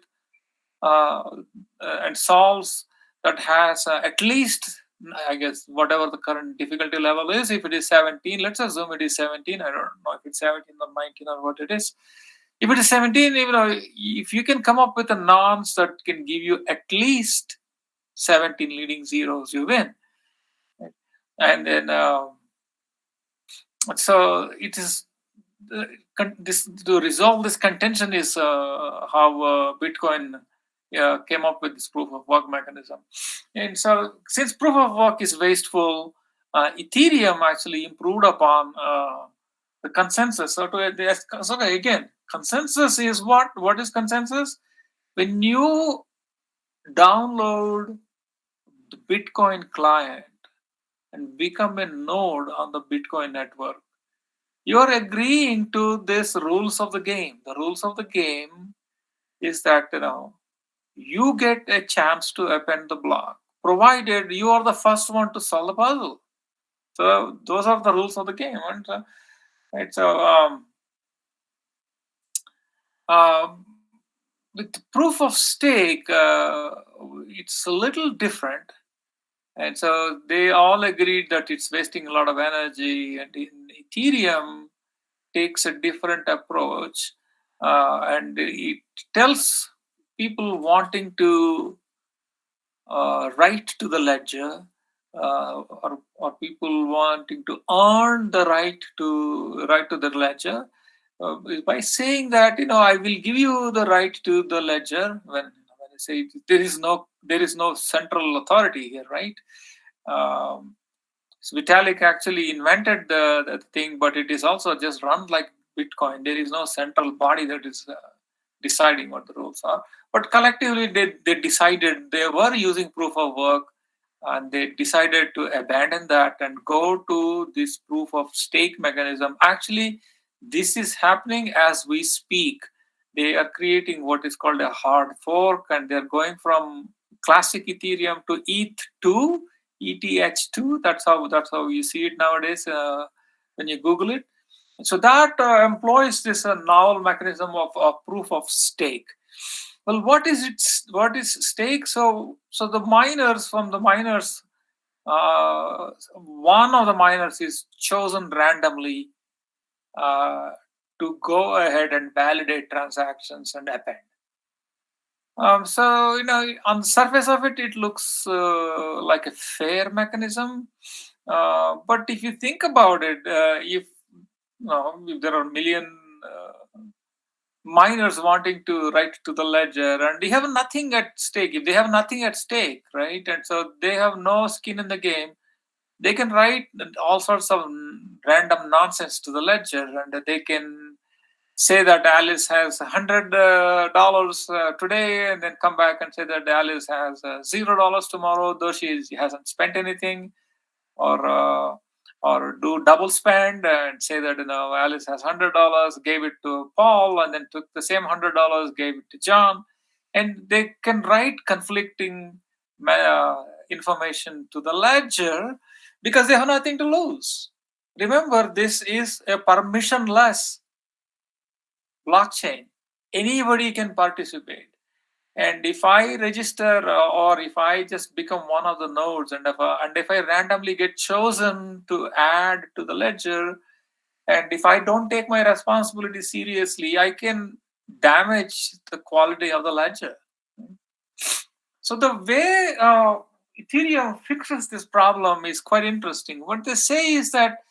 and solves that has at least, I guess, whatever the current difficulty level is. If it is 17, let's assume it is 17. I don't know if it's 17 or 19 or what it is. If it is 17, if you can come up with a nonce that can give you at least 17 leading zeros, you win. And then so it is to resolve this contention is how Bitcoin came up with this proof of work mechanism. And so since proof of work is wasteful, Ethereum actually improved upon the consensus. So again, Consensus is what? What is consensus? When you download the Bitcoin client and become a node on the Bitcoin network, you are agreeing to this rules of the game. The rules of the game is that you get a chance to append the block, provided you are the first one to solve the puzzle. So those are the rules of the game. And right, so with proof of stake, it's a little different. And so they all agreed that it's wasting a lot of energy. And in Ethereum takes a different approach, and it tells people wanting to write to the ledger, or people wanting to earn the right to write to the ledger, by saying that I will give you the right to the ledger. When I say there is no central authority here, right? So Vitalik actually invented the thing, but it is also just run like Bitcoin. There is no central body that is deciding what the rules are. But collectively, they decided they were using proof of work, and they decided to abandon that and go to this proof of stake mechanism. Actually, this is happening as we speak. They are creating what is called a hard fork, and they're going from classic Ethereum to ETH2, ETH2. That's how you see it nowadays when you Google it. So that employs this novel mechanism of proof of stake. Well, what is it? What is stake? So the miners, one of the miners is chosen randomly to go ahead and validate transactions and append. So on the surface of it, it looks like a fair mechanism. But if you think about it, if there are a million miners wanting to write to the ledger, and they have nothing at stake. If they have nothing at stake, right, and so they have no skin in the game, they can write all sorts of random nonsense to the ledger, and they can say that Alice has $100 today, and then come back and say that Alice has $0 tomorrow, though she hasn't spent anything, or do double spend and say that Alice has $100, gave it to Paul, and then took the same $100, gave it to John, and they can write conflicting information to the ledger because they have nothing to lose. Remember, this is a permissionless blockchain. Anybody can participate. And if I register or if I just become one of the nodes, and if I randomly get chosen to add to the ledger, and if I don't take my responsibility seriously, I can damage the quality of the ledger. So the way Ethereum fixes this problem is quite interesting. What they say is that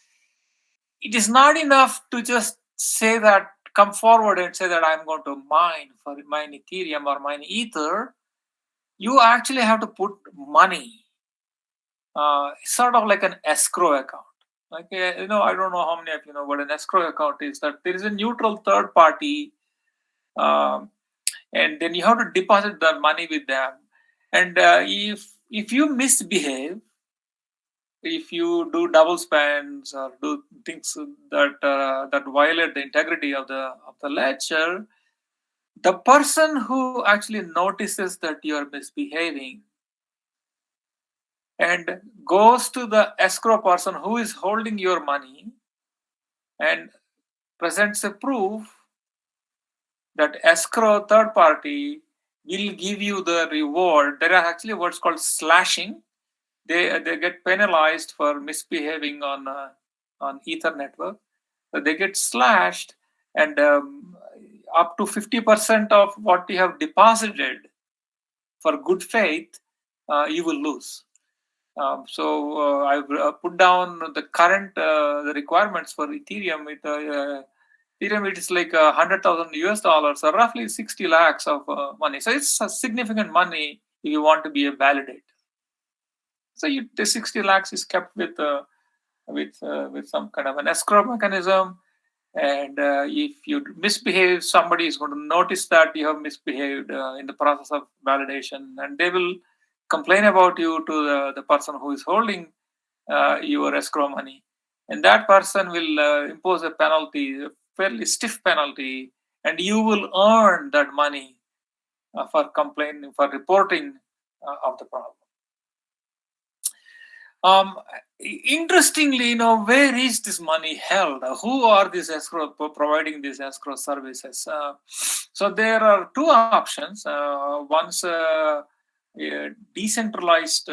it is not enough to just say that, come forward and say that I'm going to mine Ethereum or mine Ether. You actually have to put money, sort of like an escrow account. Like, I don't know how many of you know what an escrow account is. That there is a neutral third party, and then you have to deposit the money with them. And if you misbehave, if you do double spends or do things that violate the integrity of the ledger, the person who actually notices that you are misbehaving and goes to the escrow person who is holding your money and presents a proof that escrow third party will give you the reward. There are actually what's called slashing. They get penalized for misbehaving on Ether network. So they get slashed, and up to 50% of what you have deposited for good faith, you will lose. So I've put down the current the requirements for Ethereum. Ethereum, it is like $100,000 or roughly 60 lakhs of money. So it's a significant money if you want to be a validator. So the 60 lakhs is kept with some kind of an escrow mechanism, And if you misbehave, somebody is going to notice that you have misbehaved in the process of validation, and they will complain about you to the person who is holding your escrow money. And that person will impose a penalty, a fairly stiff penalty, and you will earn that money for complaining, for reporting of the problem. Interestingly, where is this money held? Who are these escrow providing these escrow services? So there are two options. One's a decentralized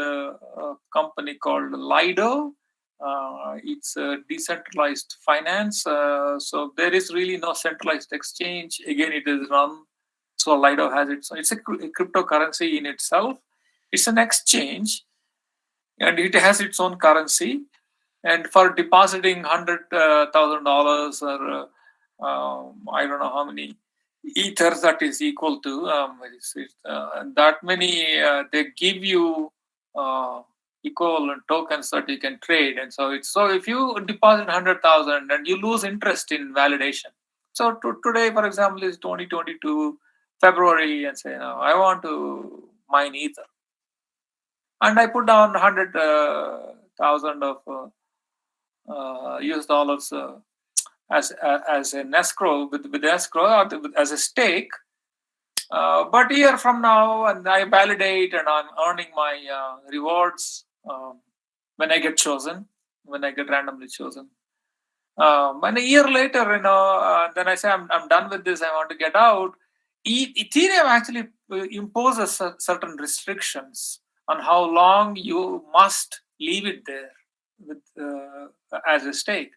company called Lido. It's a decentralized finance. So there is really no centralized exchange. Again, it is run. So Lido has its. It's a cryptocurrency in itself. It's an exchange, and it has its own currency. And for depositing $100,000 or I don't know how many ethers that is equal to, that many, they give you equivalent tokens that you can trade. And so if you deposit 100,000 and you lose interest in validation. So today, for example, is 2022 February, and say, I want to mine ether, and I put down 100,000 of US dollars as an escrow with escrow or as a stake. But a year from now, and I validate, and I'm earning my rewards when I get chosen, when I get randomly chosen. And a year later, then I say I'm done with this. I want to get out. Ethereum actually imposes certain restrictions on how long you must leave it there with as a stake.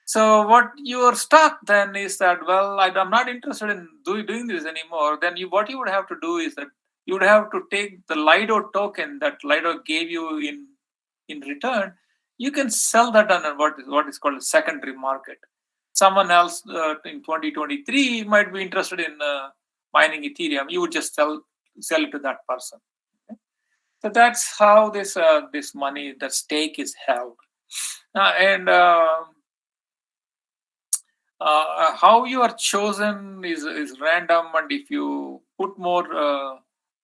So what you're stuck then is that, well, I'm not interested in doing this anymore. Then what you would have to do is that you would have to take the Lido token that Lido gave you in return. You can sell that on what is called a secondary market. Someone else in 2023 might be interested in mining Ethereum. You would just sell it to that person. Okay? So that's how this money, the stake, is held. How you are chosen is random, and if you put more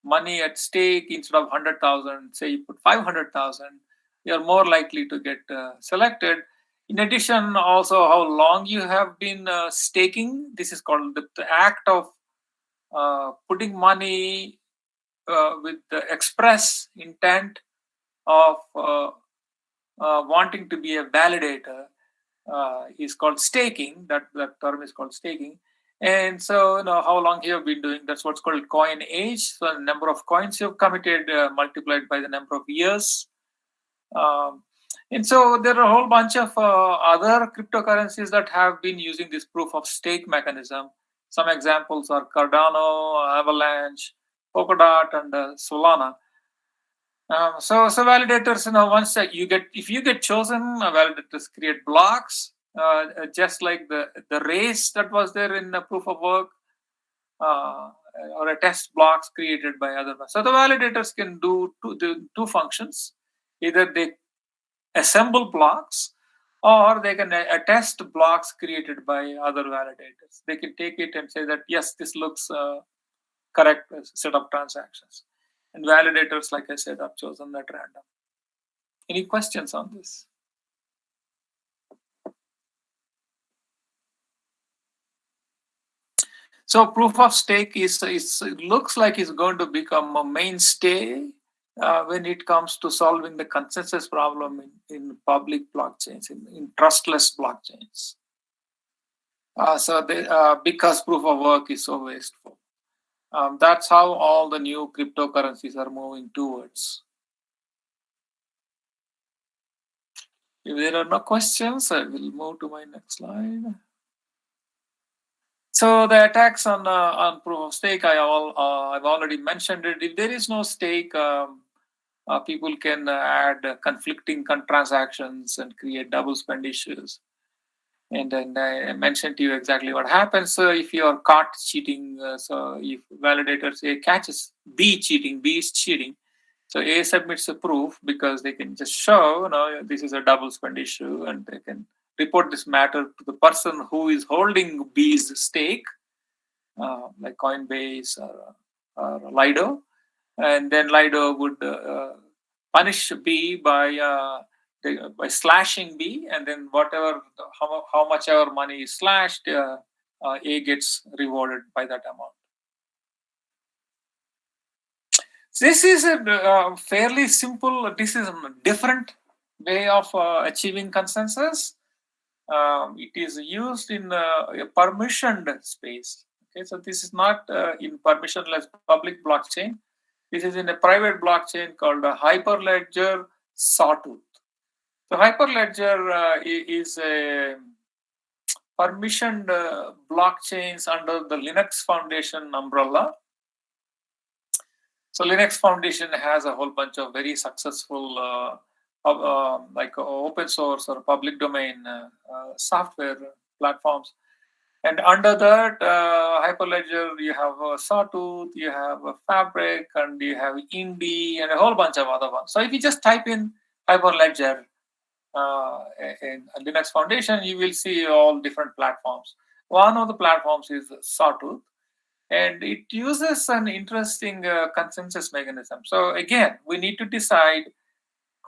money at stake instead of 100,000, say you put 500,000, you're more likely to get selected. In addition, also how long you have been staking. This is called the act of putting money with the express intent of wanting to be a validator. Is called staking. That term is called staking. And so, how long you have been doing, that's what's called coin age. So the number of coins you've committed multiplied by the number of years. And so there are a whole bunch of other cryptocurrencies that have been using this proof of stake mechanism. Some examples are Cardano, Avalanche, Polkadot, and Solana. So validators, once if you get chosen, validators create blocks, just like the race that was there in the proof of work, or a test blocks created by other. So the validators can do two functions. Either they assemble blocks, or they can attest blocks created by other validators. They can take it and say that, yes, this looks correct set of transactions. And validators, like I said, are chosen at random. Any questions on this? So proof of stake it looks like it's going to become a mainstay when it comes to solving the consensus problem in public blockchains, in trustless blockchains. Because proof of work is so wasteful. That's how all the new cryptocurrencies are moving towards. If there are no questions, I will move to my next slide. So the attacks on proof of stake, I've already mentioned it. If there is no stake, people can add conflicting transactions and create double spend issues. And then I mentioned to you exactly what happens. So if you are caught cheating, so if validators A catches B cheating, B is cheating. So A submits a proof because they can just show, this is a double spend issue, and they can report this matter to the person who is holding B's stake, like Coinbase or Lido, and then Lido would punish B by slashing B, and then whatever how much ever money is slashed, A gets rewarded by that amount. This is a fairly simple. This is a different way of achieving consensus. It is used in a permissioned space. Okay, so this is not in permissionless public blockchain. This is in a private blockchain called a Hyperledger Sawtooth. So Hyperledger is a permissioned blockchains under the Linux Foundation umbrella. So Linux Foundation has a whole bunch of very successful like open source or public domain software platforms. And under that Hyperledger, you have Sawtooth, you have Fabric, and you have Indie, and a whole bunch of other ones. So if you just type in Hyperledger in Linux Foundation, you will see all different platforms. One of the platforms is Sawtooth, and it uses an interesting consensus mechanism. So again, we need to decide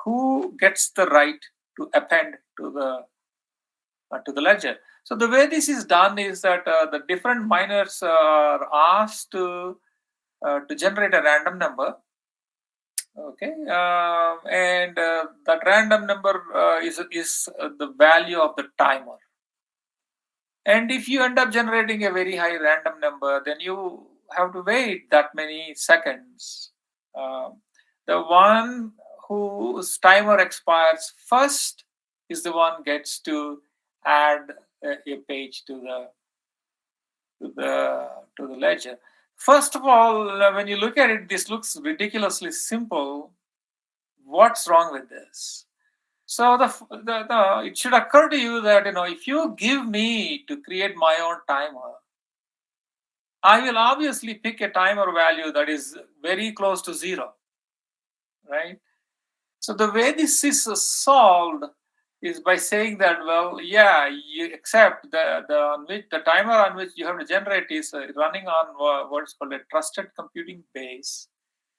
who gets the right to append to the ledger. So the way this is done is that the different miners are asked to generate a random number. Okay, and that random number is the value of the timer. And if you end up generating a very high random number, then you have to wait that many seconds. The one whose timer expires first is the one gets to add a page to the ledger. First of all, when you look at it, this looks ridiculously simple. What's wrong with this? So it should occur to you that if you give me to create my own timer, I will obviously pick a timer value that is very close to 0, right? So the way this is solved is by saying that, well, yeah, you accept the timer on which you have to generate is running on what's called a trusted computing base.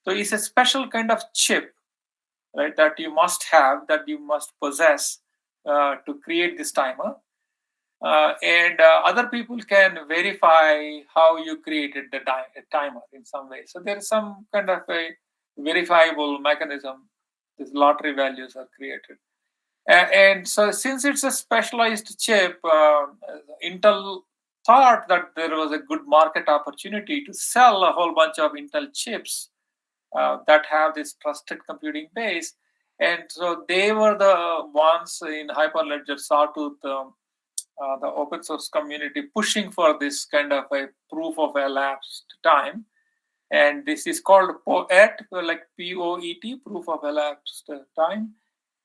So it's a special kind of chip, right, that you must have, that you must possess to create this timer. And other people can verify how you created the timer in some way. So there is some kind of a verifiable mechanism. These lottery values are created. And so since it's a specialized chip, Intel thought that there was a good market opportunity to sell a whole bunch of Intel chips that have this trusted computing base. And so they were the ones in Hyperledger Sawtooth, the open source community, pushing for this kind of a proof of elapsed time. And this is called POET, like POET, proof of elapsed time.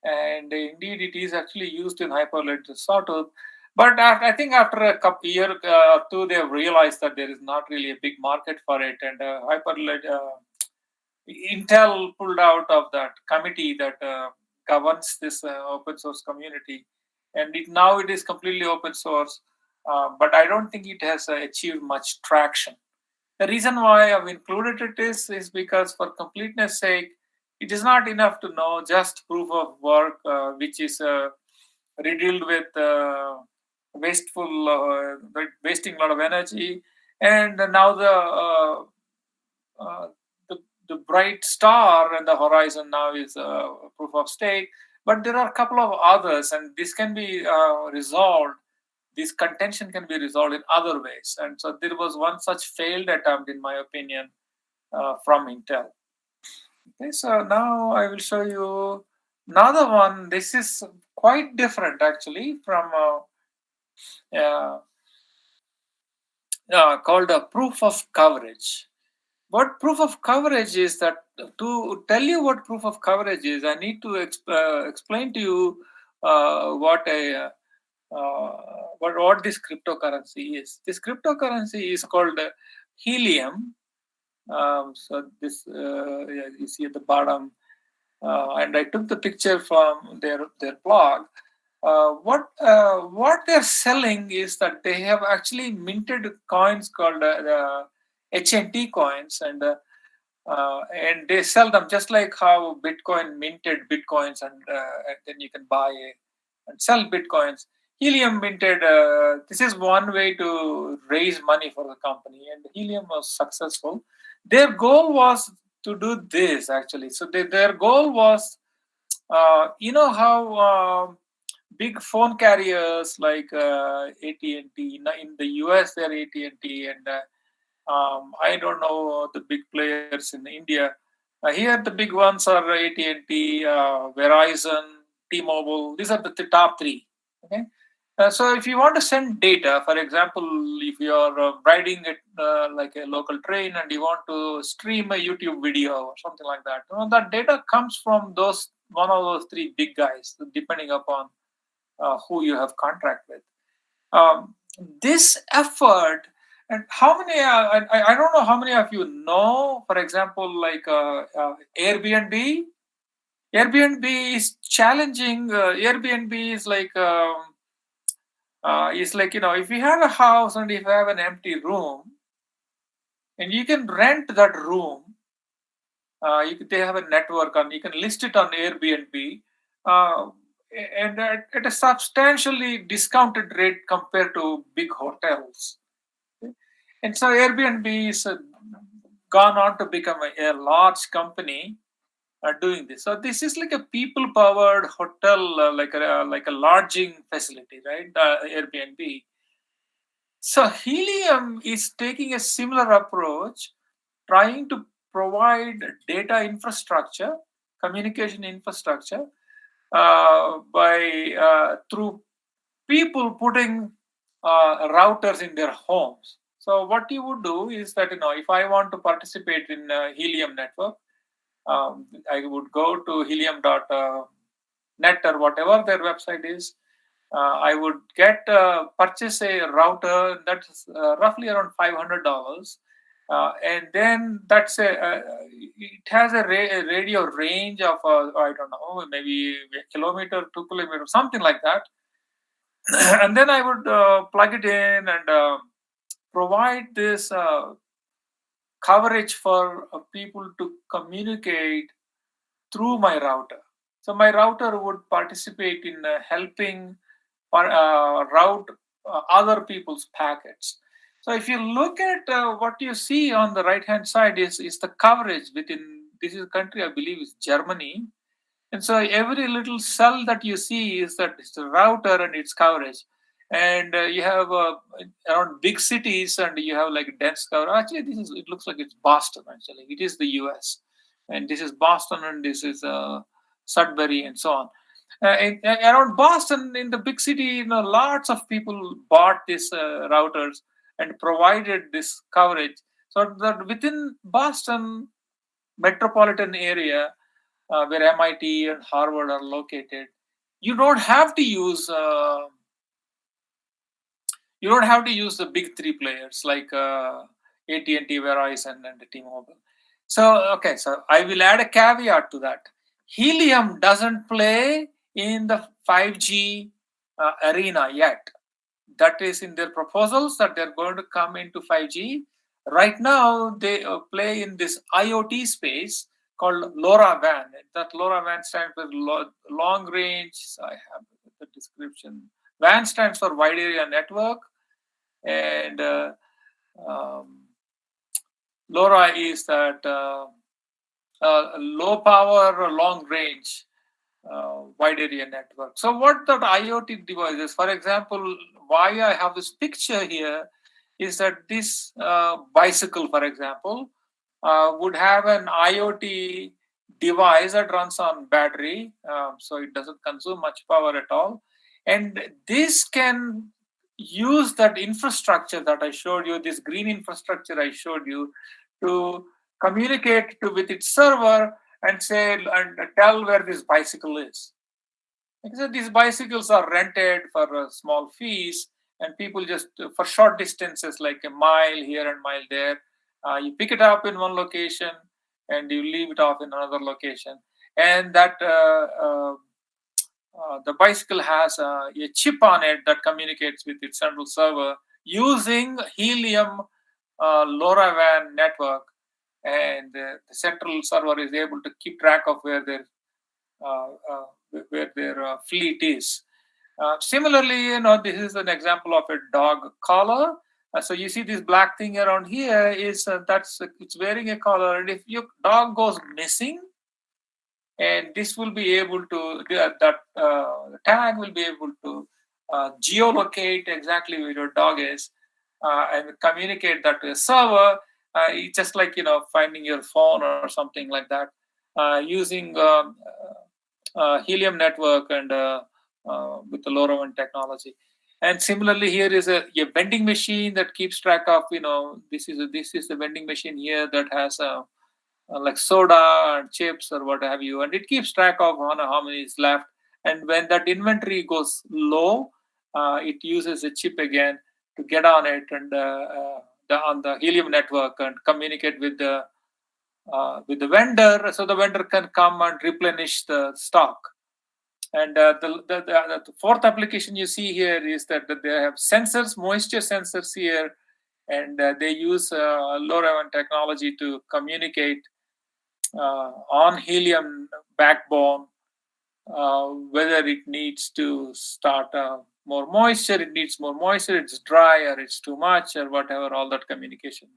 And indeed, it is actually used in Hyperledger Sawtooth. But I think after a couple year or two, they have realized that there is not really a big market for it. And Intel pulled out of that committee that governs this open source community. And now it is completely open source. But I don't think it has achieved much traction. The reason why I've included it is because, for completeness sake, it is not enough to know just proof of work, which is riddled with wasting a lot of energy. And now the bright star in the horizon now is proof of stake. But there are a couple of others, and this can be resolved. This contention can be resolved in other ways. And so there was one such failed attempt, in my opinion, from Intel. Okay, so now I will show you another one. This is quite different, actually, from called a proof of coverage. What proof of coverage is, that to tell you what proof of coverage is, I need to explain to you what this cryptocurrency is. This cryptocurrency is called Helium. So this you see at the bottom, and I took the picture from their blog. what they're selling is that they have actually minted coins called the HNT coins, and they sell them just like how Bitcoin minted Bitcoins, and then you can buy and sell Bitcoins. Helium minted. This is one way to raise money for the company, and Helium was successful. Their goal was to do this actually. So their goal was, you know how big phone carriers like AT&T in the US, they're AT&T, and I don't know the big players in India. Here, the big ones are AT&T, Verizon, T-Mobile. These are the top three. Okay. So if you want to send data, for example, if you are riding it like a local train and you want to stream a YouTube video or something like that, that data comes from one of those three big guys, depending upon who you have contract with. This effort, and how many, I don't know how many of you know, for example, like Airbnb. Airbnb is challenging. Airbnb is like, if you have a house and if you have an empty room, and you can rent that room, they have a network, and you can list it on Airbnb, and at a substantially discounted rate compared to big hotels. Okay? And so Airbnb is gone on to become a large company doing this. So this is like a people-powered hotel, like a lodging facility, right? Airbnb. So Helium is taking a similar approach, trying to provide data infrastructure, communication infrastructure, through people putting routers in their homes. So what you would do is that, if I want to participate in Helium network, I would go to helium.net or whatever their website is. I would purchase a router that's roughly around $500, and then it has a radio range of I don't know, maybe a kilometer, 2 kilometers, something like that. And then I would plug it in and provide this coverage for people to communicate through my router. So my router would participate in helping route other people's packets. So if you look at what you see on the right hand side is the coverage within this is a country, I believe is Germany. And so every little cell that you see is that it's the router and its coverage. And you have around big cities, and you have like dense coverage. Actually, it looks like it's Boston. Actually, it is the U.S. and this is Boston, and this is Sudbury, and so on. Around Boston, in the big city, lots of people bought these routers and provided this coverage. So that within Boston metropolitan area, where MIT and Harvard are located, you don't have to use the big three players like AT&T, Verizon, and T-Mobile. So I will add a caveat to that. Helium doesn't play in the 5G arena yet. That is in their proposals that they're going to come into 5G. Right now, they play in this IoT space called LoRaWAN. That LoRaWAN stands for long range. I have the description. WAN stands for wide area network, and LoRa is that low power, long range wide area network. So what that IoT devices, for example, why I have this picture here is that this bicycle, for example, would have an IoT device that runs on battery, so it doesn't consume much power at all. And this can use that infrastructure that I showed you, this green infrastructure I showed you, to communicate with its server and tell where this bicycle is. Because these bicycles are rented for small fees, and people just for short distances like a mile here and mile there, you pick it up in one location and you leave it off in another location, and that the bicycle has a chip on it that communicates with its central server using helium LoRaWAN network, and the central server is able to keep track of where their fleet is. Similarly, this is an example of a dog collar. So you see this black thing around here is it's wearing a collar, and if your dog goes missing, and this will be able to the tag will be able to geolocate exactly where your dog is and communicate that to a server. It's just like finding your phone or something like that using helium network and with the LoRaWAN technology. And similarly, here is a vending machine that keeps track of this is the vending machine here that has like soda and chips or what have you, and it keeps track of how many is left. And when that inventory goes low, it uses a chip again to get on it and on the helium network and communicate with the vendor, so the vendor can come and replenish the stock. And the fourth application you see here is that they have sensors, moisture sensors here, and they use LoRaWAN technology to communicate on helium backbone whether it needs to start more moisture, it needs more moisture, it's dry or it's too much or whatever, all that communication.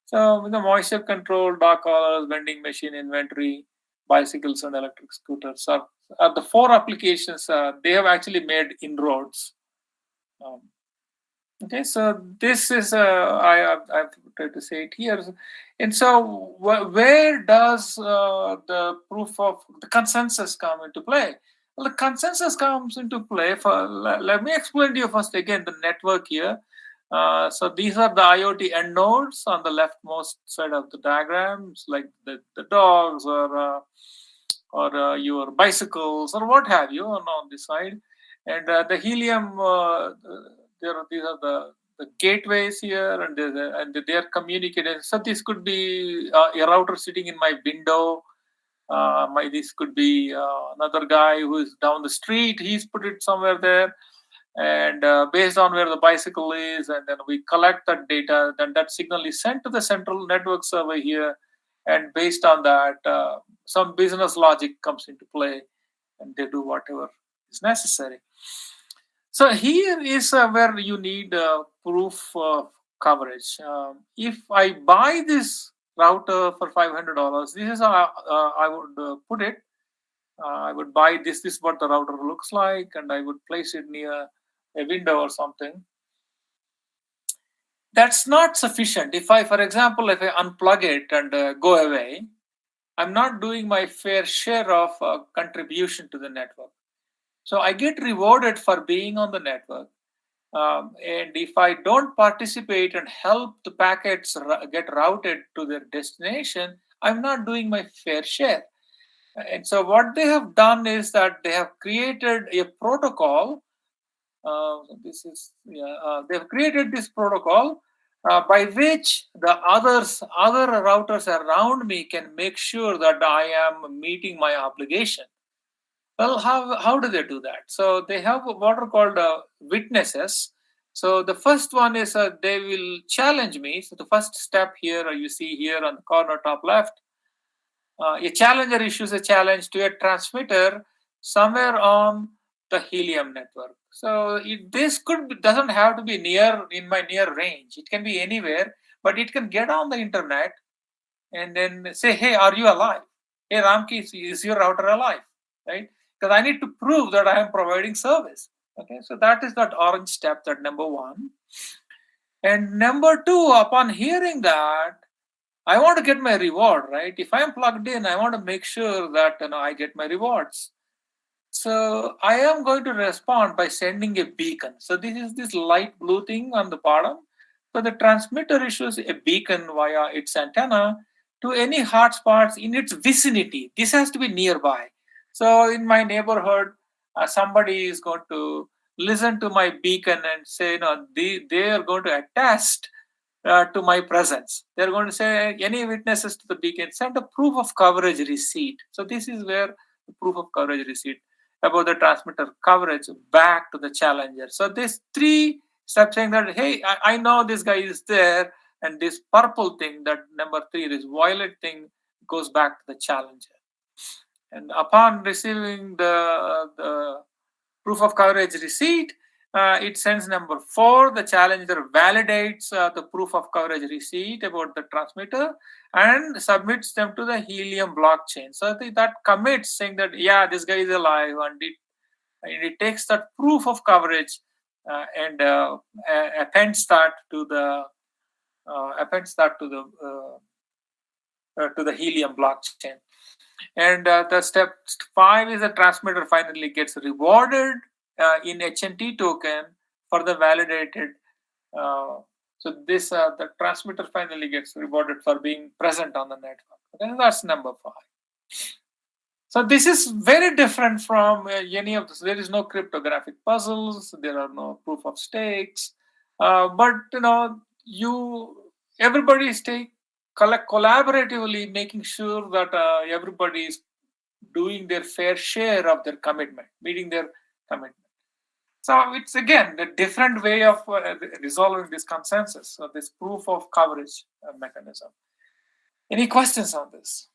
So with the moisture control, dog collars, vending machine inventory, bicycles and electric scooters are the four applications. They have actually made inroads. Okay, so this is I've tried to say it here. And so where does the proof of the consensus come into play? Well, the consensus comes into play for, let me explain to you first again the network here. So these are the IoT end nodes on the leftmost side of the diagrams, like the dogs or your bicycles or what have you on this side. And the helium, these are the gateways here, and they are communicating. So this could be a router sitting in my window. This could be another guy who is down the street. He's put it somewhere there, and based on where the bicycle is, and then we collect that data. Then that signal is sent to the central network server here, and based on that, some business logic comes into play, and they do whatever is necessary. So here is where you need proof of coverage. If I buy this router for $500, this is how I would put it. I would buy this. This is what the router looks like, and I would place it near a window or something. That's not sufficient. If I, for example, if I unplug it and go away, I'm not doing my fair share of contribution to the network. So I get rewarded for being on the network. And if I don't participate and help the packets get routed to their destination, I'm not doing my fair share. And so what they have done is that they have created a protocol. They've created this protocol by which the other routers around me can make sure that I am meeting my obligation. Well, how do they do that? So they have what are called witnesses. So the first one is they will challenge me. So the first step here, you see here on the corner top left, a challenger issues a challenge to a transmitter somewhere on the helium network. So this doesn't have to be in my near range. It can be anywhere, but it can get on the internet and then say, "Hey, are you alive? Hey, Ramki, is your router alive?" Right? Because I need to prove that I am providing service. Okay, so that is that orange step, that number one. And number two, upon hearing that, I want to get my reward, right? If I am plugged in, I want to make sure that I get my rewards. So I am going to respond by sending a beacon. So this is this light blue thing on the bottom. So the transmitter issues a beacon via its antenna to any hotspots in its vicinity. This has to be nearby. So in my neighborhood, somebody is going to listen to my beacon and say, they are going to attest to my presence. They're going to say, any witnesses to the beacon, send a proof of coverage receipt. So this is where the proof of coverage receipt. about the transmitter coverage back to the challenger. So these 3 steps saying that, hey, I know this guy is there, and this purple thing, that number 3, this violet thing, goes back to the challenger. And upon receiving the proof of coverage receipt, it sends number 4. The challenger validates the proof of coverage receipt about the transmitter and submits them to the Helium blockchain. So that commits saying that, yeah, this guy is alive, and it takes that proof of coverage and appends that to the Helium blockchain. And the step 5 is the transmitter finally gets rewarded in HNT token for the validated. So this the transmitter finally gets rewarded for being present on the network. Okay, that's number 5. So this is very different from any of this. There is no cryptographic puzzles. There are no proof of stakes. But everybody is collaboratively making sure that everybody is doing their fair share of their commitment, meeting their commitment. So it's again a different way of resolving this consensus, so this proof of coverage mechanism. Any questions on this?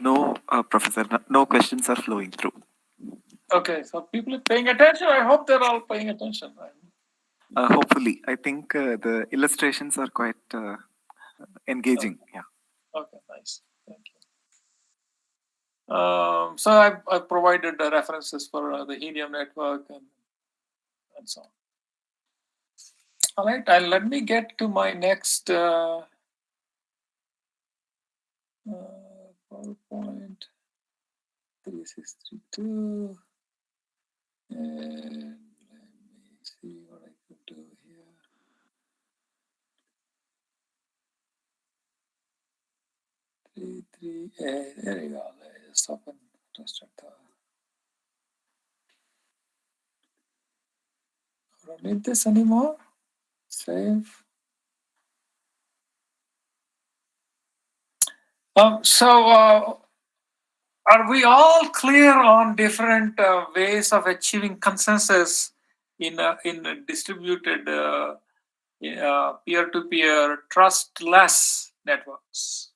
No, Professor, no questions are flowing through. Okay, so people are paying attention. I hope they're all paying attention. Hopefully, I think the illustrations are quite engaging. Yeah. Okay, nice. Thank you. So I provided the references for the Helium network and so on. All right, let me get to my next PowerPoint 3632. And let me see what I could do here. There you go. Let's open trusted. I don't need this anymore. Save. So are we all clear on different ways of achieving consensus in a distributed peer-to-peer trustless networks?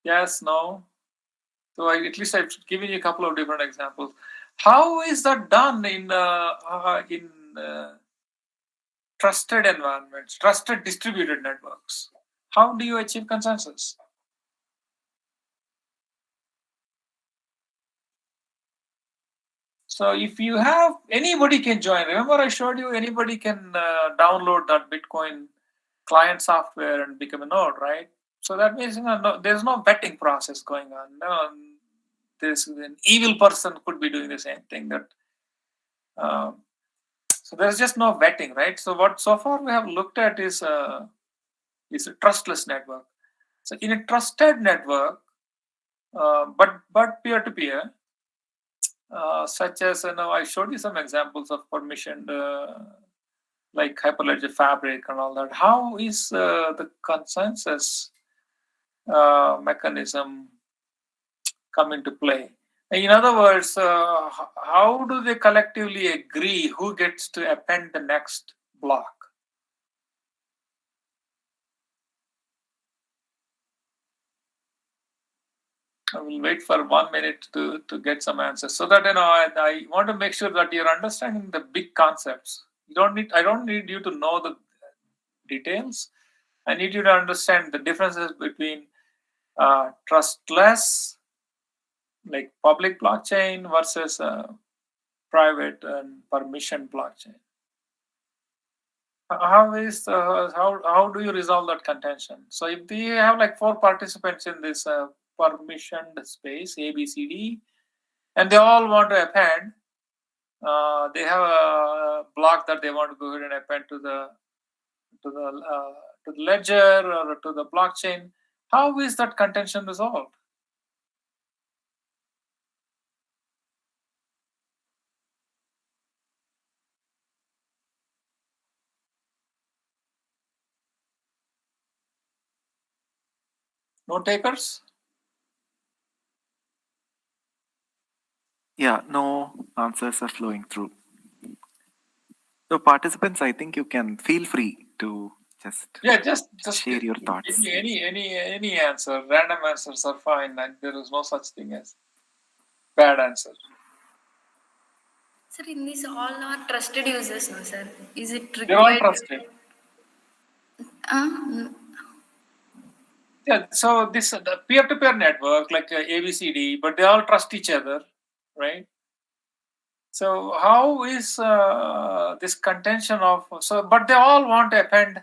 Yes, no? So at least I've given you a couple of different examples. How is that done in trusted environments, trusted distributed networks? How do you achieve consensus? So if you have, anybody can join. Remember I showed you anybody can download that Bitcoin client software and become a node, right? So that means there's no vetting process going on. No, there's an evil person could be doing the same thing. So there's just no vetting, right? So what so far we have looked at is a trustless network. So in a trusted network, but peer-to-peer, such as I showed you some examples of permissioned, like Hyperledger Fabric and all that. How is the consensus mechanism come into play? In other words, how do they collectively agree who gets to append the next block? I will wait for 1 minute to get some answers, so that I want to make sure that you're understanding the big concepts. I don't need you to know the details. I need you to understand the differences between trustless, like public blockchain, versus private and permission blockchain. How do you resolve that contention? So if you have like 4 participants in this permissioned space, A, B, C, D, and they all want to append, they have a block that they want to go ahead and append to the ledger or to the blockchain. How is that contention resolved? No takers? Yeah, no answers are flowing through. So participants, I think you can feel free to just Just share your give thoughts. me any answer. Random answers are fine, and there is no such thing as bad answer. Sir, in this all are trusted users, no, sir? Is it They're all required? trusted. Uh, Yeah, so this the peer-to-peer network like ABCD, but they all trust each other, right? So how is this contention of but they all want to append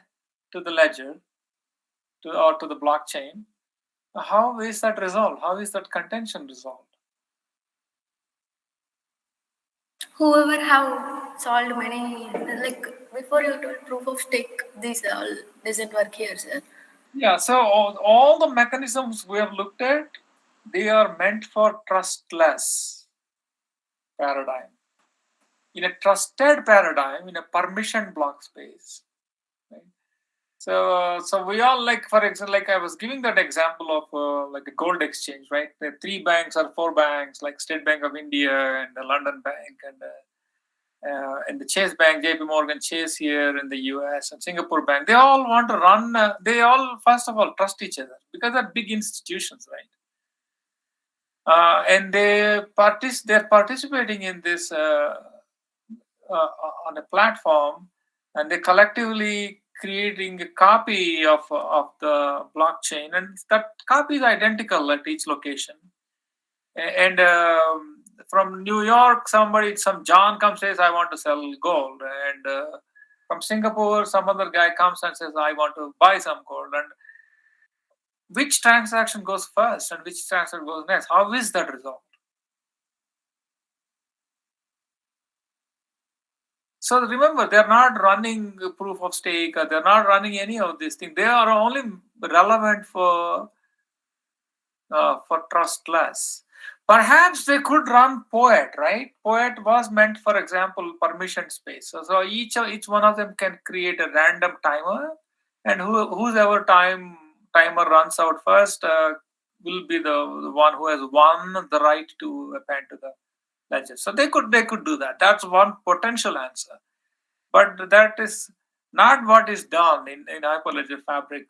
to the ledger or to the blockchain. How is that resolved? How is that contention resolved? whoever have solved many, like before you told proof of stake, this all doesn't work here, sir. Yeah, so all the mechanisms we have looked at, they are meant for trustless paradigm. In a trusted paradigm, in a permission block space, right? So we all like, for example, like I was giving that example of like a gold exchange, right? The 3 banks or 4 banks, like State Bank of India and the London Bank and the Chase Bank, JP Morgan Chase here in the US and Singapore Bank. They all want to run. They all first of all trust each other because they're big institutions, right? And they're participating in this on a platform, and they collectively creating a copy of the blockchain, and that copy is identical at each location. And from New York, some John comes says, "I want to sell gold," and from Singapore, some other guy comes and says, "I want to buy some gold." And which transaction goes first and which transaction goes next? How is that resolved? So remember, they're not running proof of stake, or they're not running any of these things. They are only relevant for trustless. Perhaps they could run Poet, right? Poet was meant, for example, permission space. So each one of them can create a random timer, and whoever timer runs out first will be the one who has won the right to append to the ledger. So they could do that. That's one potential answer. But that is not what is done in Hyperledger Fabric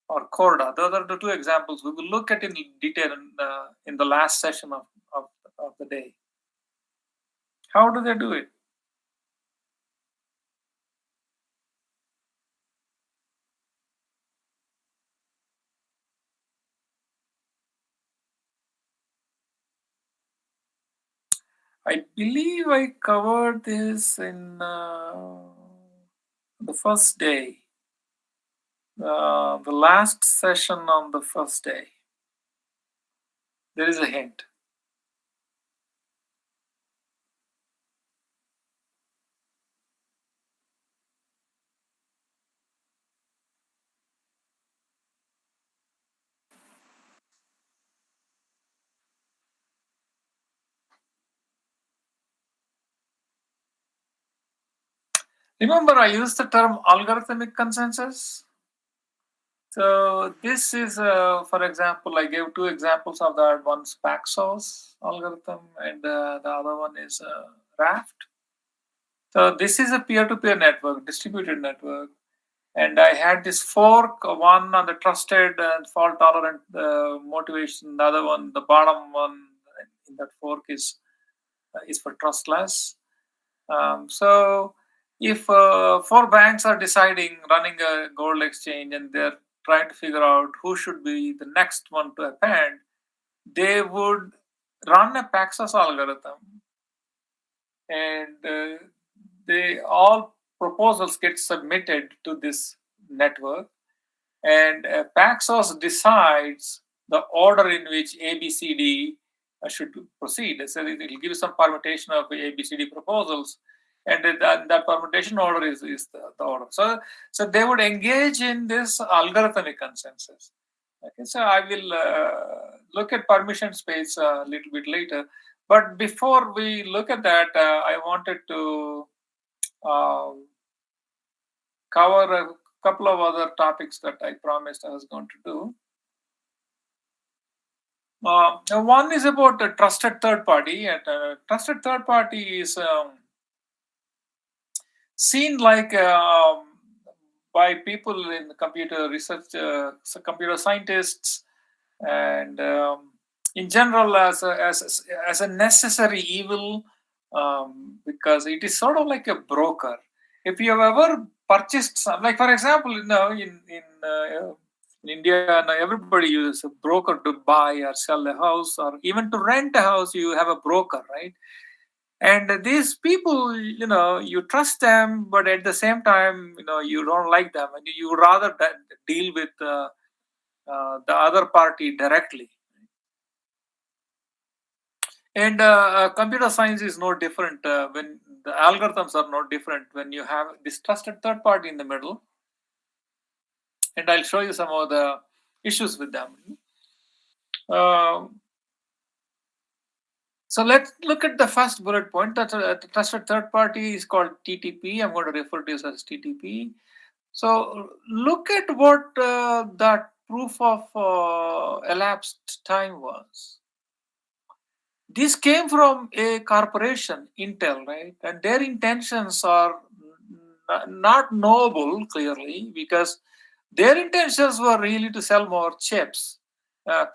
or Corda. Those are the 2 examples we will look at in detail in the last session of the day. How do they do it? I believe I covered this in the first day. The last session on the first day. There is a hint. Remember, I used the term algorithmic consensus. So this is, for example, I gave 2 examples of that. One's Paxos algorithm, and the other one is Raft. So this is a peer-to-peer network, distributed network, and I had this fork, one on the trusted and fault-tolerant motivation. The other one, the bottom one in that fork is for trustless. So if 4 banks are deciding running a gold exchange and they're trying to figure out who should be the next one to append, they would run a Paxos algorithm, and they all proposals get submitted to this network, and Paxos decides the order in which ABCD should proceed. So it will give some permutation of ABCD proposals, and that permutation order is the order. So they would engage in this algorithmic consensus. Okay, so I will look at permission space a little bit later. But before we look at that, I wanted to cover a couple of other topics that I promised I was going to do. One is about a trusted third party, and trusted third party is seen like by people in computer research, computer scientists, and in general as a necessary evil, because it is sort of like a broker. If you have ever purchased some, like for example, in India, now everybody uses a broker to buy or sell a house, or even to rent a house. You have a broker, right? And these people, you trust them, but at the same time, you don't like them, and you rather deal with the other party directly. And computer science is no different. When the algorithms are no different, when you have this trusted third party in the middle, and I'll show you some of the issues with them. So let's look at the first bullet point. That the trusted third party is called TTP. I'm going to refer to this as TTP. So look at what that proof of elapsed time was. This came from a corporation, Intel, right? And their intentions are not noble, clearly, because their intentions were really to sell more chips,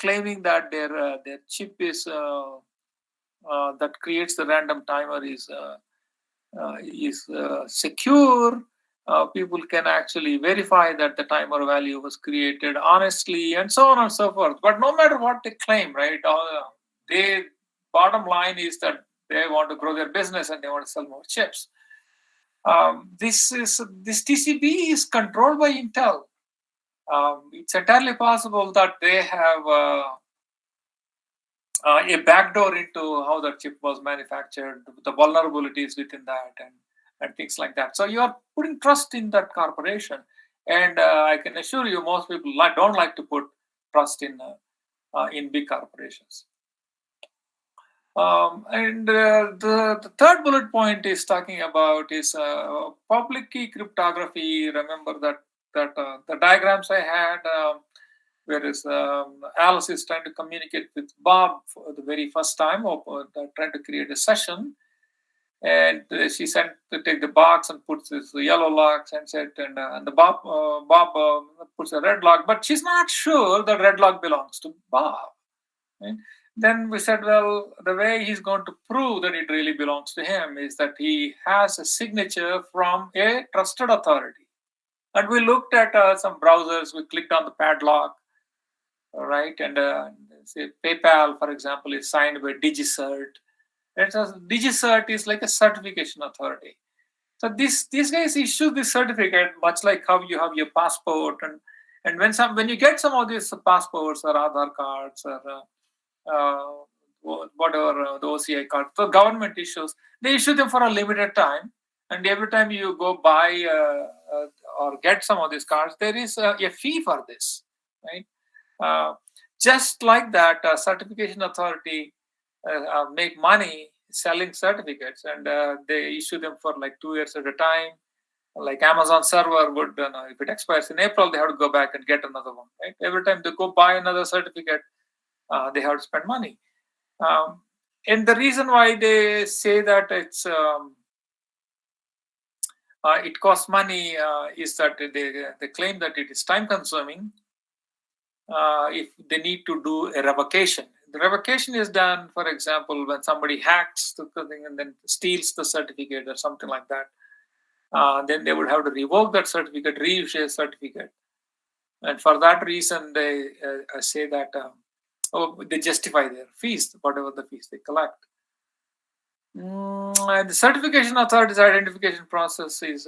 claiming that their chip is that creates the random timer is secure. People can actually verify that the timer value was created honestly, and so on and so forth. But no matter what they claim, right, they bottom line is that they want to grow their business and they want to sell more chips. This TCB is controlled by Intel. It's entirely possible that they have a backdoor into how the chip was manufactured, the vulnerabilities within that, and things like that. So you are putting trust in that corporation, and I can assure you, most people don't like to put trust in big corporations. The third bullet point is talking about is public key cryptography. Remember that the diagrams I had, whereas Alice is trying to communicate with Bob for the very first time, or trying to create a session, and she sent to take the box and puts this yellow lock and said, and the Bob puts a red lock, but she's not sure the red lock belongs to Bob. Right? Then we said, well, the way he's going to prove that it really belongs to him is that he has a signature from a trusted authority. And we looked at some browsers, we clicked on the padlock, right? And say PayPal, for example, is signed by DigiCert. DigiCert is like a certification authority. So these guys issue this certificate, much like how you have your passport, and when you get some of these passports or Aadhaar cards or whatever the OCI card, the government issues, they issue them for a limited time, and every time you go buy or get some of these cards, there is a fee for this, right? Just like that, certification authority make money selling certificates, and they issue them for like 2 years at a time. Like Amazon server would, if it expires in April, they have to go back and get another one, right? Every time they go buy another certificate, they have to spend money. And the reason why they say that it costs money is that they claim that it is time consuming if they need to do a revocation. The revocation is done, for example, when somebody hacks the thing and then steals the certificate or something like that. Then they would have to revoke that certificate, reissue a certificate. And for that reason, they say that they justify their fees, whatever the fees they collect. And the certification authority's identification process is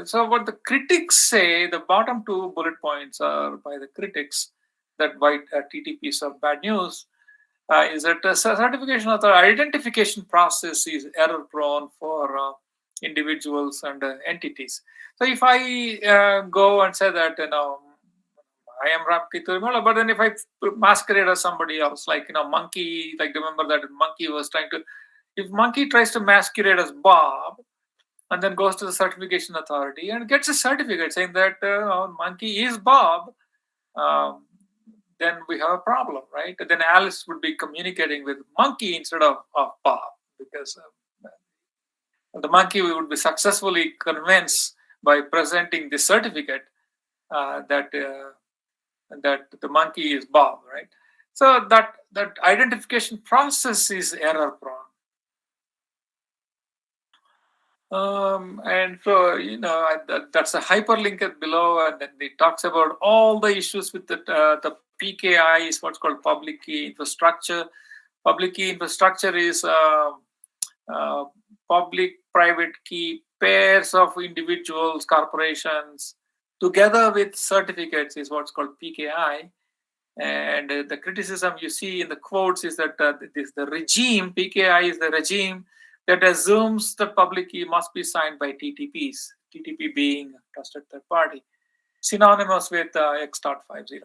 so what the critics say. The bottom two bullet points are by the critics that white TTPs are bad news. Is that the certification authority identification process is error prone for individuals and entities. So if I go and say that I am Ramki Tirumala, but then if I masquerade as somebody else, like Monkey, like remember that Monkey was trying to. If Monkey tries to masquerade as Bob and then goes to the certification authority and gets a certificate saying that Monkey is Bob, then we have a problem, right? Then Alice would be communicating with monkey instead of Bob, because the monkey would be successfully convinced by presenting the certificate that the monkey is Bob, right? So that identification process is error prone. And so, that's a hyperlink below, and then it talks about all the issues with the PKI is what's called public key infrastructure. Public key infrastructure is public-private key pairs of individuals, corporations, together with certificates is what's called PKI. And the criticism you see in the quotes is that the regime, PKI is the regime that assumes the public key must be signed by TTPs, TTP being trusted third party, synonymous with X.509.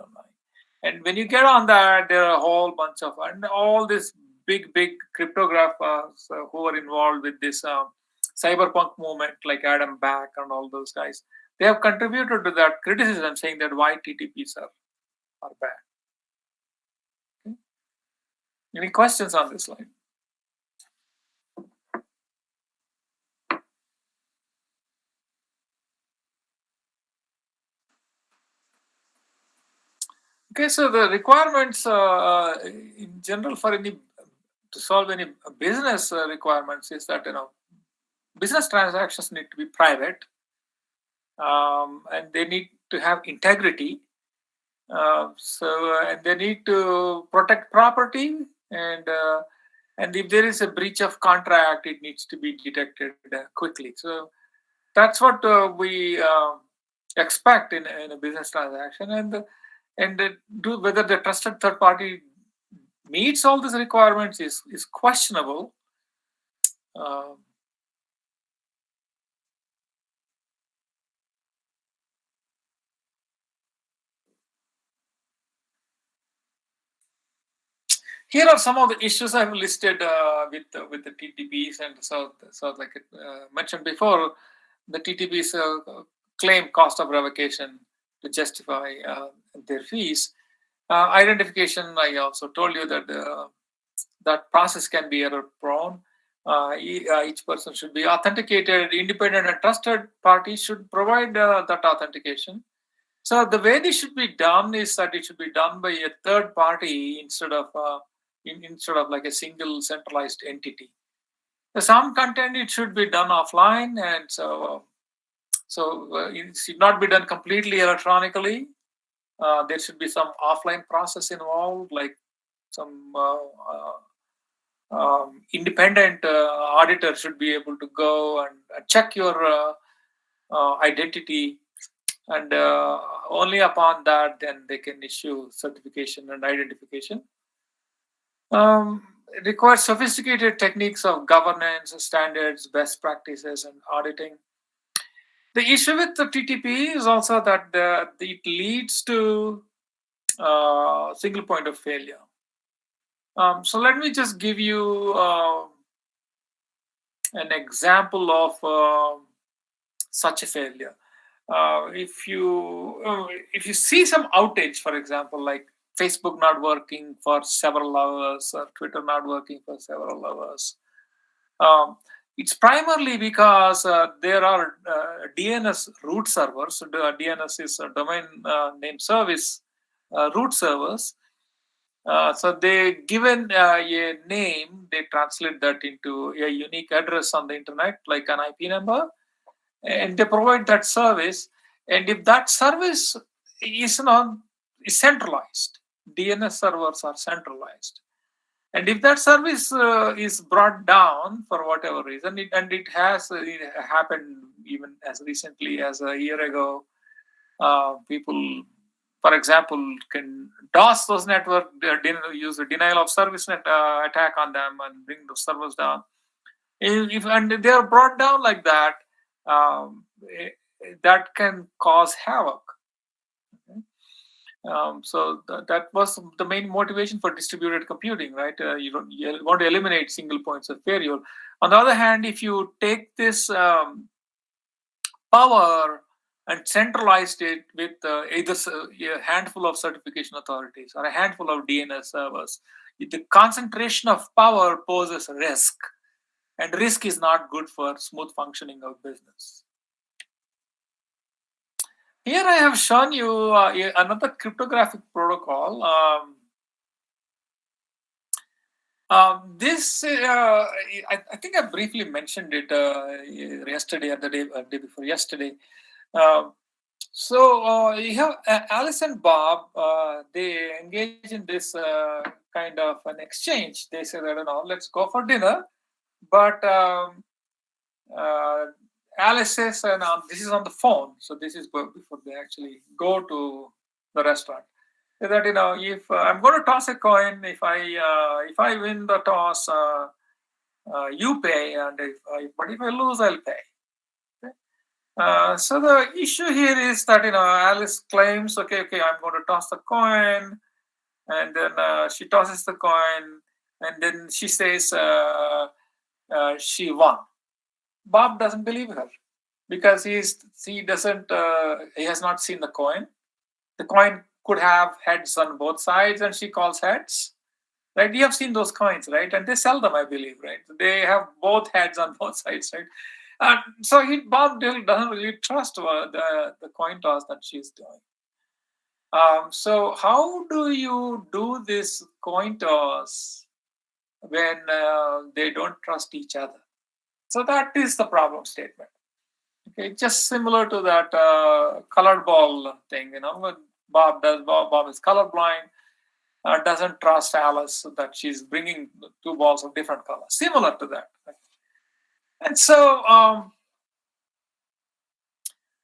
And when you get on that, there are a whole bunch of, and all these big cryptographers who are involved with this cyberpunk movement, like Adam Back and all those guys, they have contributed to that criticism, saying that why TTPs are bad. Okay. Any questions on this slide? Okay, so the requirements in general for to solve any business requirements is that business transactions need to be private, and they need to have integrity. And they need to protect property, and if there is a breach of contract, it needs to be detected quickly. So that's what we expect in a business transaction, and whether the trusted third party meets all these requirements is questionable. Here are some of the issues I've listed with the TTPs, and so like I mentioned before, the TTPs claim cost of revocation to justify their fees. Identification, I also told you that that process can be error prone. Each person should be authenticated. Independent and trusted parties should provide that authentication. So the way this should be done is that it should be done by a third party instead of like a single centralized entity. For some content it should be done offline, and so it should not be done completely electronically. There should be some offline process involved, like some independent auditor should be able to go and check your identity, and only upon that then they can issue certification and identification. It requires sophisticated techniques of governance, standards, best practices, and auditing. The issue with the TTP is also that it leads to single point of failure. So let me just give you an example of such a failure. If you see some outage, for example, like Facebook not working for several hours or Twitter not working for several hours, it's primarily because there are DNS root servers. DNS is a domain name service root servers. So they given a name, they translate that into a unique address on the internet, like an IP number, and they provide that service. And if that service is centralized, DNS servers are centralized, and if that service is brought down for whatever reason, it has happened even as recently as a year ago, people, for example, can DOS those network, use a denial of service attack on them and bring the servers down. And they are brought down like that, that can cause havoc. So that was the main motivation for distributed computing, right? You want to eliminate single points of failure. On the other hand, if you take this power and centralized it with either a handful of certification authorities or a handful of DNS servers. The concentration of power poses a risk, and risk is not good for smooth functioning of business. Here I have shown you another cryptographic protocol. This, I think I briefly mentioned it yesterday or the day before yesterday. So you have Alice and Bob. They engage in this kind of an exchange. They say, I don't know, let's go for dinner. But Alice says, this is on the phone. So this is before they actually go to the restaurant. Say that, if I'm going to toss a coin, if I win the toss, you pay, and but if I lose, I'll pay. So the issue here is that Alice claims, okay, I'm going to toss the coin, and then she tosses the coin, and then she says she won. Bob doesn't believe her because he has not seen the coin. The coin could have heads on both sides, and she calls heads. Right? You have seen those coins, right? And they sell them, I believe, right? They have both heads on both sides, right? So Bob doesn't really trust the coin toss that she's doing. So how do you do this coin toss when they don't trust each other? So that is the problem statement. Okay, just similar to that colored ball thing. What Bob is colorblind. Doesn't trust Alice that she's bringing two balls of different colors. Similar to that. Right? And so,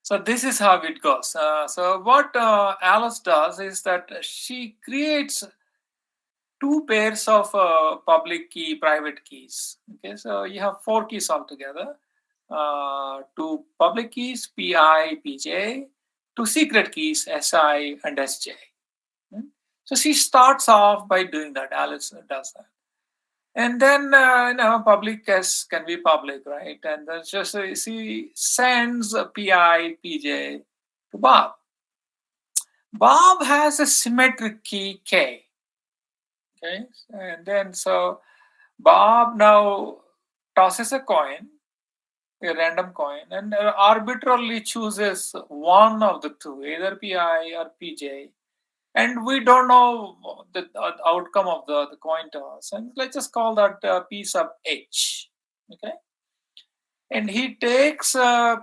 so this is how it goes. So what Alice does is that she creates two pairs of public key, private keys. Okay, so you have 4 keys altogether. 2 public keys, PI, PJ, 2 secret keys, SI and SJ. So she starts off by doing that. Alice does that. And then, public keys can be public, right? And then just she sends a PI, PJ to Bob. Bob has a symmetric key K. Okay. And then so Bob now tosses a coin, a random coin, and arbitrarily chooses one of the two, either PI or PJ. And we don't know the outcome of the coin toss. And let's just call that P sub H. Okay. And he takes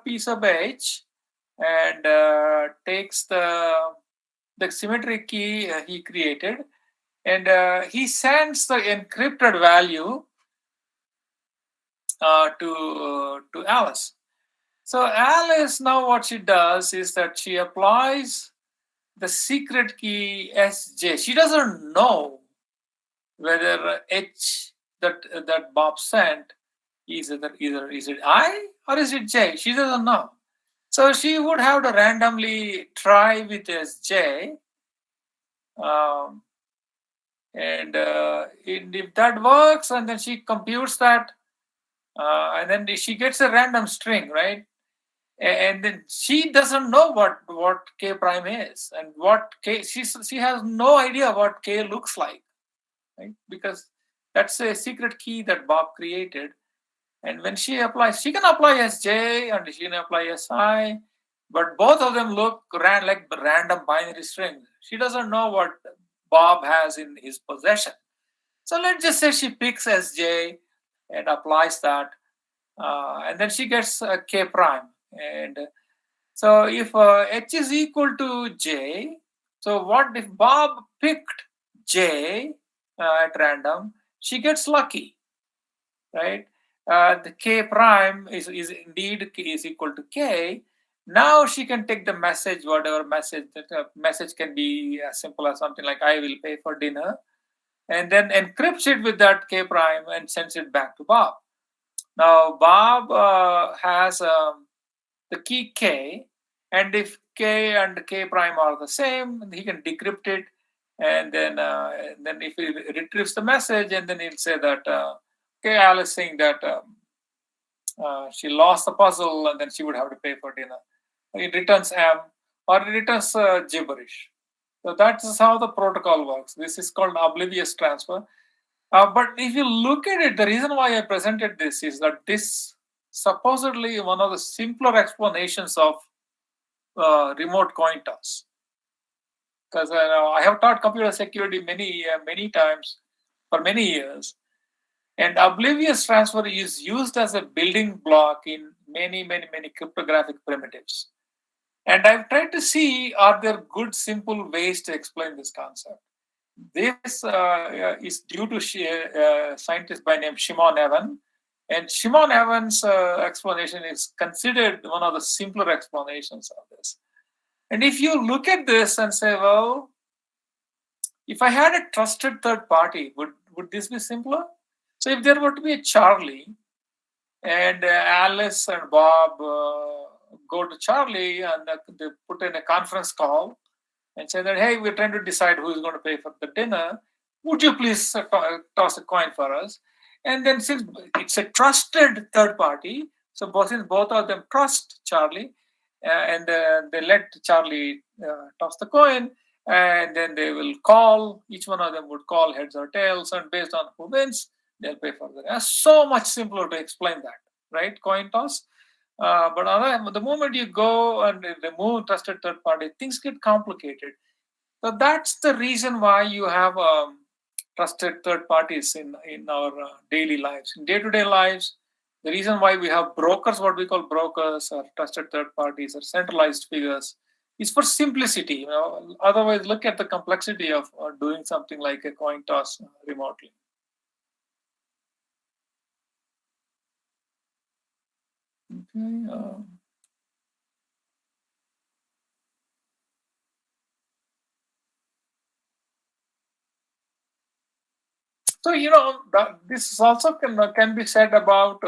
P sub H and takes the symmetric key he created, and he sends the encrypted value to Alice. So Alice, now what she does is that she applies the secret key SJ. She doesn't know whether H that Bob sent is either is it I or is it J. She doesn't know. So she would have to randomly try with SJ. And if that works, and then she computes that, and then she gets a random string, right? And then she doesn't know what K prime is, and what K, she has no idea what K looks like, right? Because that's a secret key that Bob created. And when she applies, she can apply SJ and she can apply SI, but both of them look like random binary strings. She doesn't know what Bob has in his possession. So let's just say she picks SJ and applies that, and then she gets a K prime. And so if H is equal to J, so what if Bob picked J at random? She gets lucky, right? The K prime is indeed is equal to K. Now she can take the message, whatever message. That message can be as simple as something like "I will pay for dinner," and then encrypts it with that K prime and sends it back to Bob. Now Bob has the key K, and if K and K prime are the same, he can decrypt it, and then if he retrieves the message, and then he'll say that okay, Alice saying that she lost the puzzle, and then she would have to pay for dinner. it returns M, or it returns gibberish. So that is how the protocol works. This is called oblivious transfer. But if you look at it, the reason why I presented this is that this supposedly one of the simpler explanations of remote coin toss. Because I have taught computer security many times for many years, and oblivious transfer is used as a building block in many cryptographic primitives. And I've tried to see, are there good simple ways to explain this concept? This is due to a scientist by name Shimon Evan. And Shimon Evan's explanation is considered one of the simpler explanations of this. And if you look at this and say, well, if I had a trusted third party, would this be simpler? So if there were to be a Charlie, and Alice and Bob go to Charlie and they put in a conference call and say that, hey, we're trying to decide who is going to pay for the dinner. Would you please toss a coin for us? And then since it's a trusted third party, so since both of them trust Charlie, and they let Charlie toss the coin, and then they will call, each one of them would call heads or tails, and based on who wins, they'll pay for that. It's so much simpler to explain that, right? Coin toss. But the moment you go and remove trusted third party, things get complicated. So that's the reason why you have trusted third parties in our daily lives, in day-to-day lives. The reason why we have brokers, what we call brokers, or trusted third parties, or centralized figures, is for simplicity. Otherwise, look at the complexity of doing something like a coin toss remotely. Okay. So this also can be said about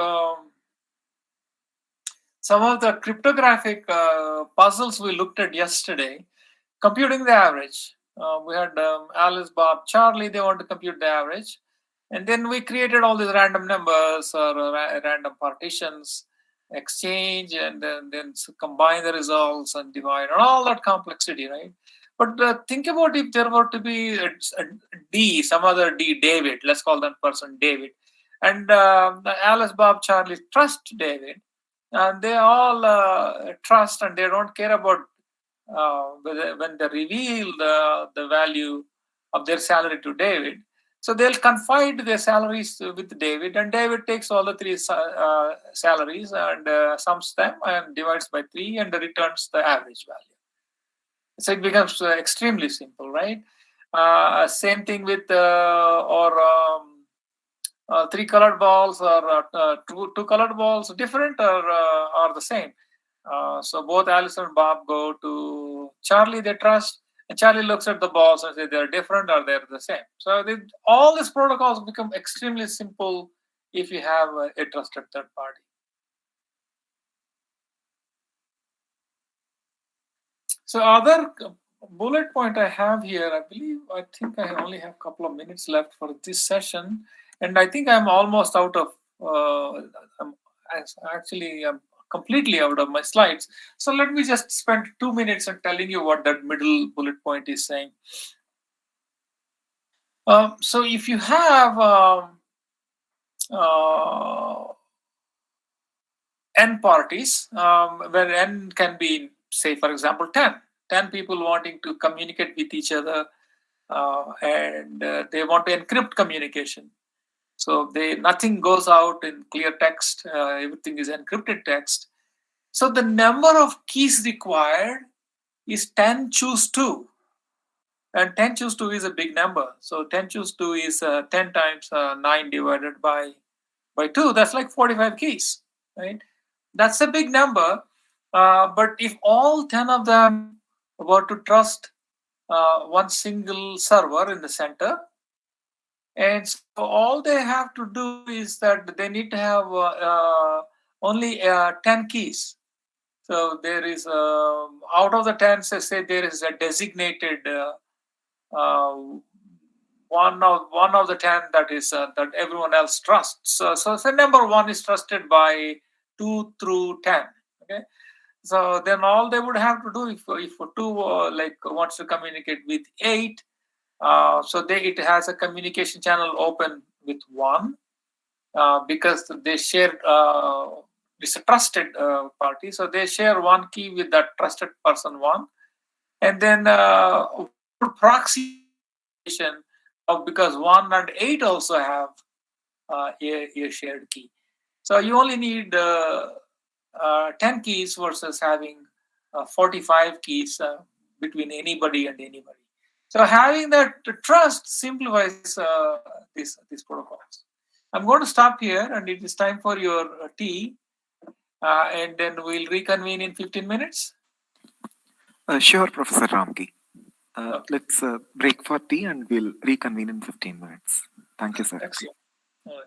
some of the cryptographic puzzles we looked at yesterday. Computing the average. We had Alice, Bob, Charlie. They want to compute the average, and then we created all these random numbers or random partitions, exchange, and then combine the results and divide, and all that complexity, right? But think about if there were to be a D, some other D, David. Let's call that person David, and Alice, Bob, Charlie trust David, and they all trust, and they don't care about when they reveal the value of their salary to David. So they'll confide their salaries with David, and David takes all the three salaries and sums them and divides by 3 and returns the average value. So it becomes extremely simple, right? Same thing with three colored balls or two colored balls, different or the same. So both Alice and Bob go to Charlie, they trust, and Charlie looks at the balls and says they're different or they're the same. So all these protocols become extremely simple if you have a trusted third party. So other bullet point I have here, I think I only have a couple of minutes left for this session, and I think I'm almost out of, I'm completely out of my slides. So let me just spend 2 minutes on telling you what that middle bullet point is saying. So if you have n parties, where n can be, say, for example, 10 people wanting to communicate with each other, and they want to encrypt communication. So nothing goes out in clear text, everything is encrypted text. So the number of keys required is 10 choose 2. And 10 choose 2 is a big number. So 10 choose 2 is 10 times 9 divided by 2. That's like 45 keys, right? That's a big number. But if all 10 of them were to trust one single server in the center, and so all they have to do is that they need to have only 10 keys. So there is, out of the 10, say there is a designated one of the 10 that is that everyone else trusts. So say number 1 is trusted by 2 through 10. Okay, So then all they would have to do, if two wants to communicate with 8, so it has a communication channel open with 1, because they share. It's a trusted party, so they share one key with that trusted person 1, and then proxy because 1 and 8 also have a shared key. So you only need 10 keys versus having 45 keys between anybody and anybody. So having that trust simplifies these protocols. I'm going to stop here, and it is time for your tea, and then we'll reconvene in 15 minutes. Sure, Professor Ramki. Okay. Let's break for tea and we'll reconvene in 15 minutes. Thank you, sir. Excellent. All right.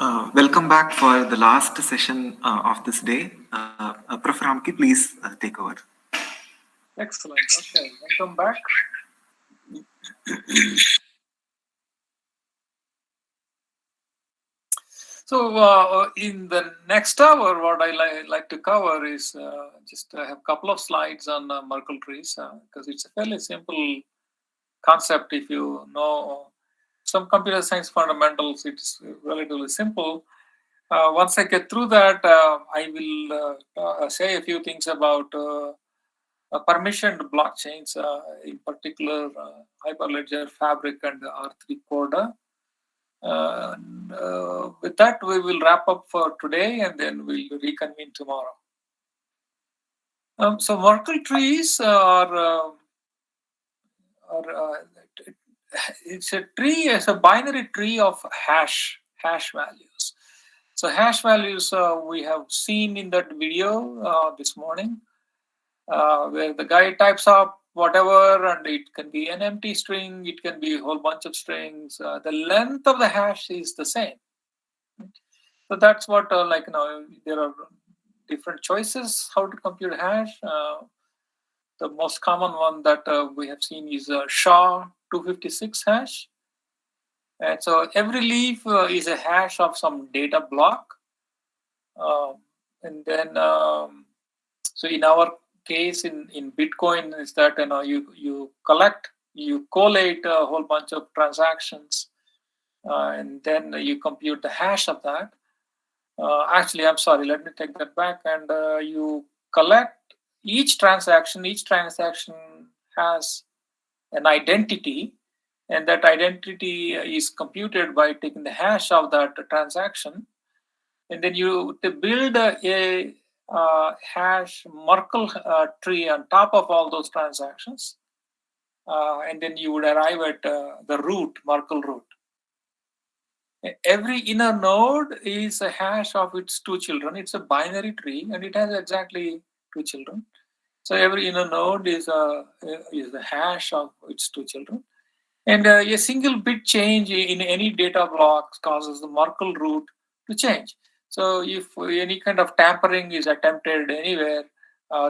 Welcome back for the last session of this day. Prof. Ramki, please take over. Excellent. Okay, welcome back. So in the next hour, what I like to cover is just have a couple of slides on Merkle trees because it's a fairly simple concept. If you know some computer science fundamentals, it's relatively simple. Once I get through that, I will say a few things about permissioned blockchains, in particular Hyperledger, Fabric, and R3 Corda. With that, we will wrap up for today, and then we'll reconvene tomorrow. So Merkle trees are it's a tree, it's a binary tree of hash values. So hash values we have seen in that video this morning, where the guy types up whatever, and it can be an empty string, it can be a whole bunch of strings. The length of the hash is the same. So that's what there are different choices how to compute hash. The most common one that we have seen is SHA-256 hash. And so every leaf is a hash of some data block. And then, so in our case in Bitcoin is that you collate a whole bunch of transactions, and then you compute the hash of that. Actually, I'm sorry, let me take that back. And you collect each transaction. Each transaction has an identity, and that identity is computed by taking the hash of that transaction. And then you build a hash Merkle tree on top of all those transactions. And then you would arrive at the root, Merkle root. Every inner node is a hash of its two children. It's a binary tree, and it has exactly two children. So every inner node is a hash of its two children. And a single bit change in any data block causes the Merkle root to change. So if any kind of tampering is attempted anywhere,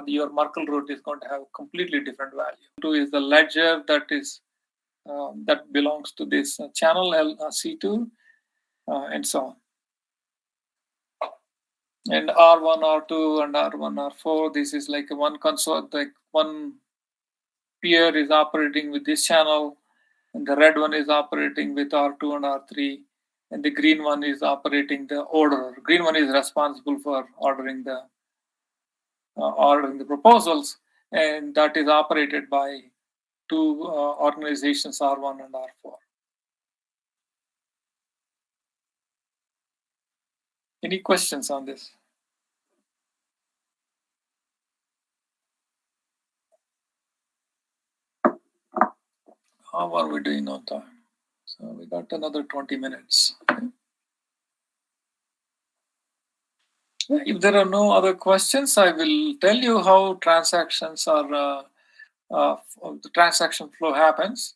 your Merkle root is going to have a completely different value. Two is the ledger that is that belongs to this channel C2. And so on. And R1, R2, and R1, R4, this is like one console, like one peer is operating with this channel, and the red one is operating with R2 and R3, and the green one is operating the order. Green one is responsible for ordering the proposals, and that is operated by two organizations, R1 and R4. Any questions on this? How are we doing on time? So we got another 20 minutes. Okay. If there are no other questions, I will tell you how transactions are, the transaction flow happens.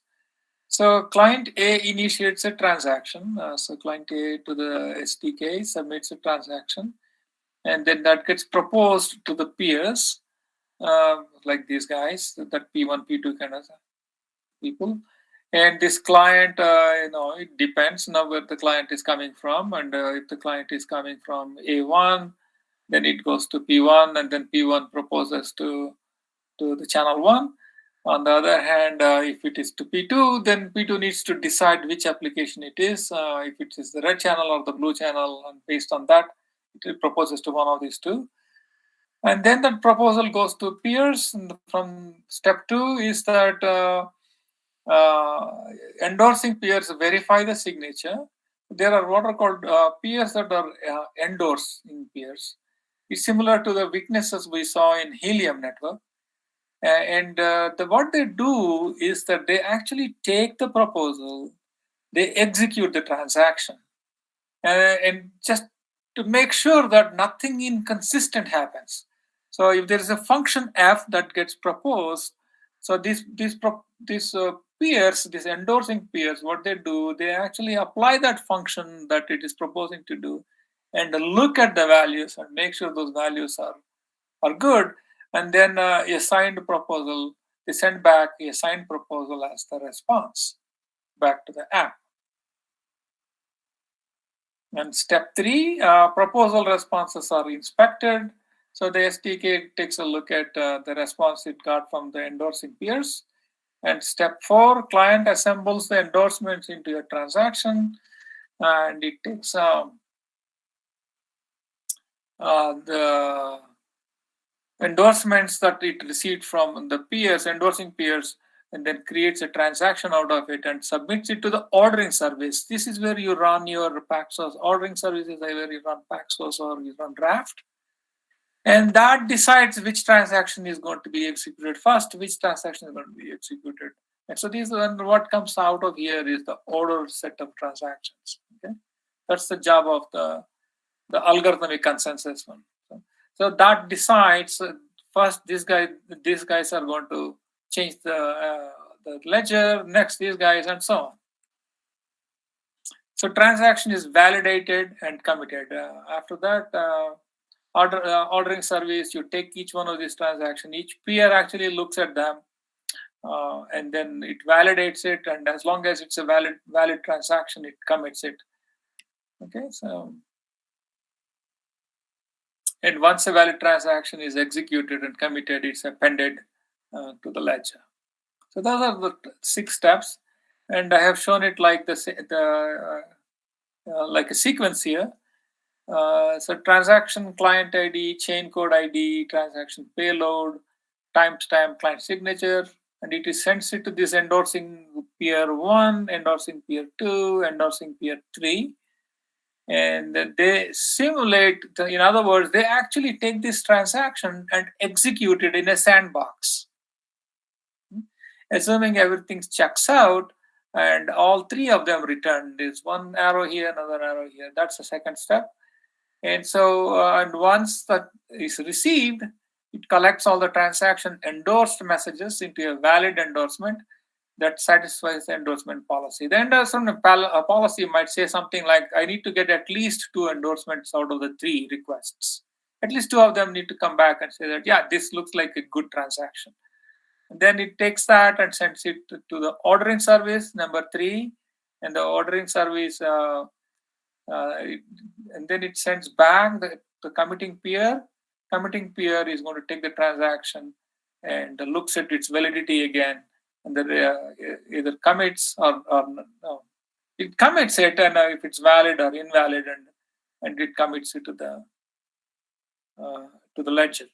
So client A initiates a transaction. So client A to the SDK submits a transaction, and then that gets proposed to the peers, like these guys, that P1, P2 kind of people. And this client, it depends now where the client is coming from. And if the client is coming from A1, then it goes to P1, and then P1 proposes to the channel 1. On the other hand, if it is to P2, then P2 needs to decide which application it is, if it is the red channel or the blue channel, and based on that, it proposes to one of these two. And then that proposal goes to peers. And from step 2 is that endorsing peers verify the signature. There are what are called peers that are endorsing peers. It's similar to the weaknesses we saw in Helium network. And what they do is that they actually take the proposal, they execute the transaction, and just to make sure that nothing inconsistent happens. So if there is a function f that gets proposed, so this peers, these endorsing peers, what they do, they actually apply that function that it is proposing to do and look at the values and make sure those values are good, and then a signed proposal, they send back a signed proposal as the response back to the app. And step 3, proposal responses are inspected. So the SDK takes a look at the response it got from the endorsing peers. And step 4, client assembles the endorsements into a transaction, and it takes the endorsements that it received from the peers, endorsing peers, and then creates a transaction out of it and submits it to the ordering service. This is where you run your Paxos. Ordering service is where you run Paxos or you run draft. And that decides which transaction is going to be executed first, which transaction is going to be executed. And so these are what comes out of here is the ordered set of transactions. Okay, that's the job of the algorithmic consensus one. So that decides first these guys are going to change the ledger, next these guys, and so on. So transaction is validated and committed. After that, ordering service, you take each one of these transactions. Each peer actually looks at them, and then it validates it. And as long as it's a valid transaction, it commits it. Okay, so. And once a valid transaction is executed and committed, it's appended to the ledger. So those are the 6 steps, and I have shown it like like a sequence here. So transaction client ID, chain code ID, transaction payload, timestamp, client signature, and it is sends it to this endorsing peer 1, endorsing peer 2, endorsing peer 3. And they simulate, in other words, they actually take this transaction and execute it in a sandbox. Assuming everything checks out and all 3 of them return. There's one arrow here, another arrow here. That's the second step. And so, and once that is received, it collects all the transaction endorsed messages into a valid endorsement that satisfies the endorsement policy. The endorsement policy might say something like, I need to get at least 2 endorsements out of the 3 requests. At least 2 of them need to come back and say that, yeah, this looks like a good transaction. And then it takes that and sends it to the ordering service, number 3, and the ordering service, and then it sends back the committing peer. Committing peer is going to take the transaction and looks at its validity again, and then either commits or no. It commits it, and if it's valid or invalid, and it commits it to the ledger.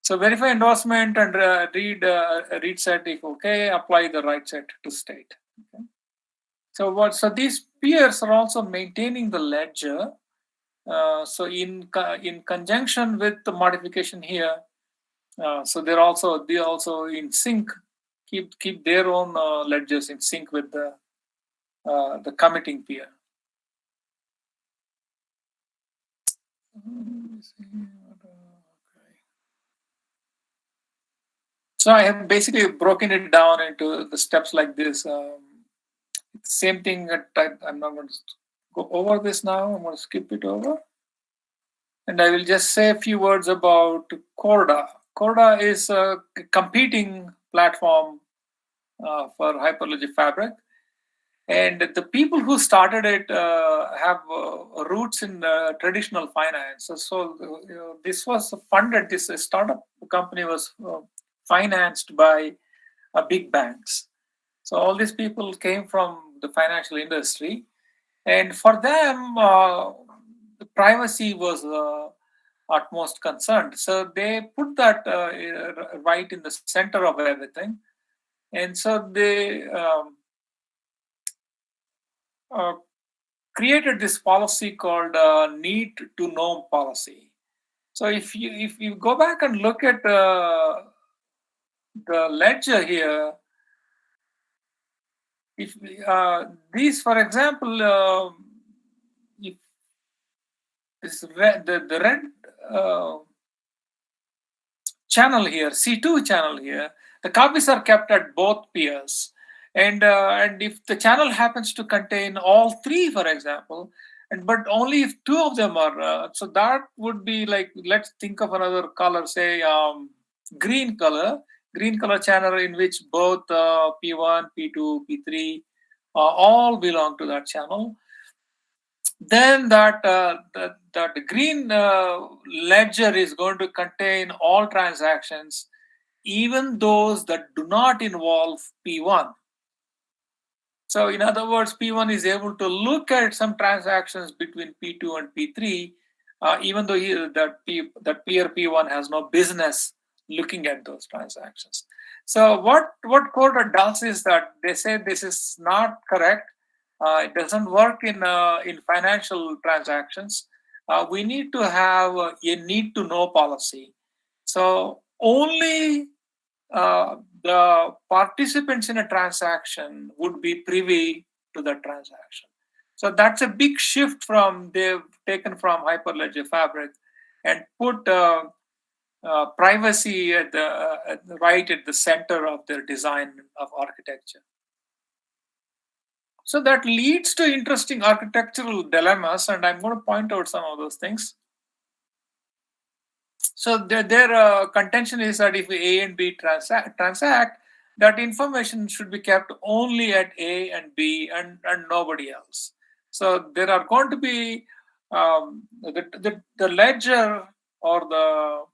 So verify endorsement and read set if okay, apply the right set to state. Okay. So these peers are also maintaining the ledger. So in conjunction with the modification here, so they also in sync, keep their own ledgers in sync with the committing peer. So I have basically broken it down into the steps like this. Same thing that I'm not going to go over this now. I'm going to skip it over. And I will just say a few words about Corda. Corda is a competing platform for Hyperlogic Fabric. And the people who started it have roots in traditional finance. So this was funded, this startup company was financed by big banks. So all these people came from the financial industry. And for them, the privacy was utmost concerned. So they put that right in the center of everything. And so they created this policy called need to know policy. So if you go back and look at the ledger here, if these, for example, if this red, the red channel here, C2 channel here, the copies are kept at both peers. And if the channel happens to contain all three, for example, but only if two of them are, so that would be like, let's think of another color, say green color channel in which both P1, P2, P3 all belong to that channel. Then that green ledger is going to contain all transactions, even those that do not involve P1. So in other words, P1 is able to look at some transactions between P2 and P3, even though that peer P1 has no business looking at those transactions. So what Corda does is that they say this is not correct. It doesn't work in financial transactions. We need to have a need to know policy. So only the participants in a transaction would be privy to the transaction. So that's a big shift from they've taken from Hyperledger Fabric and put privacy right at the center of their design of architecture. So that leads to interesting architectural dilemmas, and I'm going to point out some of those things. So their contention is that if A and B transact, that information should be kept only at A and B and nobody else. So there are going to be the ledger or the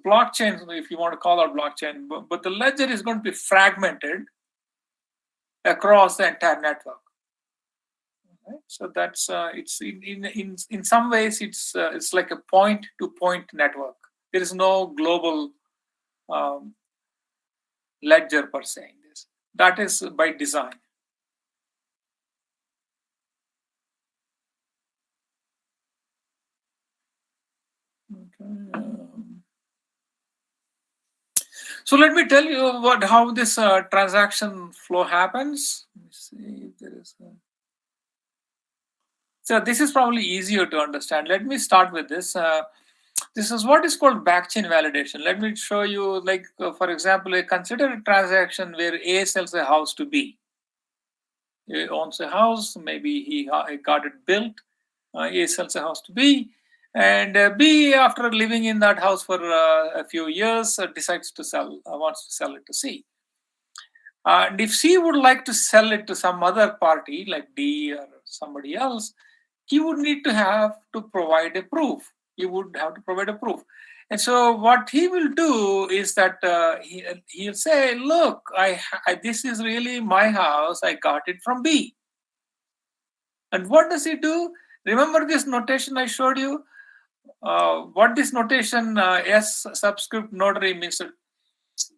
blockchain, if you want to call it blockchain, but the ledger is going to be fragmented across the entire network. Right? So that's it's in some ways it's like a point-to-point network. There is no global ledger per se in this. That is by design. Okay. So let me tell you how this transaction flow happens. Let me see if there is. So this is probably easier to understand. Let me start with this. This is what is called backchain validation. Let me show you, like, for example, consider a transaction where A sells a house to B. A owns a house, maybe he got it built. A sells a house to B. And B, after living in that house for a few years, decides to sell, wants to sell it to C. And if C would like to sell it to some other party, like D or somebody else, he would need to have to provide a proof. He would have to provide a proof. And so what he will do is that he'll say, look, this is really my house. I got it from B. And what does he do? Remember this notation I showed you? What this notation S subscript notary means,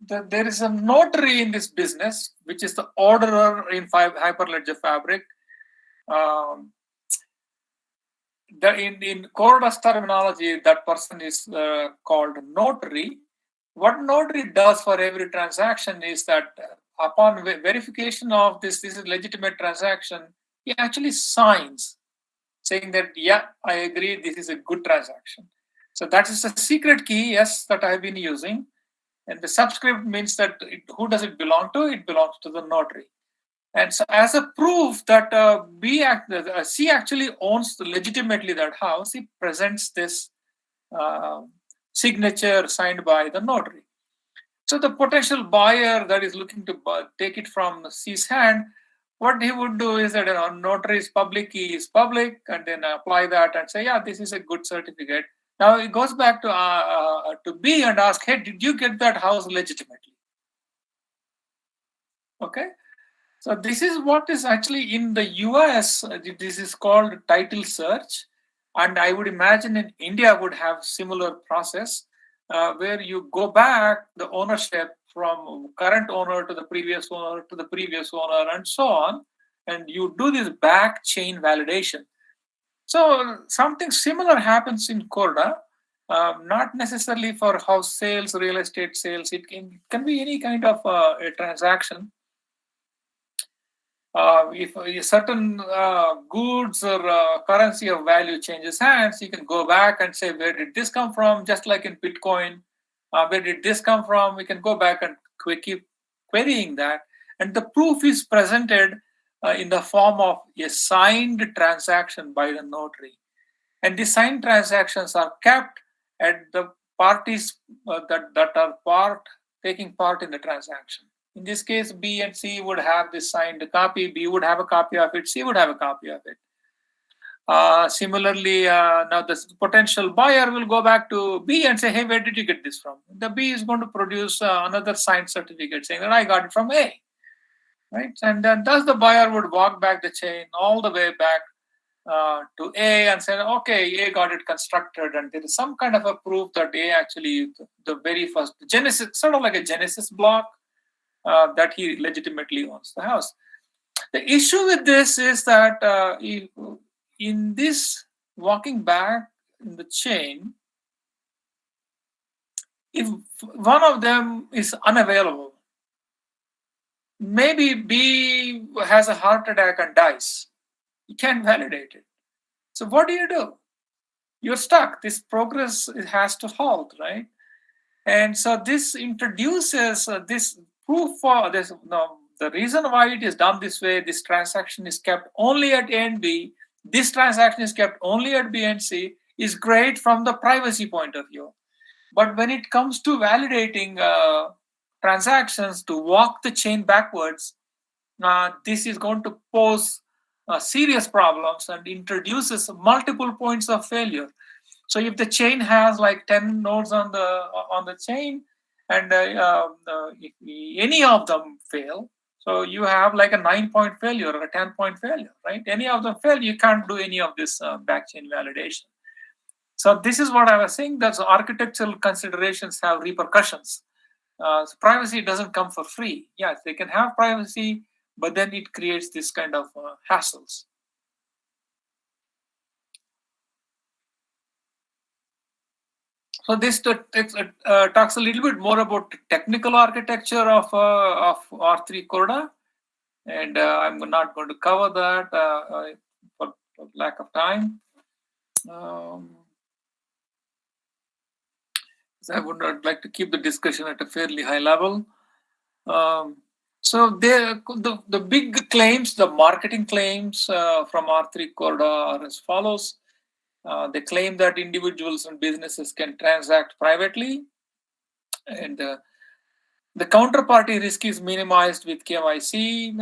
that there is a notary in this business, which is the orderer in Hyperledger Fabric. In Corda's terminology, that person is called notary. What notary does for every transaction is that upon verification of this is a legitimate transaction, he actually signs saying that, yeah, I agree, this is a good transaction. So that is a secret key, yes, that I have been using. And the subscript means that who does it belong to? It belongs to the notary. And so as a proof that C actually owns legitimately that house, he presents this signature signed by the notary. So the potential buyer that is looking to take it from C's hand, what he would do is that notary's public key is public, and then apply that and say, yeah, this is a good certificate. Now it goes back to B and ask, hey, did you get that house legitimately? Okay. So this is what is actually in the US. This is called title search, and I would imagine in India would have similar process where you go back the ownership from current owner to the previous owner to the previous owner and so on, and you do this back chain validation. So something similar happens in Corda, not necessarily for house sales, real estate sales. It can be any kind of a transaction. If a certain goods or currency of value changes hands, you can go back and say, where did this come from? Just like in Bitcoin, where did this come from? We can go back and keep querying that, and the proof is presented in the form of a signed transaction by the notary. And the signed transactions are kept at the parties that are taking part in the transaction. In this case, B and C would have this signed copy, B would have a copy of it, C would have a copy of it. Similarly, now the potential buyer will go back to B and say, hey, where did you get this from? The B is going to produce another signed certificate saying that I got it from A. Right? And then thus the buyer would walk back the chain all the way back to A and say, okay, A got it constructed, and there is some kind of a proof that A actually, the very first Genesis, sort of like a Genesis block, that he legitimately owns the house. The issue with this is that in this walking back in the chain, if one of them is unavailable, maybe B has a heart attack and dies. You can't validate it. So what do? You're stuck. This progress has to halt, right? And so this introduces this proof for this. No, the reason why it is done this way, this transaction is kept only at A and B, this transaction is kept only at B and C, is great from the privacy point of view. But when it comes to validating transactions to walk the chain backwards, this is going to pose serious problems and introduces multiple points of failure. So if the chain has like 10 nodes on the chain, and if any of them fail, so you have like a 9-point failure or a 10-point failure, right? Any of them fail, you can't do any of this backchain validation. So this is what I was saying, that architectural considerations have repercussions. So privacy doesn't come for free. Yes, they can have privacy, but then it creates this kind of hassles. So this talks a little bit more about technical architecture of R3 Corda, and I'm not going to cover that for lack of time. I would not like to keep the discussion at a fairly high level. So the big claims, the marketing claims from R3 Corda are as follows. They claim that individuals and businesses can transact privately, and the counterparty risk is minimized with KYC.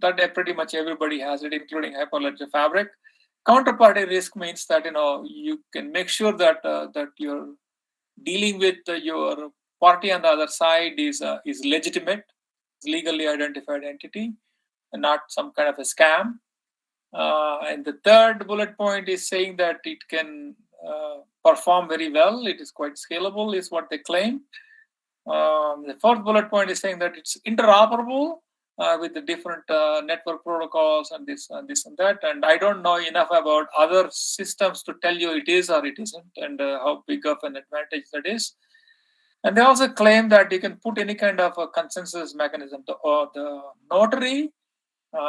That pretty much everybody has it, including Hyperledger Fabric. Counterparty risk means that you can make sure that that you're dealing with your party on the other side is legitimate, legally identified entity, and not some kind of a scam. And the third bullet point is saying that it can perform very well. It is quite scalable, is what they claim. The fourth bullet point is saying that it's interoperable with the different network protocols and this and that. And I don't know enough about other systems to tell you it is or it isn't, and how big of an advantage that is. And they also claim that you can put any kind of a consensus mechanism. The notary,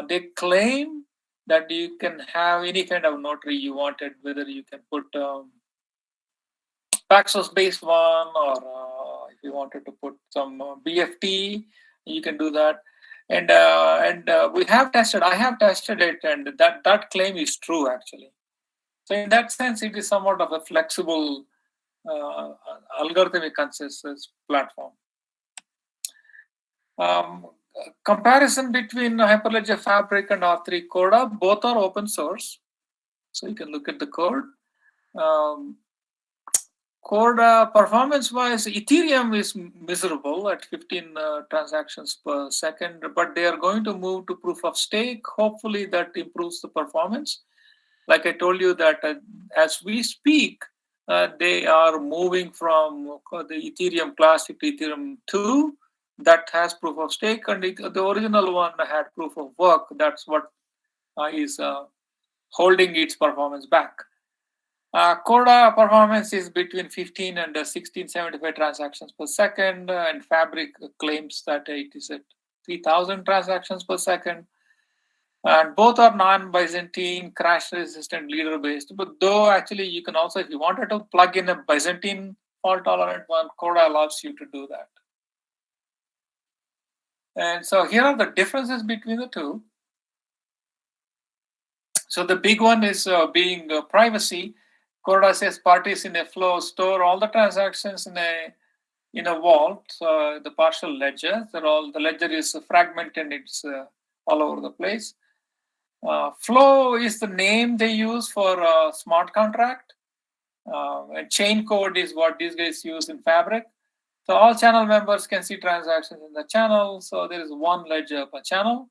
they claim that you can have any kind of notary you wanted, whether you can put Paxos based one, or if you wanted to put some BFT, you can do that. And we have tested, I have tested it, and that claim is true actually. So in that sense, it is somewhat of a flexible algorithmic consensus platform. Comparison between Hyperledger Fabric and R3 Corda, both are open source, so you can look at the code. Corda performance-wise, Ethereum is miserable at 15 transactions per second, but they are going to move to proof of stake. Hopefully that improves the performance. Like I told you that as we speak, they are moving from the Ethereum Classic to Ethereum 2 that has proof of stake, and the original one had proof of work. That's what is holding its performance back. Corda performance is between 15 and 1675 transactions per second, and Fabric claims that it is at 3000 transactions per second. And both are non-Byzantine, crash-resistant, leader-based. But though actually you can also, if you wanted to plug in a Byzantine fault-tolerant one, Corda allows you to do that. And so here are the differences between the two. So the big one is being privacy. Corda says parties in a flow store all the transactions in a vault, the partial ledger. The ledger is fragmented, it's all over the place. Flow is the name they use for a smart contract. And chain code is what these guys use in Fabric. So all channel members can see transactions in the channel. So there is one ledger per channel.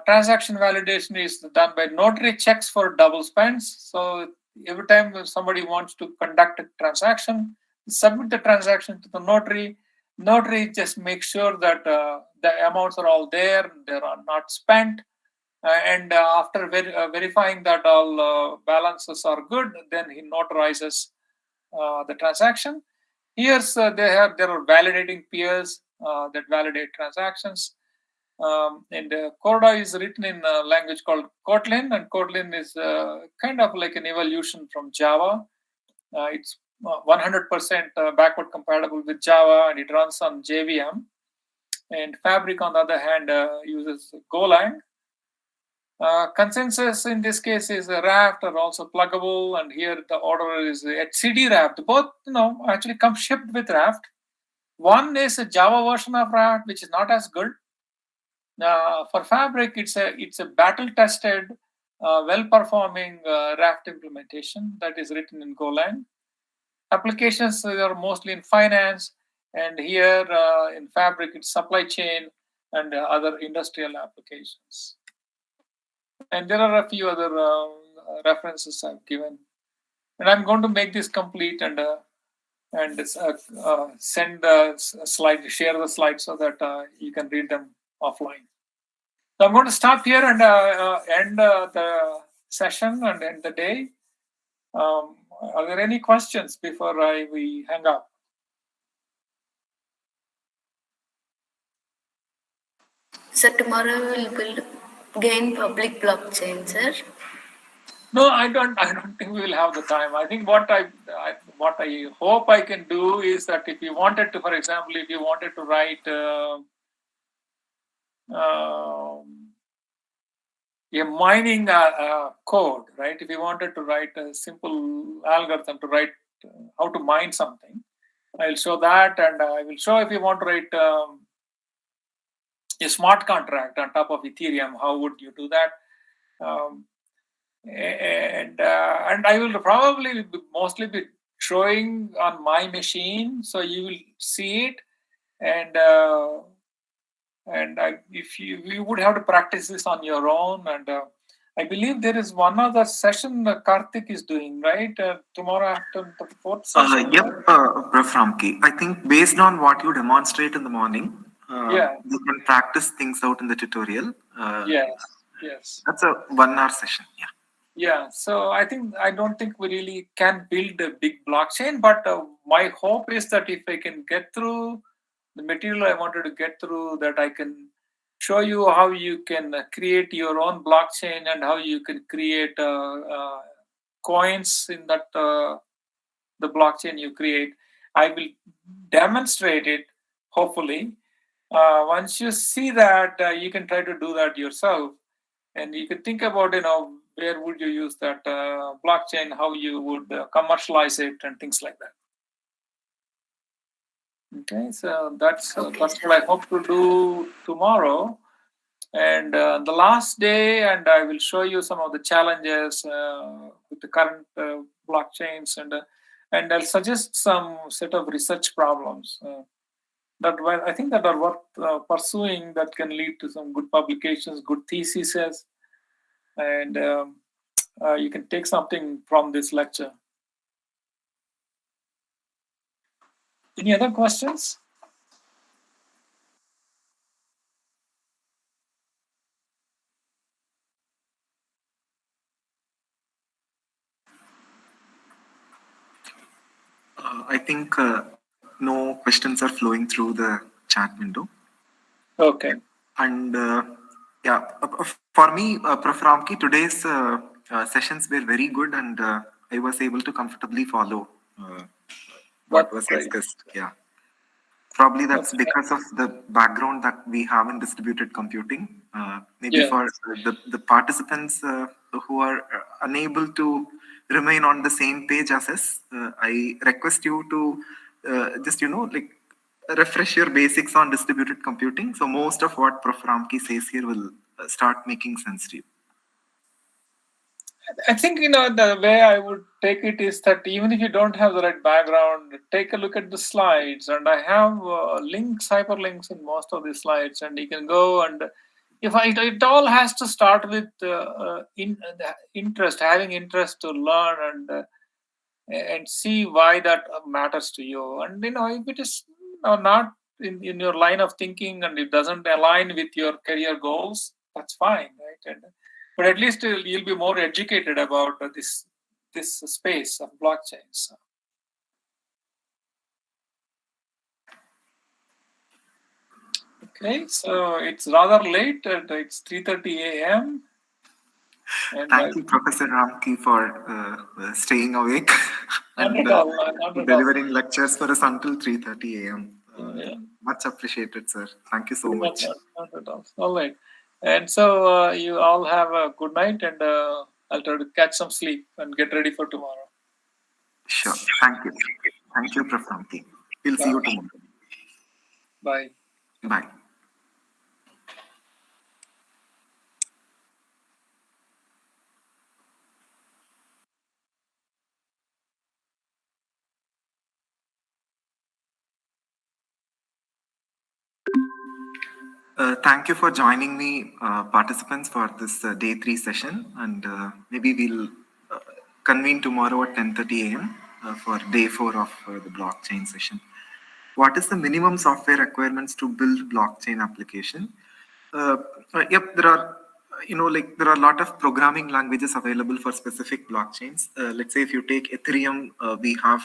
Transaction validation is done by notary checks for double spends. So every time somebody wants to conduct a transaction, submit the transaction to the notary. Notary just makes sure that the amounts are all there, they are not spent. And after verifying that all balances are good, then he notarizes the transaction. Here there are validating peers that validate transactions. And Corda is written in a language called Kotlin, and Kotlin is kind of like an evolution from Java. It's 100% backward compatible with Java, and it runs on JVM. And Fabric, on the other hand, uses Golang. Consensus in this case is Raft are also pluggable, and here the order is etcd Raft. Both, actually come shipped with Raft. One is a Java version of Raft, which is not as good. For Fabric, it's a battle-tested, well-performing Raft implementation that is written in Golang. Applications are mostly in finance, and here in Fabric, it's supply chain and other industrial applications. And there are a few other references I've given. And I'm going to make this complete and send the slide, share the slides so that you can read them offline. So I'm going to stop here and end the session and end the day. Are there any questions before we hang up? So tomorrow we'll build GIAN public blockchain, sir. No, I don't think we will have the time. I think what I hope I can do is that if you wanted to, for example, if you wanted to write a mining code, right? If you wanted to write a simple algorithm to write how to mine something, I'll show that, and I will show if you want to write a smart contract on top of Ethereum, how would you do that? And I will probably mostly be showing on my machine, so you will see it, and if you would have to practice this on your own. And I believe there is one other session Karthik is doing, right? Tomorrow after the fourth session. Yep, Prof. Ramki. I think based on what you demonstrate in the morning, you can practice things out in the tutorial. Yes. That's a 1 hour session. Yeah. Yeah. So I don't think we really can build a big blockchain, but my hope is that if I can get through the material I wanted to get through, that I can show you how you can create your own blockchain and how you can create coins in that the blockchain you create. I will demonstrate it, hopefully. Once you see that, you can try to do that yourself, and you can think about, where would you use that blockchain, how you would commercialize it, and things like that. Okay, so that's what I hope to do tomorrow. And the last day, and I will show you some of the challenges with the current blockchains, and I'll suggest some set of research problems that I think that are worth pursuing, that can lead to some good publications, good theses, and you can take something from this lecture. Any other questions? I think no questions are flowing through the chat window. Okay. And for me, Prof. Ramki, today's sessions were very good, and I was able to comfortably follow what was discussed. Yeah. Probably that's because of the background that we have in distributed computing. Maybe Yeah. for the participants who are unable to remain on the same page as us, I request you to just, like refresh your basics on distributed computing. So most of what Prof. Ramki says here will start making sense to you. I think, the way I would take it is that even if you don't have the right background, take a look at the slides, and I have links, hyperlinks in most of the slides, and you can go and if it all has to start with interest, having interest to learn and see why that matters to you. And if it is not in your line of thinking and it doesn't align with your career goals, that's fine, right? But at least you'll be more educated about this space of blockchains. Okay, so it's rather late. It's 3:30 a.m. Thank you, Professor Ramki, for staying awake and delivering lectures for us until 3:30 a.m. Much appreciated, sir. Thank you so much. Not at all. All right. And so you all have a good night, and I'll try to catch some sleep and get ready for tomorrow. Sure. Thank you. Thank you, Prof. Ramki. We'll see you tomorrow. Bye. Bye. Thank you for joining me, participants, for this day 3 session. And maybe we'll convene tomorrow at 10:30 a.m. For day 4 of the blockchain session. What is the minimum software requirements to build blockchain application? Yep, there are, there are a lot of programming languages available for specific blockchains. Let's say if you take Ethereum, we have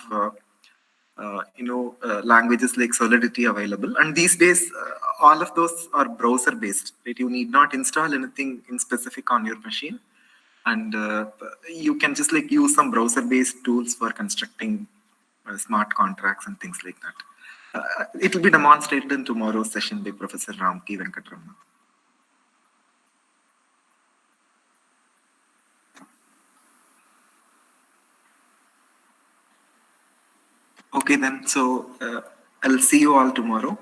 languages like Solidity available, and these days all of those are browser based, right? You need not install anything in specific on your machine, and you can just use some browser based tools for constructing smart contracts and things like that. It will be demonstrated in tomorrow's session by Professor Ramki Venkatramana. Okay then, so I'll see you all tomorrow.